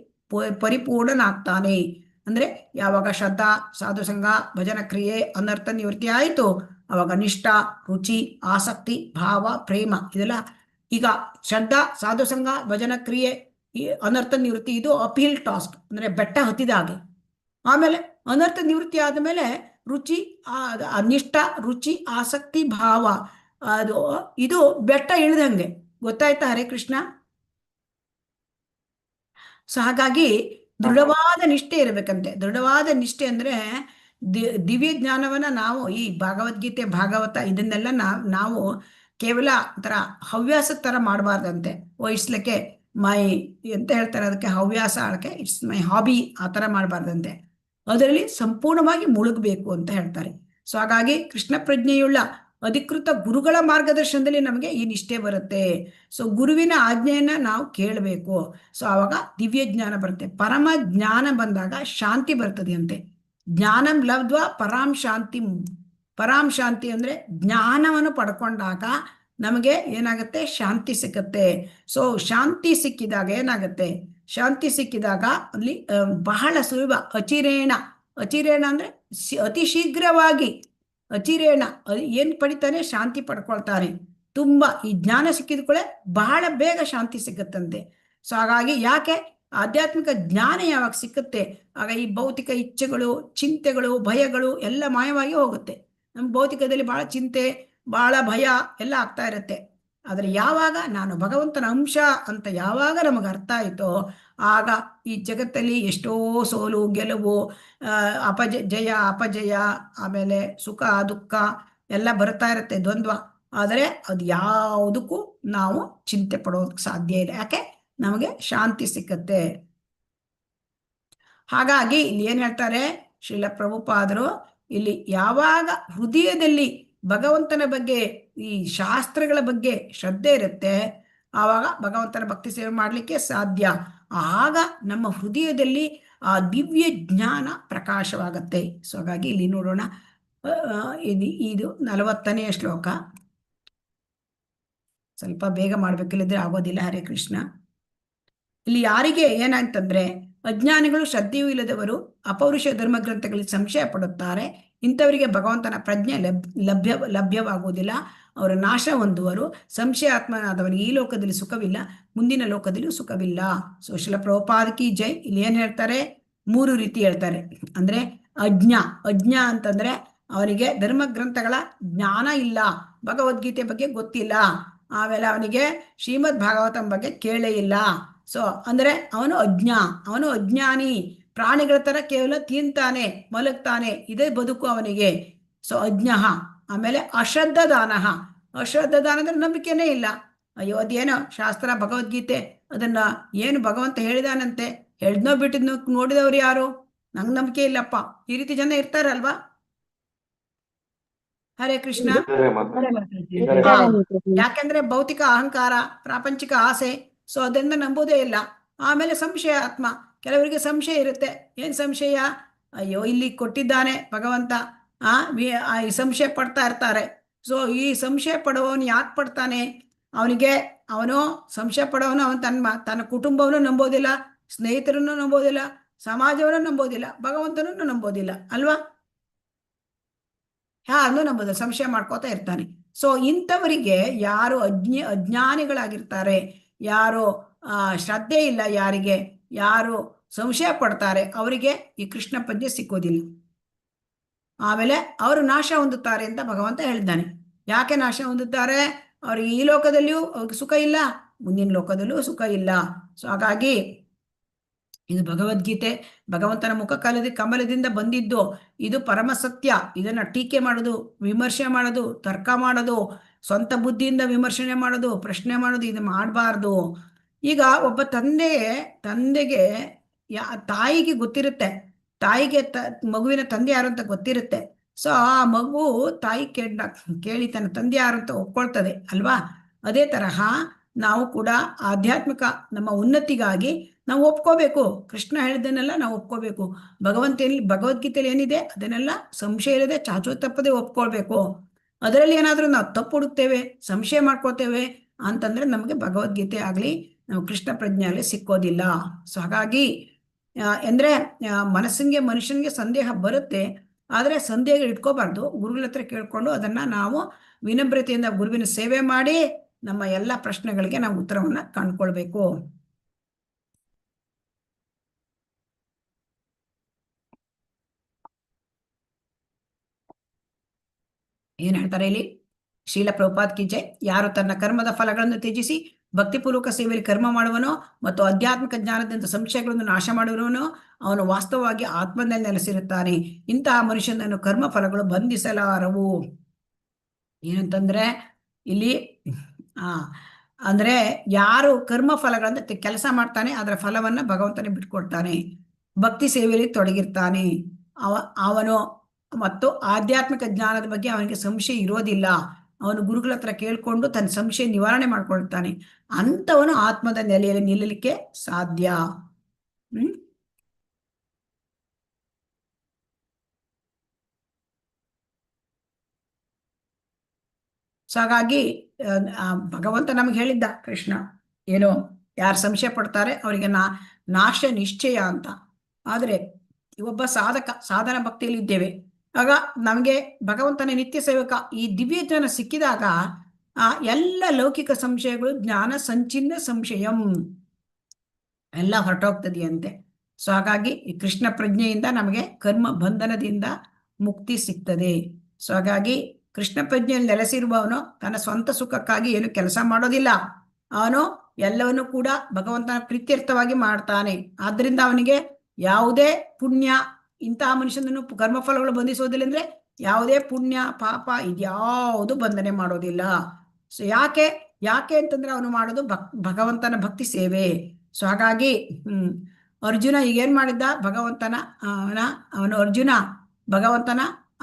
ಪರಿಪೂರ್ಣನಾಗ್ತಾನೆ. ಅಂದ್ರೆ ಯಾವಾಗ ಶ್ರದ್ಧಾ, ಸಾಧು ಸಂಘ, ಭಜನ ಕ್ರಿಯೆ, ಅನರ್ಥ ನಿವೃತ್ತಿ ಆಯಿತು, ಅವಾಗ ನಿಷ್ಠ, ರುಚಿ, ಆಸಕ್ತಿ, ಭಾವ, ಪ್ರೇಮ, ಇದೆಲ್ಲ ಈಗ ಶ್ರದ್ಧಾ, ಸಾಧು ಸಂಘ, ಭಜನ ಕ್ರಿಯೆ, ಈ ಅನರ್ಥ ನಿವೃತ್ತಿ, ಇದು ಅಪೀಲ್ ಟಾಸ್ಕ್, ಅಂದ್ರೆ ಬೆಟ್ಟ ಹತ್ತಿದ ಹಾಗೆ. ಆಮೇಲೆ ಅನರ್ಥ ನಿವೃತ್ತಿ ಆದಮೇಲೆ ರುಚಿ, ನಿಷ್ಠ, ರುಚಿ, ಆಸಕ್ತಿ, ಭಾವ, ಇದು ಬೆಟ್ಟ ಇಳಿದಂಗೆ. ಗೊತ್ತಾಯ್ತಾ ಹರೇ ಕೃಷ್ಣ? ಸೊ ಹಾಗಾಗಿ ದೃಢವಾದ ನಿಷ್ಠೆ ಇರಬೇಕಂತೆ. ದೃಢವಾದ ನಿಷ್ಠೆ ಅಂದ್ರೆ ದಿವ್ಯ ಜ್ಞಾನವನ್ನ ನಾವು ಈ ಭಗವದ್ಗೀತೆ, ಭಾಗವತ ಇದನ್ನೆಲ್ಲ ನಾವು ಕೇವಲ ಒಂಥರ ಹವ್ಯಾಸದ ತರ ಮಾಡಬಾರ್ದಂತೆ. ಇಟ್ಸ್ ಲೈಕ್ ಮೈ ಅಂತ ಹೇಳ್ತಾರೆ ಅದಕ್ಕೆ, ಹವ್ಯಾಸ ಆಡಕ್ಕೆ, ಇಟ್ಸ್ ಮೈ ಹಾಬಿ, ಆ ತರ ಮಾಡಬಾರ್ದಂತೆ. ಅದರಲ್ಲಿ ಸಂಪೂರ್ಣವಾಗಿ ಮುಳುಗಬೇಕು ಅಂತ ಹೇಳ್ತಾರೆ. ಸೊ ಹಾಗಾಗಿ ಕೃಷ್ಣ ಪ್ರಜ್ಞೆಯುಳ್ಳ ಅಧಿಕೃತ ಗುರುಗಳ ಮಾರ್ಗದರ್ಶನದಲ್ಲಿ ನಮಗೆ ಈ ನಿಷ್ಠೆ ಬರುತ್ತೆ. ಸೊ ಗುರುವಿನ ಆಜ್ಞೆಯನ್ನ ನಾವು ಕೇಳಬೇಕು. ಸೊ ಆವಾಗ ದಿವ್ಯ ಜ್ಞಾನ ಬರುತ್ತೆ. ಪರಮ ಜ್ಞಾನ ಬಂದಾಗ ಶಾಂತಿ ಬರ್ತದೆ ಅಂತೆ. ಜ್ಞಾನಂ ಲಬ್ಧ್ವಾ ಪರಾಂ ಶಾಂತಿ ಅಂದ್ರೆ ಜ್ಞಾನವನ್ನು ಪಡ್ಕೊಂಡಾಗ ನಮಗೆ ಏನಾಗುತ್ತೆ, ಶಾಂತಿ ಸಿಕ್ಕತ್ತೆ. ಸೊ ಶಾಂತಿ ಸಿಕ್ಕಿದಾಗ ಏನಾಗುತ್ತೆ, ಶಾಂತಿ ಸಿಕ್ಕಿದಾಗ ಅಲ್ಲಿ ಬಹಳ ಸುಲಭ ಅಚಿರೇಣ ಅಂದ್ರೆ ಅತಿ ಶೀಘ್ರವಾಗಿ ಅಚಿರೇಣ ಏನ್ ಪಡಿತಾನೆ, ಶಾಂತಿ ಪಡ್ಕೊಳ್ತಾನೆ. ತುಂಬಾ ಈ ಜ್ಞಾನ ಸಿಕ್ಕಿದ ಕೂಡಲೇ ಬಹಳ ಬೇಗ ಶಾಂತಿ ಸಿಕ್ಕತ್ತಂತೆ. ಸೊ ಹಾಗಾಗಿ ಯಾಕೆ ಆಧ್ಯಾತ್ಮಿಕ ಜ್ಞಾನ ಯಾವಾಗ ಸಿಕ್ಕುತ್ತೆ ಆಗ ಈ ಭೌತಿಕ ಇಚ್ಛೆಗಳು, ಚಿಂತೆಗಳು, ಭಯಗಳು ಎಲ್ಲ ಮಾಯವಾಗಿ ಹೋಗುತ್ತೆ. ನಮ್ಮ ಭೌತಿಕದಲ್ಲಿ ಬಹಳ ಚಿಂತೆ, ಬಹಳ ಭಯ ಎಲ್ಲ ಆಗ್ತಾ ಇರುತ್ತೆ. ಆದ್ರೆ ಯಾವಾಗ ನಾನು ಭಗವಂತನ ಅಂಶ ಅಂತ ಯಾವಾಗ ನಮಗೆ ಅರ್ಥ ಆಯ್ತೋ ಆಗ ಈ ಜಗತ್ತಲ್ಲಿ ಎಷ್ಟೋ ಸೋಲು ಗೆಲುವು, ಜಯ ಅಪಜಯ, ಆಮೇಲೆ ಸುಖ ದುಃಖ ಎಲ್ಲ ಬರ್ತಾ ಇರುತ್ತೆ, ದ್ವಂದ್ವ. ಆದರೆ ಅದು ಯಾವುದಕ್ಕೂ ನಾವು ಚಿಂತೆ ಪಡೋದಕ್ಕೆ ಸಾಧ್ಯ ಇಲ್ಲ. ಯಾಕೆ, ನಮಗೆ ಶಾಂತಿ ಸಿಕ್ಕತ್ತೆ. ಹಾಗಾಗಿ ಇಲ್ಲಿ ಏನ್ ಹೇಳ್ತಾರೆ ಶ್ರೀಲ ಪ್ರಭುಪಾದರು, ಇಲ್ಲಿ ಯಾವಾಗ ಹೃದಯದಲ್ಲಿ ಭಗವಂತನ ಬಗ್ಗೆ, ಈ ಶಾಸ್ತ್ರಗಳ ಬಗ್ಗೆ ಶ್ರದ್ಧೆ ಇರುತ್ತೆ ಆವಾಗ ಭಗವಂತನ ಭಕ್ತಿ ಸೇವೆ ಮಾಡಲಿಕ್ಕೆ ಸಾಧ್ಯ. ಆಗ ನಮ್ಮ ಹೃದಯದಲ್ಲಿ ಆ ದಿವ್ಯ ಜ್ಞಾನ ಪ್ರಕಾಶವಾಗತ್ತೆ. ಸೊ ಹಾಗಾಗಿ ಇಲ್ಲಿ ನೋಡೋಣ, ಇದು 40ನೇ ಶ್ಲೋಕ. ಸ್ವಲ್ಪ ಬೇಗ ಮಾಡ್ಬೇಕಿಲ್ಲದ್ರೆ ಆಗೋದಿಲ್ಲ. ಹರೇ ಕೃಷ್ಣ. ಇಲ್ಲಿ ಯಾರಿಗೆ ಏನಾಯ್ತಂದ್ರೆ, ಅಜ್ಞಾನಿಗಳು, ಶ್ರದ್ಧೆಯೂ ಇಲ್ಲದವರು, ಅಪೌರುಷ ಧರ್ಮ ಗ್ರಂಥಗಳಲ್ಲಿ ಸಂಶಯ ಪಡುತ್ತಾರೆ, ಇಂಥವರಿಗೆ ಭಗವಂತನ ಪ್ರಜ್ಞೆ ಲಭ್ಯವಾಗುವುದಿಲ್ಲ. ಅವರ ನಾಶ ಹೊಂದುವರು. ಸಂಶಯಾತ್ಮನಾದವನಿಗೆ ಈ ಲೋಕದಲ್ಲಿ ಸುಖವಿಲ್ಲ, ಮುಂದಿನ ಲೋಕದಲ್ಲಿಯೂ ಸುಖವಿಲ್ಲ. ಸೊ ಶ್ರೀಲ ಪ್ರಭುಪಾದ ಕಿ ಜೈ. ಇಲ್ಲಿ ಏನ್ ಹೇಳ್ತಾರೆ, 3 ರೀತಿ ಹೇಳ್ತಾರೆ. ಅಂದ್ರೆ ಅಜ್ಞ ಅಂತಂದ್ರೆ ಅವನಿಗೆ ಧರ್ಮ ಗ್ರಂಥಗಳ ಜ್ಞಾನ ಇಲ್ಲ, ಭಗವದ್ಗೀತೆ ಬಗ್ಗೆ ಗೊತ್ತಿಲ್ಲ, ಆಮೇಲೆ ಅವನಿಗೆ ಶ್ರೀಮದ್ ಭಾಗವತಂ ಬಗ್ಗೆ ಕೇಳೇ ಇಲ್ಲ. ಸೊ ಅಂದ್ರೆ ಅವನು ಅಜ್ಞಾನಿ. ಪ್ರಾಣಿಗಳ ತರ ಕೇವಲ ತಿಂತಾನೆ, ಮಲಗ್ತಾನೆ, ಇದೇ ಬದುಕು ಅವನಿಗೆ. ಸೊ ಅಜ್ಞ. ಆಮೇಲೆ ಅಶ್ರದ್ಧದಾನ ಅಂದ್ರೆ ನಂಬಿಕೆನೇ ಇಲ್ಲ. ಅಯ್ಯೋ ಅದೇನೋ ಶಾಸ್ತ್ರ ಭಗವದ್ಗೀತೆ ಅದನ್ನ ಏನು ಭಗವಂತ ಹೇಳಿದಾನಂತೆ, ಹೇಳ್ದ್ನೋ ಬಿಟ್ಟಿದ್ನೋ ನೋಡಿದವ್ರು ಯಾರು, ನಂಗೆ ನಂಬಿಕೆ ಇಲ್ಲಪ್ಪ, ಈ ರೀತಿ ಜನ ಇರ್ತಾರಲ್ವಾ. ಹರೇ ಕೃಷ್ಣ. ಯಾಕೆಂದ್ರೆ ಭೌತಿಕ ಅಹಂಕಾರ, ಪ್ರಾಪಂಚಿಕ ಆಸೆ, ಸೊ ಅದರಿಂದ ನಂಬೋದೇ ಇಲ್ಲ. ಆಮೇಲೆ ಸಂಶಯ ಆತ್ಮ, ಕೆಲವರಿಗೆ ಸಂಶಯ ಇರುತ್ತೆ. ಏನ್ ಸಂಶಯ, ಅಯ್ಯೋ ಇಲ್ಲಿ ಕೊಟ್ಟಿದ್ದಾನೆ ಭಗವಂತ, ಈ ಸಂಶಯ ಪಡ್ತಾ ಇರ್ತಾರೆ. ಸೊ ಈ ಸಂಶಯ ಪಡುವವನು ಯಾಕೆ ಪಡ್ತಾನೆ, ಅವನು ಸಂಶಯ ಪಡುವವನು ಅವನು ತನ್ನ ಕುಟುಂಬವನ್ನು ನಂಬೋದಿಲ್ಲ, ಸ್ನೇಹಿತರನ್ನು ನಂಬೋದಿಲ್ಲ, ಸಮಾಜವನ್ನು ನಂಬೋದಿಲ್ಲ, ಭಗವಂತನನ್ನು ನಂಬೋದಿಲ್ಲ ಅಲ್ವಾ. ಯಾರನ್ನು ನಂಬೋದಿಲ್ಲ, ಸಂಶಯ ಮಾಡ್ಕೋತಾ ಇರ್ತಾನೆ. ಸೊ ಇಂಥವರಿಗೆ ಯಾರು ಅಜ್ಞಾನಿಗಳಾಗಿರ್ತಾರೆ, ಯಾರು ಶ್ರದ್ಧೆ ಇಲ್ಲ, ಯಾರು ಸಂಶಯ ಪಡ್ತಾರೆ, ಅವರಿಗೆ ಈ ಕೃಷ್ಣ ಪ್ರಜ್ಞೆ ಸಿಕ್ಕೋದಿಲ್ಲ. ಆಮೇಲೆ ಅವರು ನಾಶ ಹೊಂದುತ್ತಾರೆ ಅಂತ ಭಗವಂತ ಹೇಳಿದ್ದಾನೆ. ಯಾಕೆ ನಾಶ ಹೊಂದುತ್ತಾರೆ, ಅವ್ರಿಗೆ ಈ ಲೋಕದಲ್ಲಿಯೂ ಅವ್ರಿಗೆ ಸುಖ ಇಲ್ಲ, ಮುಂದಿನ ಲೋಕದಲ್ಲೂ ಸುಖ ಇಲ್ಲ. ಸೊ ಹಾಗಾಗಿ ಇದು ಭಗವದ್ಗೀತೆ ಭಗವಂತನ ಕಮಲದಿಂದ ಬಂದಿದ್ದು, ಇದು ಪರಮ ಸತ್ಯ. ಇದನ್ನ ಟೀಕೆ ಮಾಡೋದು, ವಿಮರ್ಶೆ ಮಾಡೋದು, ತರ್ಕ ಮಾಡೋದು, ಸ್ವಂತ ಬುದ್ಧಿಯಿಂದ ವಿಮರ್ಶನೆ ಮಾಡೋದು, ಪ್ರಶ್ನೆ ಮಾಡೋದು, ಇದು ಮಾಡಬಾರ್ದು. ಈಗ ಒಬ್ಬ ತಂದೆಗೆ ತಾಯಿಗೆ ಗೊತ್ತಿರುತ್ತೆ, ತಾಯಿಗೆ ಮಗುವಿನ ತಂದೆ ಯಾರು ಅಂತ ಗೊತ್ತಿರುತ್ತೆ. ಸೊ ಆ ಮಗು ತಾಯಿ ಕೇಳಿ ತನ್ನ ತಂದೆ ಯಾರು ಅಂತ ಒಪ್ಕೊಳ್ತದೆ ಅಲ್ವಾ. ಅದೇ ತರಹ ನಾವು ಕೂಡ ಆಧ್ಯಾತ್ಮಿಕ ನಮ್ಮ ಉನ್ನತಿಗಾಗಿ ನಾವು ಒಪ್ಕೋಬೇಕು. ಕೃಷ್ಣ ಹೇಳಿದ್ದನ್ನೆಲ್ಲ ನಾವು ಒಪ್ಕೋಬೇಕು. ಭಗವದ್ಗೀತೆಯಲ್ಲಿ ಏನಿದೆ ಅದನ್ನೆಲ್ಲ ಸಂಶಯ ಇಲ್ಲದೆ ಚಾಚು ತಪ್ಪದೆ ಒಪ್ಕೊಳ್ಬೇಕು. ಅದರಲ್ಲಿ ಏನಾದ್ರೂ ನಾವು ತಪ್ಪು ಹುಡುಕ್ತೇವೆ, ಸಂಶಯ ಮಾಡ್ಕೋತೇವೆ ಅಂತಂದ್ರೆ ನಮಗೆ ಭಗವದ್ಗೀತೆ ಆಗ್ಲಿ ನಾವು ಕೃಷ್ಣ ಪ್ರಜ್ಞೆ ಆಗಲಿ ಸಿಕ್ಕೋದಿಲ್ಲ. ಸೊ ಹಾಗಾಗಿ ಅಂದ್ರೆ ಮನುಷ್ಯನಿಗೆ ಸಂದೇಹ ಬರುತ್ತೆ, ಆದ್ರೆ ಸಂದೇಹ ಇಟ್ಕೋಬಾರ್ದು. ಗುರುಗಳ ಹತ್ರ ಕೇಳ್ಕೊಂಡು ಅದನ್ನ ನಾವು ವಿನಮ್ರತೆಯಿಂದ ಗುರುವಿನ ಸೇವೆ ಮಾಡಿ ನಮ್ಮ ಎಲ್ಲ ಪ್ರಶ್ನೆಗಳಿಗೆ ನಾವು ಉತ್ತರವನ್ನ ಕಂಡುಕೊಳ್ಬೇಕು. ಏನ್ ಹೇಳ್ತಾರೆ ಇಲ್ಲಿ, ಶ್ರೀಲ ಪ್ರಭುಪಾದ ಕಿ ಜೈ. ಯಾರು ತನ್ನ ಕರ್ಮದ ಫಲಗಳನ್ನು ತ್ಯಜಿಸಿ ಭಕ್ತಿಪೂರ್ವಕ ಸೇವೆಯಲ್ಲಿ ಕರ್ಮ ಮಾಡುವನೋ ಮತ್ತು ಆಧ್ಯಾತ್ಮಿಕ ಜ್ಞಾನದಿಂದ ಸಂಶಯಗಳನ್ನು ನಾಶ ಮಾಡುವನೋ ಅವನು ವಾಸ್ತವವಾಗಿ ಆತ್ಮದಲ್ಲಿ ನೆಲೆಸಿರುತ್ತಾನೆ. ಇಂತಹ ಮನುಷ್ಯನನ್ನು ಕರ್ಮ ಫಲಗಳು ಬಂಧಿಸಲಾರವು. ಏನಂತಂದ್ರೆ ಇಲ್ಲಿ ಅಂದ್ರೆ ಯಾರು ಕರ್ಮ ಫಲಗಳನ್ನ ಕೆಲಸ ಮಾಡ್ತಾನೆ ಅದರ ಫಲವನ್ನ ಭಗವಂತನೇ ಬಿಟ್ಕೊಡ್ತಾನೆ, ಭಕ್ತಿ ಸೇವೆಯಲ್ಲಿ ತೊಡಗಿರ್ತಾನೆ, ಅವನು ಮತ್ತು ಆಧ್ಯಾತ್ಮಿಕ ಜ್ಞಾನದ ಬಗ್ಗೆ ಅವನಿಗೆ ಸಂಶಯ ಇರೋದಿಲ್ಲ. ಅವನು ಗುರುಗಳ ಹತ್ರ ಕೇಳ್ಕೊಂಡು ತನ್ನ ಸಂಶಯ ನಿವಾರಣೆ ಮಾಡ್ಕೊಳ್ತಾನೆ. ಅಂಥವನು ಆತ್ಮದ ನೆಲೆಯಲ್ಲಿ ನಿಲ್ಲಲಿಕ್ಕೆ ಸಾಧ್ಯ. ಸೊ ಹಾಗಾಗಿ ಭಗವಂತ ನಮ್ಗೆ ಹೇಳಿದ್ದ, ಕೃಷ್ಣ ಏನು, ಯಾರು ಸಂಶಯ ಪಡ್ತಾರೆ ಅವರಿಗೆ ನಾಶ ನಿಶ್ಚಯ ಅಂತ. ಆದರೆ ಒಬ್ಬ ಸಾಧನ ಭಕ್ತಿಯಲ್ಲಿ ಇದ್ದೇವೆ, ಆಗ ನಮಗೆ ಭಗವಂತನ ನಿತ್ಯ ಸೇವಕ ಈ ದಿವ್ಯ ಜ್ಞಾನ ಸಿಕ್ಕಿದಾಗ ಎಲ್ಲ ಲೌಕಿಕ ಸಂಶಯಗಳು ಜ್ಞಾನ ಸಂಚಿನ್ನ ಸಂಶಯಂ ಎಲ್ಲ ಹೊರಟೋಗ್ತದೆಯಂತೆ. ಸೊ ಹಾಗಾಗಿ ಈ ಕೃಷ್ಣ ಪ್ರಜ್ಞೆಯಿಂದ ನಮಗೆ ಕರ್ಮ ಬಂಧನದಿಂದ ಮುಕ್ತಿ ಸಿಗ್ತದೆ. ಸೊ ಹಾಗಾಗಿ ಕೃಷ್ಣ ಪ್ರಜ್ಞೆಯಲ್ಲಿ ನೆಲೆಸಿರುವವನು ತನ್ನ ಸ್ವಂತ ಸುಖಕ್ಕಾಗಿ ಏನು ಕೆಲಸ ಮಾಡೋದಿಲ್ಲ. ಅವನು ಎಲ್ಲವನ್ನೂ ಕೂಡ ಭಗವಂತನ ಪ್ರೀತ್ಯರ್ಥವಾಗಿ ಮಾಡ್ತಾನೆ. ಆದ್ರಿಂದ ಅವನಿಗೆ ಯಾವುದೇ ಪುಣ್ಯ, ಇಂತಹ ಮನುಷ್ಯನನ್ನು ಕರ್ಮಫಲಗಳು ಬಂಧಿಸೋದಿಲ್ಲ. ಅಂದ್ರೆ ಯಾವುದೇ ಪುಣ್ಯ ಪಾಪ ಇದ್ಯಾವುದು ಬಂಧನೆ ಮಾಡೋದಿಲ್ಲ. ಸೊ ಯಾಕೆ ಅಂತಂದ್ರೆ ಅವನು ಮಾಡೋದು ಭಗವಂತನ ಭಕ್ತಿ ಸೇವೆ. ಸೊ ಹಾಗಾಗಿ ಅರ್ಜುನ ಈಗೇನ್ ಮಾಡಿದ್ದ,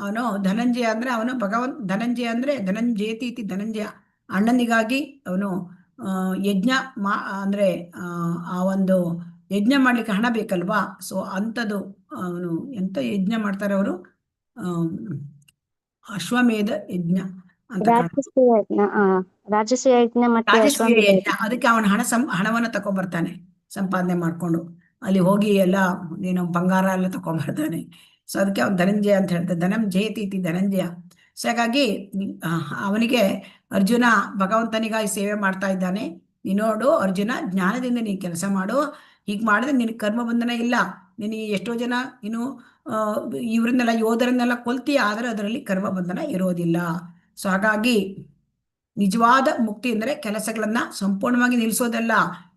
ಅವನು ಧನಂಜಯ ಅಂದ್ರೆ ಧನಂಜಯತಿ ಇತಿ ಧನಂಜಯ, ಅಣ್ಣನಿಗಾಗಿ ಅವನು ಯಜ್ಞ ಅಂದ್ರೆ ಆ ಒಂದು ಯಜ್ಞ ಮಾಡ್ಲಿಕ್ಕೆ ಹಣ ಬೇಕಲ್ವಾ. ಸೊ ಅಂಥದ್ದು ಅವನು ಎಂತ ಯಜ್ಞ ಮಾಡ್ತಾರೆ ಅವರು, ಅಶ್ವಮೇಧ ಯಜ್ಞ ಅಂತ, ರಾಜಸೂಯ ಯಜ್ಞ, ಅದಕ್ಕೆ ಅವನ ಹಣವನ್ನ ತಕೊಂಡ್ಬರ್ತಾನೆ ಸಂಪಾದನೆ ಮಾಡ್ಕೊಂಡು. ಅಲ್ಲಿ ಹೋಗಿ ಎಲ್ಲ ಏನು ಬಂಗಾರ ಎಲ್ಲ ತಕೊಂಡ್ಬರ್ತಾನೆ. ಸೊ ಅದಕ್ಕೆ ಅವನು ಧನಂಜಯ ಅಂತ ಹೇಳ್ತಾರೆ, ಧನಂ ಜಯತಿ ಇತಿ ಧನಂಜಯ. ಸೊ ಹಾಗಾಗಿ ಅವನಿಗೆ ಅರ್ಜುನ ಭಗವಂತನಿಗಾಗಿ ಸೇವೆ ಮಾಡ್ತಾ ಇದ್ದಾನೆ. ನೋಡು ಅರ್ಜುನ, ಜ್ಞಾನದಿಂದ ನೀನು ಕೆಲಸ ಮಾಡು, ಹೀಗೆ ಮಾಡಿದ್ರೆ ನಿನಗೆ ಕರ್ಮ ಬಂಧನ ಇಲ್ಲ. ನೀನು ಎಷ್ಟೋ ಜನ ಇವರನ್ನೆಲ್ಲ ಯೋಧರನ್ನೆಲ್ಲ ಕೊಲ್ತೀಯ, ಆದರೆ ಅದರಲ್ಲಿ ಕರ್ಮ ಬಂಧನ ಇರೋದಿಲ್ಲ. ಸೊ ಹಾಗಾಗಿ ನಿಜವಾದ ಮುಕ್ತಿ ಅಂದರೆ ಕೆಲಸಗಳನ್ನ ಸಂಪೂರ್ಣವಾಗಿ ನಿಲ್ಲಿಸೋದಲ್ಲ,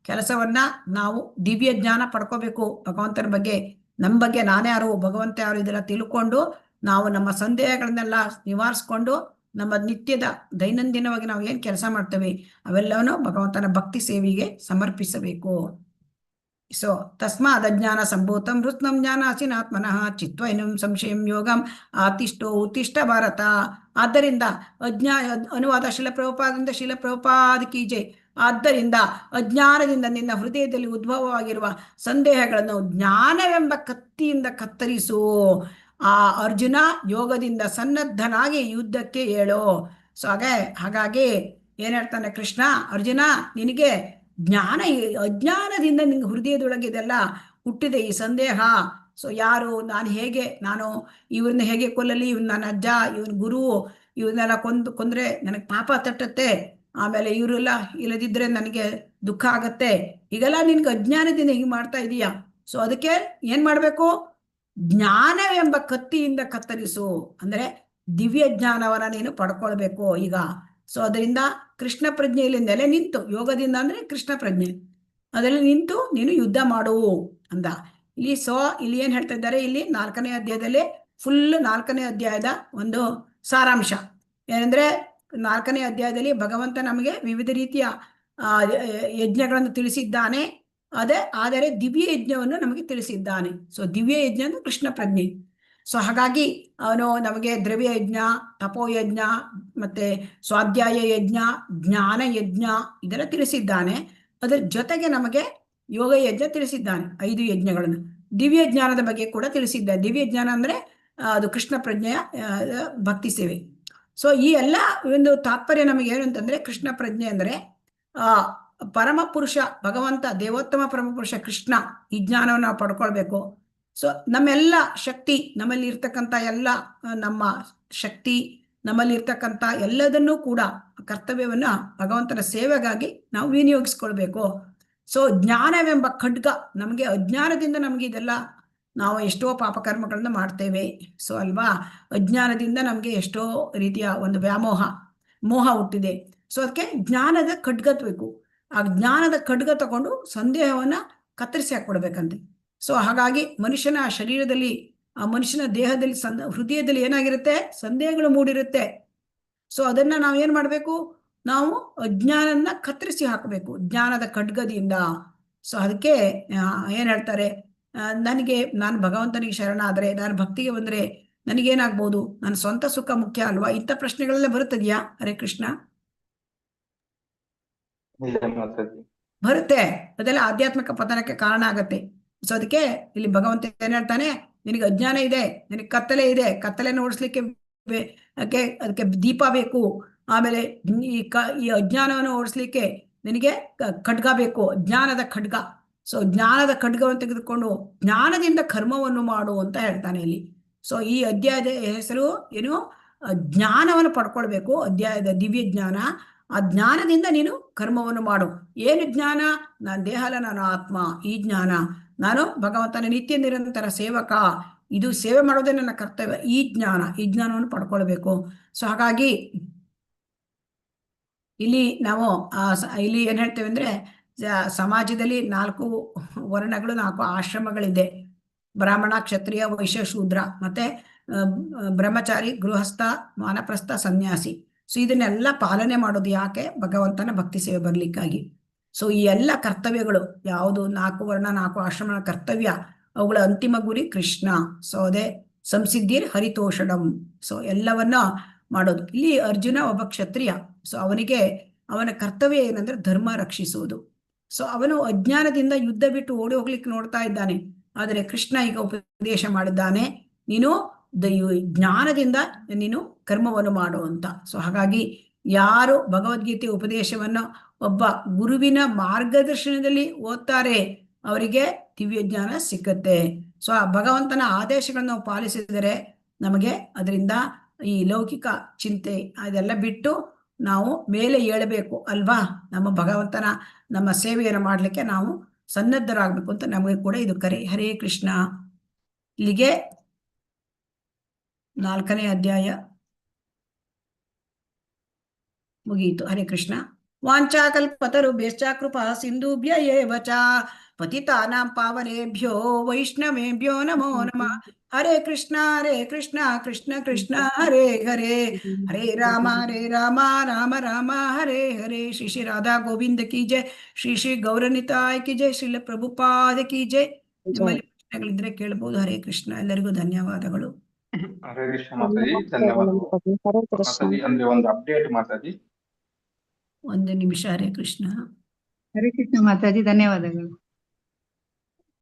ಕೆಲಸವನ್ನ ನಾವು ದಿವ್ಯ ಜ್ಞಾನ ಪಡ್ಕೋಬೇಕು. ಭಗವಂತನ ಬಗ್ಗೆ, ನಮ್ಮ ಬಗ್ಗೆ ನಾನೇ ಯಾರು, ಭಗವಂತ ಯಾರು, ಇದೆಲ್ಲ ತಿಳ್ಕೊಂಡು ನಾವು ನಮ್ಮ ಸಂದೇಹಗಳನ್ನೆಲ್ಲ ನಿವಾರಿಸ್ಕೊಂಡು ನಮ್ಮ ನಿತ್ಯದ ದೈನಂದಿನವಾಗಿ ನಾವು ಏನು ಕೆಲಸ ಮಾಡ್ತೇವೆ ಅವೆಲ್ಲವನ್ನೂ ಭಗವಂತನ ಭಕ್ತಿ ಸೇವೆಗೆ ಸಮರ್ಪಿಸಬೇಕು. ಸೊ ತಸ್ಮಾದ್ ಅಜ್ಞಾನ ಸಂಭೂತಂ ಹೃತ್ನಂ ಜ್ಞಾನಾಸಿನಾತ್ಮನಃ ಚಿತ್ವೈನಂ ಸಂಶಯಂ ಯೋಗಂ ಆತಿಷ್ಠೋ ಉತ್ತಿಷ್ಠ ಭಾರತ. ಆದ್ದರಿಂದ ಅನುವಾದ ಶಿಲ ಕಿ ಜೈ. ಆದ್ದರಿಂದ ಅಜ್ಞಾನದಿಂದ ನಿನ್ನ ಹೃದಯದಲ್ಲಿ ಉದ್ಭವವಾಗಿರುವ ಸಂದೇಹಗಳನ್ನು ಜ್ಞಾನವೆಂಬ ಕತ್ತಿಯಿಂದ ಕತ್ತರಿಸು. ಆ ಅರ್ಜುನ ಯೋಗದಿಂದ ಸನ್ನದ್ಧನಾಗಿ ಯುದ್ಧಕ್ಕೆ ಏಳು. ಸೊ ಹಾಗಾಗಿ ಏನ್ ಹೇಳ್ತಾನೆ ಕೃಷ್ಣ, ಅರ್ಜುನ ನಿನಗೆ ಅಜ್ಞಾನದಿಂದ ನಿನ್ನ ಹೃದಯದೊಳಗೆ ಇದೆಲ್ಲ ಹುಟ್ಟಿದೆ ಈ ಸಂದೇಹ. ಸೊ ಯಾರು, ನಾನು ಇವ್ರನ್ನ ಹೇಗೆ ಕೊಲ್ಲಲಿ, ಇವ್ನ ನನ್ನ ಅಜ್ಜ, ಇವನ್ ಗುರು, ಇವನ್ನೆಲ್ಲ ಕೊಂದ್ರೆ ನನಗೆ ಪಾಪ ತಟ್ಟತ್ತೆ, ಆಮೇಲೆ ಇವರೆಲ್ಲ ಇಲ್ಲದಿದ್ರೆ ನನಗೆ ದುಃಖ ಆಗತ್ತೆ, ಹೀಗೆಲ್ಲ ನಿನ್ಗೆ ಅಜ್ಞಾನದಿಂದ ಹೀಗೆ ಮಾಡ್ತಾ ಇದೀಯ. ಸೊ ಅದಕ್ಕೆ ಏನ್ ಮಾಡ್ಬೇಕು, ಜ್ಞಾನವೆಂಬ ಕತ್ತಿಯಿಂದ ಕತ್ತರಿಸು. ಅಂದ್ರೆ ದಿವ್ಯ ಜ್ಞಾನವನ್ನ ನೀನು ಪಡ್ಕೊಳ್ಬೇಕು ಈಗ. ಸೊ ಅದರಿಂದ ಕೃಷ್ಣ ಪ್ರಜ್ಞೆಯಲ್ಲಿ ನೆಲೆ ನಿಂತು, ಯೋಗದಿಂದ ಅಂದ್ರೆ ಕೃಷ್ಣ ಪ್ರಜ್ಞೆ, ಅದರಲ್ಲಿ ನಿಂತು ನೀನು ಯುದ್ಧ ಮಾಡು ಅಂದ. ಇಲ್ಲಿ ಏನ್ ಹೇಳ್ತಾ ಇದ್ದಾರೆ, ಇಲ್ಲಿ 4ನೇ ಅಧ್ಯಾಯದಲ್ಲಿ ಫುಲ್ 4ನೇ ಅಧ್ಯಾಯದ ಒಂದು ಸಾರಾಂಶ ಏನಂದ್ರೆ, 4ನೇ ಅಧ್ಯಾಯದಲ್ಲಿ ಭಗವಂತ ನಮಗೆ ವಿವಿಧ ರೀತಿಯ ಯಜ್ಞಗಳನ್ನು ತಿಳಿಸಿದ್ದಾನೆ. ಆದರೆ ದಿವ್ಯ ಯಜ್ಞವನ್ನು ನಮಗೆ ತಿಳಿಸಿದ್ದಾನೆ. ಸೊ ದಿವ್ಯ ಯಜ್ಞ ಅಂದ್ರೆ ಕೃಷ್ಣ ಪ್ರಜ್ಞೆ. ಸೊ ಹಾಗಾಗಿ ಅವನು ನಮಗೆ ದ್ರವ್ಯ ಯಜ್ಞ, ತಪೋಯಜ್ಞ, ಮತ್ತೆ ಸ್ವಾಧ್ಯಾಯ ಯಜ್ಞ, ಜ್ಞಾನ ಯಜ್ಞ ಇದೆಲ್ಲ ತಿಳಿಸಿದ್ದಾನೆ. ಅದರ ಜೊತೆಗೆ ನಮಗೆ ಯೋಗ ಯಜ್ಞ ತಿಳಿಸಿದ್ದಾನೆ, 5 ಯಜ್ಞಗಳನ್ನು. ದಿವ್ಯ ಜ್ಞಾನದ ಬಗ್ಗೆ ಕೂಡ ತಿಳಿಸಿದ್ದಾನೆ. ದಿವ್ಯ ಜ್ಞಾನ ಅಂದ್ರೆ ಅದು ಕೃಷ್ಣ ಪ್ರಜ್ಞೆಯ ಭಕ್ತಿ ಸೇವೆ. ಸೊ ಈ ಎಲ್ಲ ಒಂದು ತಾತ್ಪರ್ಯ ನಮಗೆ ಏನು ಅಂತಂದ್ರೆ, ಕೃಷ್ಣ ಪ್ರಜ್ಞೆ ಅಂದ್ರೆ ಪರಮ ಪುರುಷ ಭಗವಂತ, ದೇವೋತ್ತಮ ಪರಮ ಪುರುಷ ಕೃಷ್ಣ, ಈ ಜ್ಞಾನವನ್ನು ನಾವು ಪಡ್ಕೊಳ್ಬೇಕು. ಸೊ ನಮ್ಮೆಲ್ಲ ಶಕ್ತಿ, ನಮ್ಮಲ್ಲಿ ಇರ್ತಕ್ಕಂಥ ಎಲ್ಲ ನಮ್ಮ ಶಕ್ತಿ, ನಮ್ಮಲ್ಲಿ ಇರ್ತಕ್ಕಂಥ ಎಲ್ಲದನ್ನೂ ಕೂಡ ಕರ್ತವ್ಯವನ್ನ ಭಗವಂತನ ಸೇವೆಗಾಗಿ ನಾವು ವಿನಿಯೋಗಿಸ್ಕೊಳ್ಬೇಕು. ಸೊ ಜ್ಞಾನವೆಂಬ ಖಡ್ಗ, ನಮಗೆ ಅಜ್ಞಾನದಿಂದ ನಮ್ಗೆ ಇದೆಲ್ಲ, ನಾವು ಎಷ್ಟೋ ಪಾಪಕರ್ಮಗಳನ್ನ ಮಾಡ್ತೇವೆ. ಸೊ ಅಲ್ವಾ, ಅಜ್ಞಾನದಿಂದ ನಮ್ಗೆ ಎಷ್ಟೋ ರೀತಿಯ ಒಂದು ಮೋಹ ಹುಟ್ಟಿದೆ. ಸೊ ಅದಕ್ಕೆ ಜ್ಞಾನದ ಖಡ್ಗತ್ಬೇಕು. ಆ ಜ್ಞಾನದ ಖಡ್ಗ ತಗೊಂಡು ಸಂದೇಹವನ್ನ ಕತ್ತರಿಸಿ ಹಾಕ್ಬಿಡ್ಬೇಕಂತೆ. ಸೊ ಹಾಗಾಗಿ ಮನುಷ್ಯನ ಶರೀರದಲ್ಲಿ, ಆ ಮನುಷ್ಯನ ದೇಹದಲ್ಲಿ, ಹೃದಯದಲ್ಲಿ ಏನಾಗಿರುತ್ತೆ, ಸಂದೇಹಗಳು ಮೂಡಿರುತ್ತೆ. ಸೊ ಅದನ್ನ ನಾವು ಏನ್ ಮಾಡ್ಬೇಕು, ನಾವು ಅಜ್ಞಾನನ ಕತ್ತರಿಸಿ ಹಾಕಬೇಕು ಜ್ಞಾನದ ಖಡ್ಗದಿಂದ. ಸೊ ಅದಕ್ಕೆ ಏನ್ ಹೇಳ್ತಾರೆ, ನಾನು ಭಗವಂತನಿಗೆ ಶರಣ ಆದ್ರೆ, ನಾನು ಭಕ್ತಿಗೆ ಬಂದ್ರೆ ನನಗೇನಾಗ್ಬೋದು, ನನ್ನ ಸ್ವಂತ ಸುಖ ಮುಖ್ಯ ಅಲ್ವಾ? ಇಂಥ ಪ್ರಶ್ನೆಗಳೆಲ್ಲ ಬರುತ್ತದೆಯಾ? ಹರೇ ಕೃಷ್ಣ. ಇಲ್ಲ ಮಾತಾಜಿ. ಬರುತ್ತೆ. ಅದೆಲ್ಲ ಆಧ್ಯಾತ್ಮಿಕ ಪತನಕ್ಕೆ ಕಾರಣ ಆಗತ್ತೆ. ಸೊ ಅದಕ್ಕೆ ಇಲ್ಲಿ ಭಗವಂತ ಏನ್ ಹೇಳ್ತಾನೆ, ನಿನಗೆ ಅಜ್ಞಾನ ಇದೆ, ನಿನಗೆ ಕತ್ತಲೆ ಇದೆ, ಕತ್ತಲೆನ ಓಡಿಸ್ಲಿಕ್ಕೆ ಅದಕ್ಕೆ ದೀಪ ಬೇಕು. ಆಮೇಲೆ ಈ ಅಜ್ಞಾನವನ್ನು ಓಡಿಸ್ಲಿಕ್ಕೆ ನಿನಗೆ ಖಡ್ಗ ಬೇಕು, ಜ್ಞಾನದ ಖಡ್ಗ. ಸೊ ಜ್ಞಾನದ ಖಡ್ಗವನ್ನು ತೆಗೆದುಕೊಂಡು ಜ್ಞಾನದಿಂದ ಕರ್ಮವನ್ನು ಮಾಡು ಅಂತ ಹೇಳ್ತಾನೆ ಇಲ್ಲಿ. ಸೊ ಈ ಅಧ್ಯಾಯದ ಹೆಸರು ಏನು? ಜ್ಞಾನವನ್ನು ಪಡ್ಕೊಳ್ಬೇಕು, ಅಧ್ಯಾಯದ ದಿವ್ಯ ಜ್ಞಾನ. ಆ ಜ್ಞಾನದಿಂದ ನೀನು ಕರ್ಮವನ್ನು ಮಾಡು. ಏನು ಜ್ಞಾನ? ನಾನು ದೇಹ ಅಲ್ಲ, ನಾನು ಆತ್ಮ. ಈ ಜ್ಞಾನ. ನಾನು ಭಗವಂತನ ನಿತ್ಯ ನಿರಂತರ ಸೇವಕ, ಇದು ಸೇವೆ ಮಾಡೋದೇ ನನ್ನ ಕರ್ತವ್ಯ. ಈ ಜ್ಞಾನವನ್ನು ಪಡ್ಕೊಳ್ಬೇಕು. ಸೊ ಹಾಗಾಗಿ ಇಲ್ಲಿ ನಾವು ಇಲ್ಲಿ ಏನ್ ಹೇಳ್ತೇವೆ ಅಂದ್ರೆ, ಸಮಾಜದಲ್ಲಿ 4 ವರ್ಣಗಳು, 4 ಆಶ್ರಮಗಳಿದೆ. ಬ್ರಾಹ್ಮಣ, ಕ್ಷತ್ರಿಯ, ವೈಶ್ಯ, ಶೂದ್ರ, ಮತ್ತೆ ಬ್ರಹ್ಮಚಾರಿ, ಗೃಹಸ್ಥ, ವಾನಪ್ರಸ್ಥ, ಸನ್ಯಾಸಿ. ಸೊ ಇದನ್ನೆಲ್ಲ ಪಾಲನೆ ಮಾಡೋದು ಯಾಕೆ? ಭಗವಂತನ ಭಕ್ತಿ ಸೇವೆ ಬರ್ಲಿಕ್ಕಾಗಿ. ಸೊ ಈ ಎಲ್ಲ ಕರ್ತವ್ಯಗಳು ಯಾವುದು? 4 ವರ್ಣ 4 ಆಶ್ರಮಗಳ ಕರ್ತವ್ಯ, ಅವುಗಳ ಅಂತಿಮ ಗುರಿ ಕೃಷ್ಣ. ಸೊ ಅದೇ ಸಂಸಿದ್ಧಿರ್ ಹರಿತೋಷಣಂ. ಸೊ ಎಲ್ಲವನ್ನ ಮಾಡೋದು. ಇಲ್ಲಿ ಅರ್ಜುನ ಒಬ್ಬ ಕ್ಷತ್ರಿಯ. ಸೊ ಅವನ ಕರ್ತವ್ಯ ಏನಂದ್ರೆ ಧರ್ಮ ರಕ್ಷಿಸುವುದು. ಸೊ ಅವನು ಅಜ್ಞಾನದಿಂದ ಯುದ್ಧ ಬಿಟ್ಟು ಓಡಿ ಹೋಗ್ಲಿಕ್ಕೆ ನೋಡ್ತಾ ಇದ್ದಾನೆ. ಆದರೆ ಕೃಷ್ಣ ಈಗ ಉಪದೇಶ ಮಾಡಿದ್ದಾನೆ, ನೀನು ಜ್ಞಾನದಿಂದ ನೀನು ಕರ್ಮವನ್ನು ಮಾಡು ಅಂತ. ಸೊ ಹಾಗಾಗಿ ಯಾರು ಭಗವದ್ಗೀತೆ ಉಪದೇಶವನ್ನು ಒಬ್ಬ ಗುರುವಿನ ಮಾರ್ಗದರ್ಶನದಲ್ಲಿ ಓದ್ತಾರೆ, ಅವರಿಗೆ ದಿವ್ಯ ಜ್ಞಾನ ಸಿಕ್ಕತ್ತೆ. ಸೊ ಆ ಭಗವಂತನ ಆದೇಶಗಳನ್ನು ನಾವು ಪಾಲಿಸಿದರೆ ನಮಗೆ ಅದರಿಂದ ಈ ಲೌಕಿಕ ಚಿಂತೆ ಅದೆಲ್ಲ ಬಿಟ್ಟು ನಾವು ಮೇಲೆ ಏಳಬೇಕು ಅಲ್ವಾ? ನಮ್ಮ ಭಗವಂತನ ನಮ್ಮ ಸೇವೆಯನ್ನು ಮಾಡಲಿಕ್ಕೆ ನಾವು ಸನ್ನದ್ಧರಾಗಬೇಕು ಅಂತ ನಮಗೆ ಕೂಡ ಇದು ಕರೆ. ಹರೇ ಕೃಷ್ಣ. ಇಲ್ಲಿಗೆ 4ನೇ ಅಧ್ಯಾಯ ಮುಗಿಯಿತು. ಹರೇ ಕೃಷ್ಣ. ವಾಂಚಾಕಲ್ಪತರುಭ್ಯಶ್ಚ ಕೃಪಾ ಸಿಂಧುಭ್ಯ ಏವ ಚ ಪತಿತಾನಾಂ ಪಾವನೇಭ್ಯೋ ವೈಷ್ಣವೇಭ್ಯೋ ನಮೋ ನಮಃ. ಹರೇ ಕೃಷ್ಣ ಕೃಷ್ಣ ಕೃಷ್ಣ ಹರೇ ಹರೇ, ಹರೇ ರಾಮ ರಾಮ ರಾಮ ಹರೇ ಹರೇ. ಶ್ರೀ ಶ್ರೀ ರಾಧಾ ಗೋವಿಂದ ಕಿ ಜೈ, ಶ್ರೀ ಶ್ರೀ ಗೌರನಿತಾಯ್ ಕಿ ಜೈ, ಶ್ರೀಲ ಪ್ರಭುಪಾದ ಕಿ ಜೈ. ನಿಮ್ಮಲ್ಲಿ ಪ್ರಶ್ನೆಗಳಿದ್ರೆ ಕೇಳಬಹುದು. ಹರೇ ಕೃಷ್ಣ. ಎಲ್ಲರಿಗೂ ಧನ್ಯವಾದಗಳು. ಹರೇ ಕೃಷ್ಣ ಮಾತಾಜಿ, ಧನ್ಯವಾದಗಳು ಮಾತಾಜಿ. ಅಂದ್ರೆ ಒಂದು ಅಪ್ಡೇಟ್ ಮಾತಾಜಿ. 1 ನಿಮಿಷ. ಹರೇ ಕೃಷ್ಣ. ಹರೇ ಕೃಷ್ಣ ಮಾತಾಜಿ, ಧನ್ಯವಾದಗಳು.